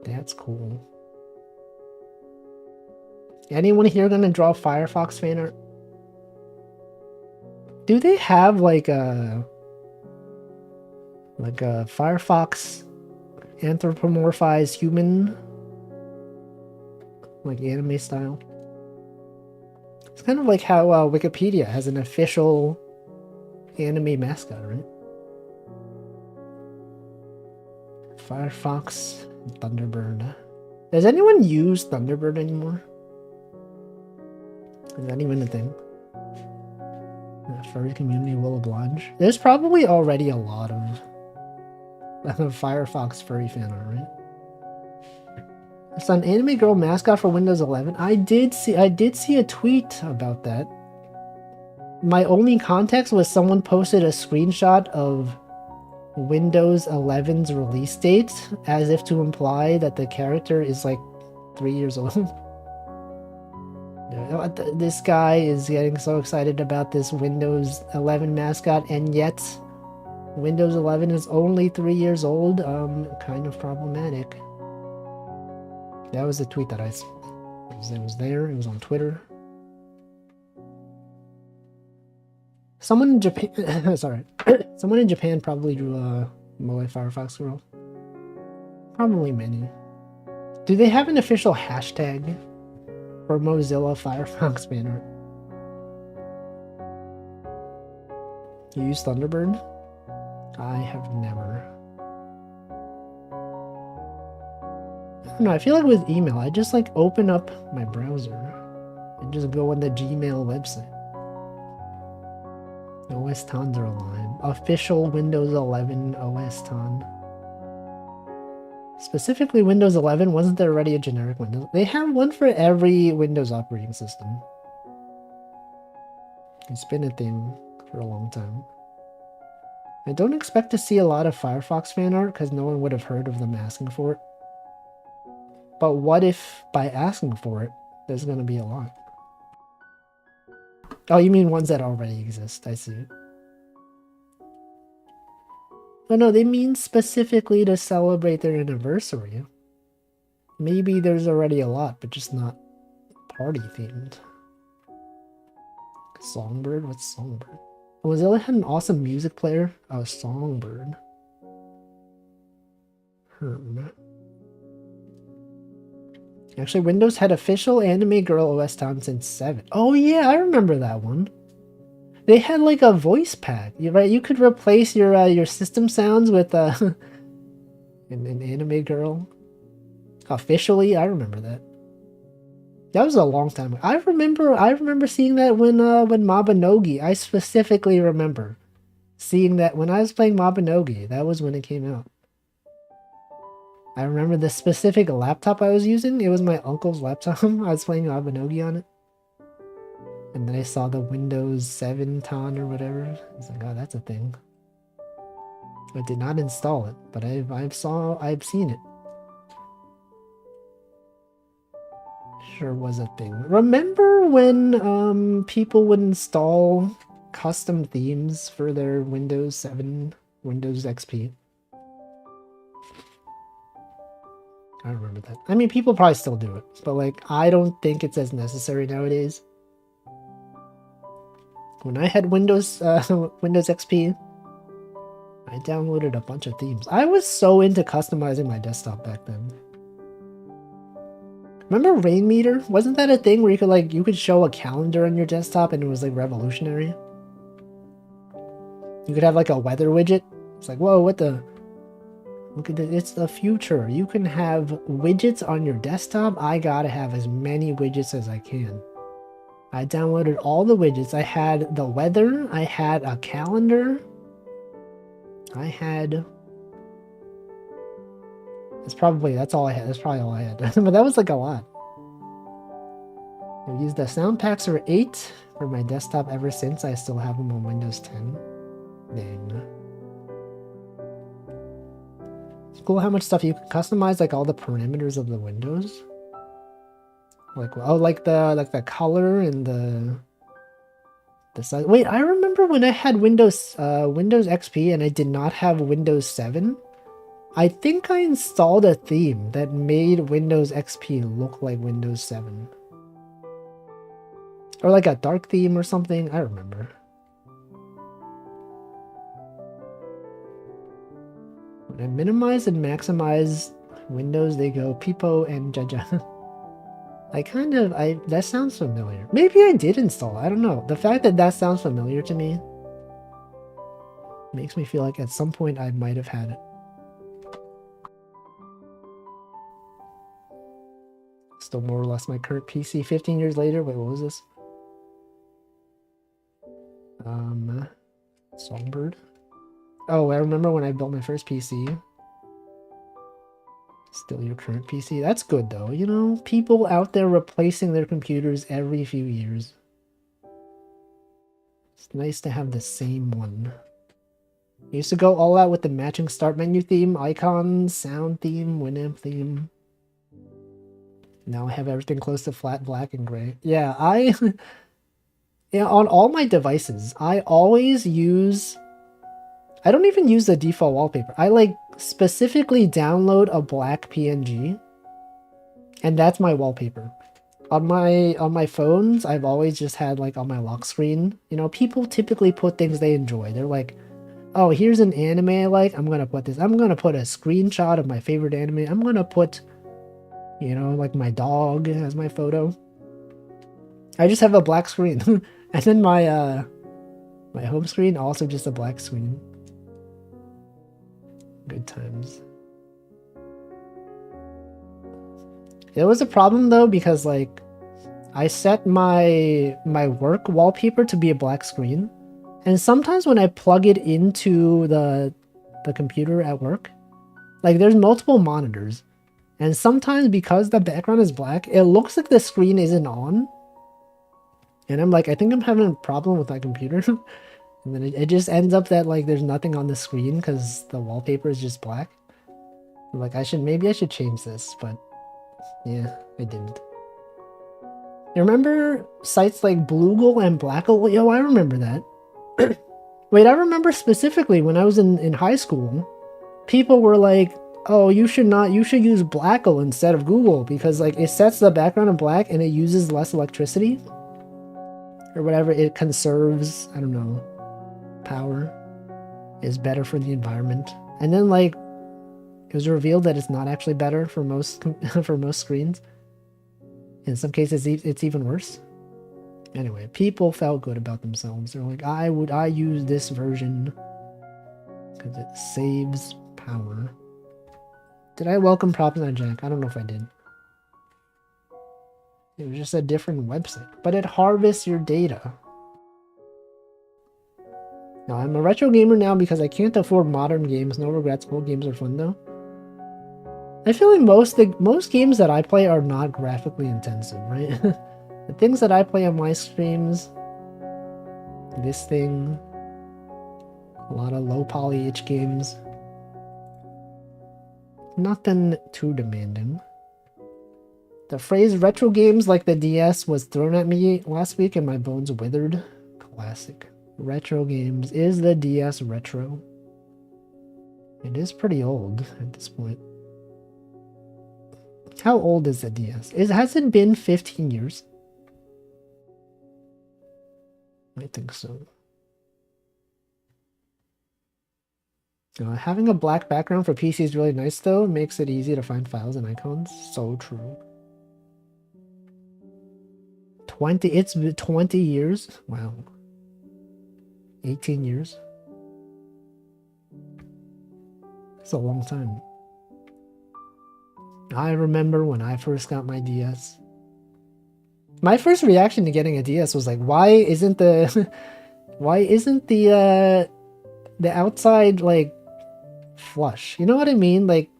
S1: That's cool. Anyone here gonna draw Firefox fan art? Do they have like a Firefox anthropomorphized human, like anime style? It's kind of like how Wikipedia has an official anime mascot, right? Firefox Thunderbird. Does anyone use Thunderbird anymore? Is that even a thing? The furry community will oblige. There's probably already a lot of Firefox furry fan art, right? It's an anime girl mascot for Windows 11. I did see a tweet about that. My only context was someone posted a screenshot of Windows 11's release date as if to imply that the character is like 3 years old. This guy is getting so excited about this Windows 11 mascot, and yet Windows 11 is only 3 years old. Kind of problematic. That was the tweet that I saw. It was there. It was on Twitter. Someone in Japan, sorry, someone in Japan probably drew a Moe Firefox girl. Probably many. Do they have an official hashtag for Mozilla Firefox fan art? You use Thunderbird? I have never. I don't know, I feel like with email, I just like open up my browser and just go on the Gmail website. OS tons are alive. Official Windows 11 OS ton. Specifically Windows 11, wasn't there already a generic Windows? They have one for every Windows operating system. It's been a thing for a long time. I don't expect to see a lot of Firefox fan art because no one would have heard of them asking for it. But what if by asking for it, there's going to be a lot? Oh, you mean ones that already exist. I see. Oh no, they mean specifically to celebrate their anniversary. Maybe there's already a lot, but just not party themed. Songbird? What's Songbird? Mozilla had an awesome music player. Oh, Songbird. Actually, Windows had official anime girl OS time since 7. Oh yeah, I remember that one. They had like a voice pack, right? You could replace your system sounds with an anime girl. Officially, I remember that. That was a long time ago. I remember seeing that when Mabinogi. I specifically remember seeing that when I was playing Mabinogi. That was when it came out. I remember the specific laptop I was using. It was my uncle's laptop. I was playing Mabinogi on it. And then I saw the Windows 7 ton or whatever. I was like, oh, that's a thing. I did not install it, but I've seen it. Sure was a thing. Remember when people would install custom themes for their Windows 7, Windows XP? I remember that. I mean, people probably still do it, but like, I don't think it's as necessary nowadays. When I had Windows Windows XP, I downloaded a bunch of themes. I was so into customizing my desktop back then. Remember Rain Meter? Wasn't that a thing where you could show a calendar on your desktop and it was like revolutionary? You could have like a weather widget. It's like, whoa, what the? Look at it, it's the future. You can have widgets on your desktop. I gotta have as many widgets as I can. I downloaded all the widgets. I had the weather. I had a calendar. I had... That's all I had. That's probably all I had. But that was like a lot. I've used the sound packs for 8 for my desktop ever since. I still have them on Windows 10. Dang. It's cool how much stuff you can customize, like all the parameters of the windows. Like, oh, like the color and the size. Wait, I remember when I had Windows XP and I did not have Windows 7. I think I installed a theme that made Windows XP look like Windows 7. Or like a dark theme or something. I remember. When I minimize and maximize Windows, they go Peepo and Jaja. That sounds familiar. Maybe I did install it. I don't know. The fact that that sounds familiar to me makes me feel like at some point I might have had it. Still more or less my current PC 15 years later. Wait, what was this? Songbird. Oh, I remember when I built my first PC. Still your current PC. That's good though. You know, people out there replacing their computers every few years. It's nice to have the same one. I used to go all out with the matching start menu theme, icons, sound theme, Winamp theme. Now I have everything close to flat black and gray. Yeah, yeah, on all my devices, I always use... I don't even use the default wallpaper. I like specifically download a black PNG, and that's my wallpaper. On my phones, I've always just had like on my lock screen. You know, people typically put things they enjoy. They're like, oh, here's an anime I like. I'm gonna put this. I'm gonna put a screenshot of my favorite anime. I'm gonna put, you know, like my dog as my photo. I just have a black screen, and then my home screen also just a black screen. Good times. It was a problem though because like I set my work wallpaper to be a black screen, and sometimes when I plug it into the computer at work, like there's multiple monitors, and sometimes because the background is black, it looks like the screen isn't on, and I'm like, I think I'm having a problem with my computer. And then it just ends up that like there's nothing on the screen because the wallpaper is just black. I'm like, maybe I should change this, but yeah, I didn't. You remember sites like Bluegle and Blackgle? Yo, I remember that. Wait, I remember specifically when I was in high school, people were like, oh, you should use Blackgle instead of Google because like it sets the background in black and it uses less electricity or whatever. It conserves, I don't know, power, is better for the environment. And then like it was revealed that it's not actually better for most for most screens. In some cases it's even worse. Anyway, people felt good about themselves. They're like, I use this version because it saves power. Did I welcome Props on Jack? I don't know if I did. It was just a different website, but it harvests your data. Now, I'm a retro gamer now because I can't afford modern games. No regrets. Old games are fun though. I feel like most games that I play are not graphically intensive, right? The things that I play on my streams, this thing, a lot of low poly itch games. Nothing too demanding. The phrase retro games like the DS was thrown at me last week and my bones withered. Classic. Retro games. Is the DS retro? It is pretty old at this point. How old is the DS? Has it been 15 years? I think so. Having a black background for PC is really nice though. It makes it easy to find files and icons. So true. It's been 20 years? Wow. 18 years? It's a long time. I remember when I first got my DS. My first reaction to getting a DS was like, why isn't the outside like flush? You know what I mean? Like,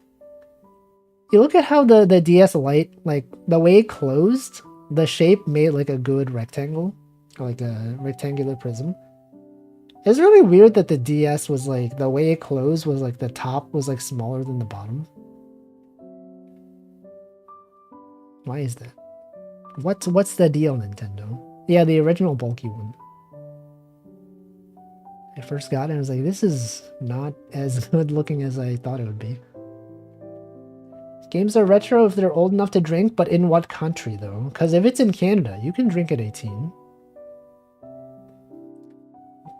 S1: you look at how the DS Lite, like the way it closed, the shape made like a good rectangle, or like a rectangular prism. It's really weird that the DS was like, the way it closed was like the top was like smaller than the bottom. Why is that? What's the deal, Nintendo? Yeah, the original bulky one. I first got it and I was like, this is not as good looking as I thought it would be. Games are retro if they're old enough to drink, but in what country though? Because if it's in Canada, you can drink at 18.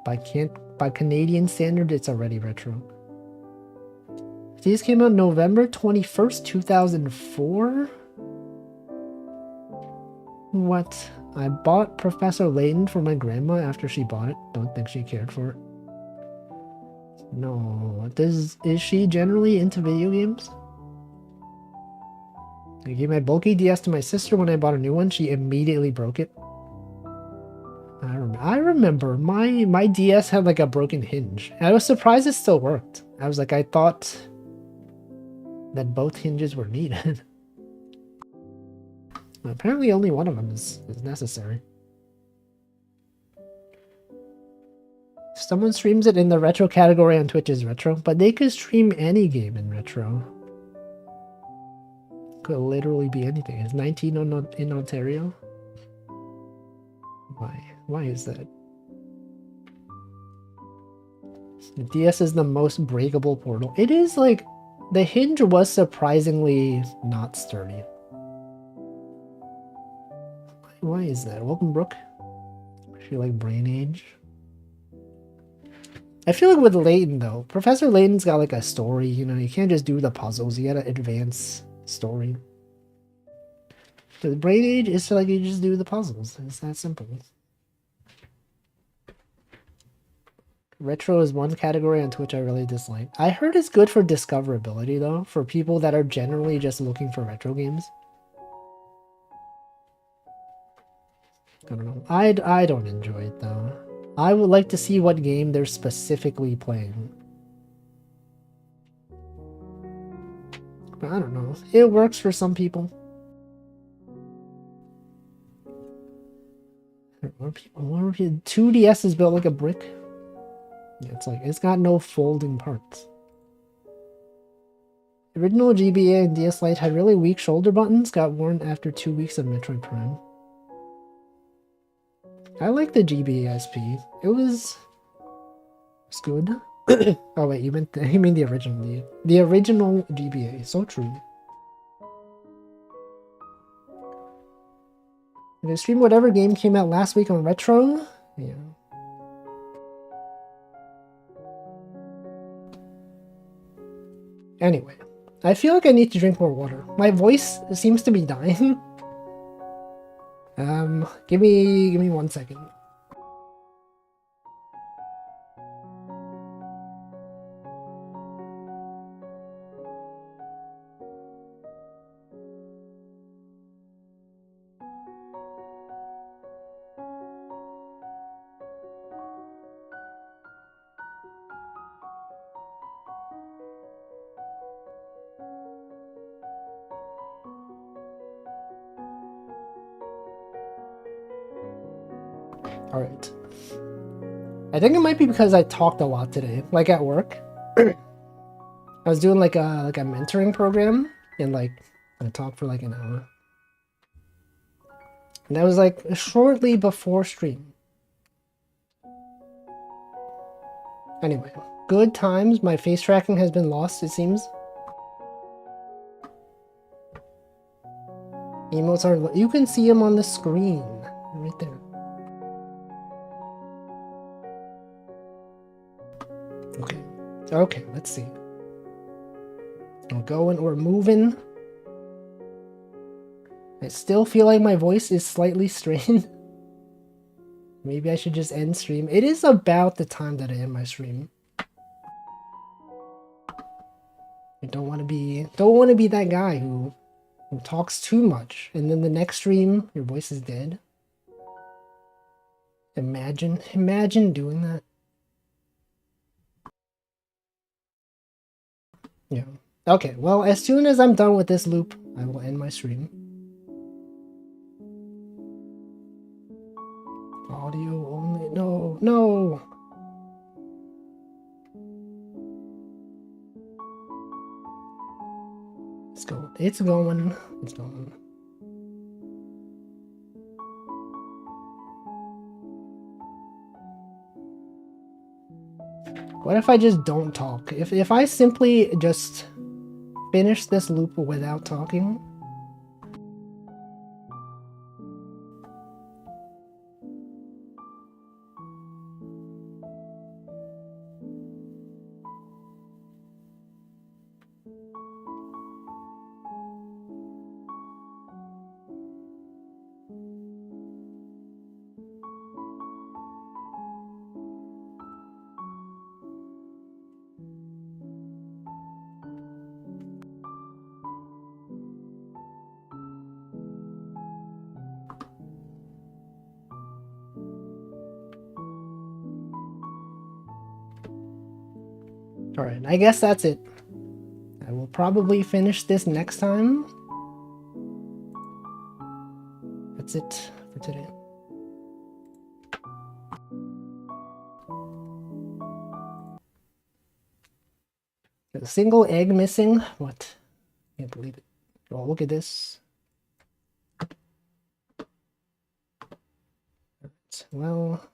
S1: By Canadian standard, it's already retro. These came out November 21st, 2004? What? I bought Professor Layton for my grandma after she bought it. Don't think she cared for it. No. Is she generally into video games? I gave my bulky DS to my sister when I bought a new one. She immediately broke it. I remember my DS had like a broken hinge. I was surprised it still worked. I was like, I thought that both hinges were needed. Apparently only one of them is necessary. If someone streams it in the retro category on Twitch is retro, but they could stream any game in retro. Could literally be anything. It's 19 in Ontario. Why is that? The DS is the most breakable portal. It is like, the hinge was surprisingly not sturdy. Why is that? Welcome, Brooke. I feel like brain age. I feel like with Layton though, Professor Layton's got like a story, you know, you can't just do the puzzles, you gotta advance story. The brain age is like you just do the puzzles. It's that simple. Retro is one category on Twitch I really dislike. I heard it's good for discoverability though, for people that are generally just looking for retro games. I don't know. I don't enjoy it though. I would like to see what game they're specifically playing. But I don't know. It works for some people. More people. 2DS is built like a brick. Yeah, it's like it's got no folding parts. The original GBA and DS Lite had really weak shoulder buttons, got worn after 2 weeks of Metroid Prime. I like the GBA SP. It's good. Oh wait, you mean the original the original GBA. So true. You can stream whatever game came out last week on Retro. Yeah. Anyway, I feel like I need to drink more water. My voice seems to be dying. Give me 1 second. Alright. I think it might be because I talked a lot today, like at work. I was doing like a mentoring program, and like I talked for like an hour. And that was like shortly before stream. Anyway, good times. My face tracking has been lost, it seems. Emotes are... You can see them on the screen. Right there. Okay. Okay, let's see. We're going, we're moving. I still feel like my voice is slightly strained. Maybe I should just end stream. It is about the time that I end my stream. I don't want to be that guy who talks too much, and then the next stream your voice is dead. Imagine doing that. Yeah. Okay, well, as soon as I'm done with this loop, I will end my stream. Audio only. No. It's going. It's going. It's going. What if I just don't talk? If I simply just finish this loop without talking? Alright, I guess that's it. I will probably finish this next time. That's it for today. A single egg missing? What? Can't believe it. Oh, look at this. Well.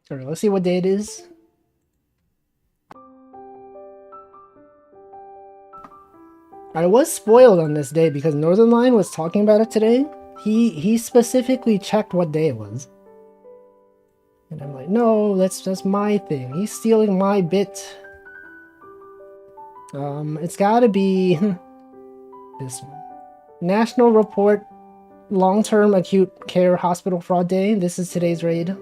S1: Alright, let's see what day it is. I was spoiled on this day because Northern Line was talking about it today. He specifically checked what day it was. And I'm like, no, that's my thing. He's stealing my bit. It's gotta be this one. National Report Long-Term Acute Care Hospital Fraud Day. This is today's raid.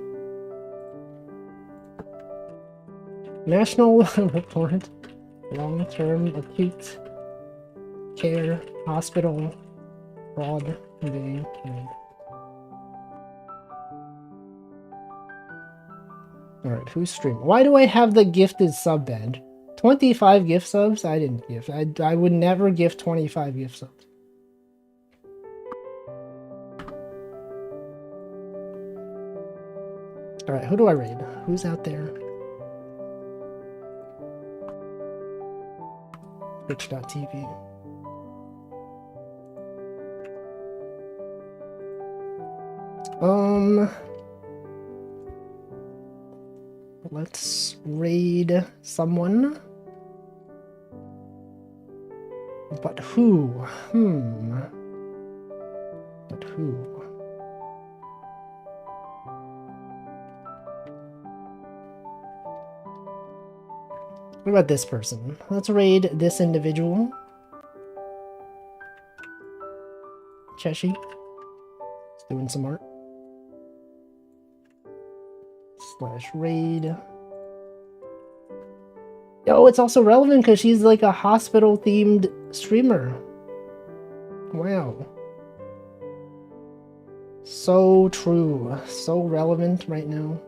S1: National Report Long-Term Acute Care Hospital Fraud Day. Alright, who's streaming? Why do I have the gifted sub badge? 25 gift subs? I didn't gift. I would never gift 25 gift subs. Alright, who do I raid? Who's out there? Twitch.tv. Let's raid someone. But who? But who? What about this person? Let's raid this individual. Cheshi. He's doing some art. /raid. Oh, it's also relevant because she's like a hospital-themed streamer. Wow. So true. So relevant right now.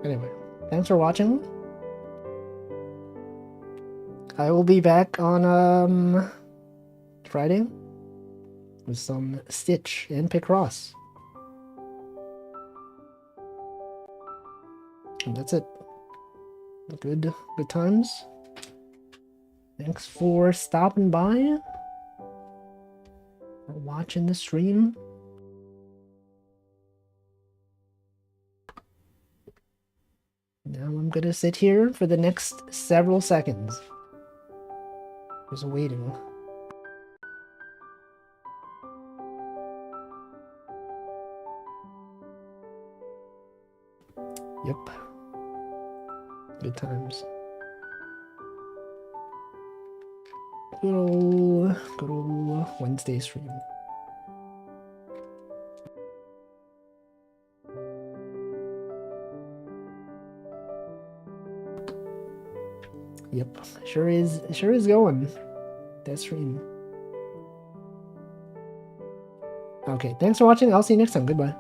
S1: Anyway, thanks for watching. I will be back on Friday with some Stitch and Picross. And that's it. Good times. Thanks for stopping by, for watching the stream. Now I'm gonna sit here for the next several seconds. Just waiting. Yep. Good times. Good old Wednesday stream. Yep, sure is going. That stream. Okay, thanks for watching. I'll see you next time. Goodbye.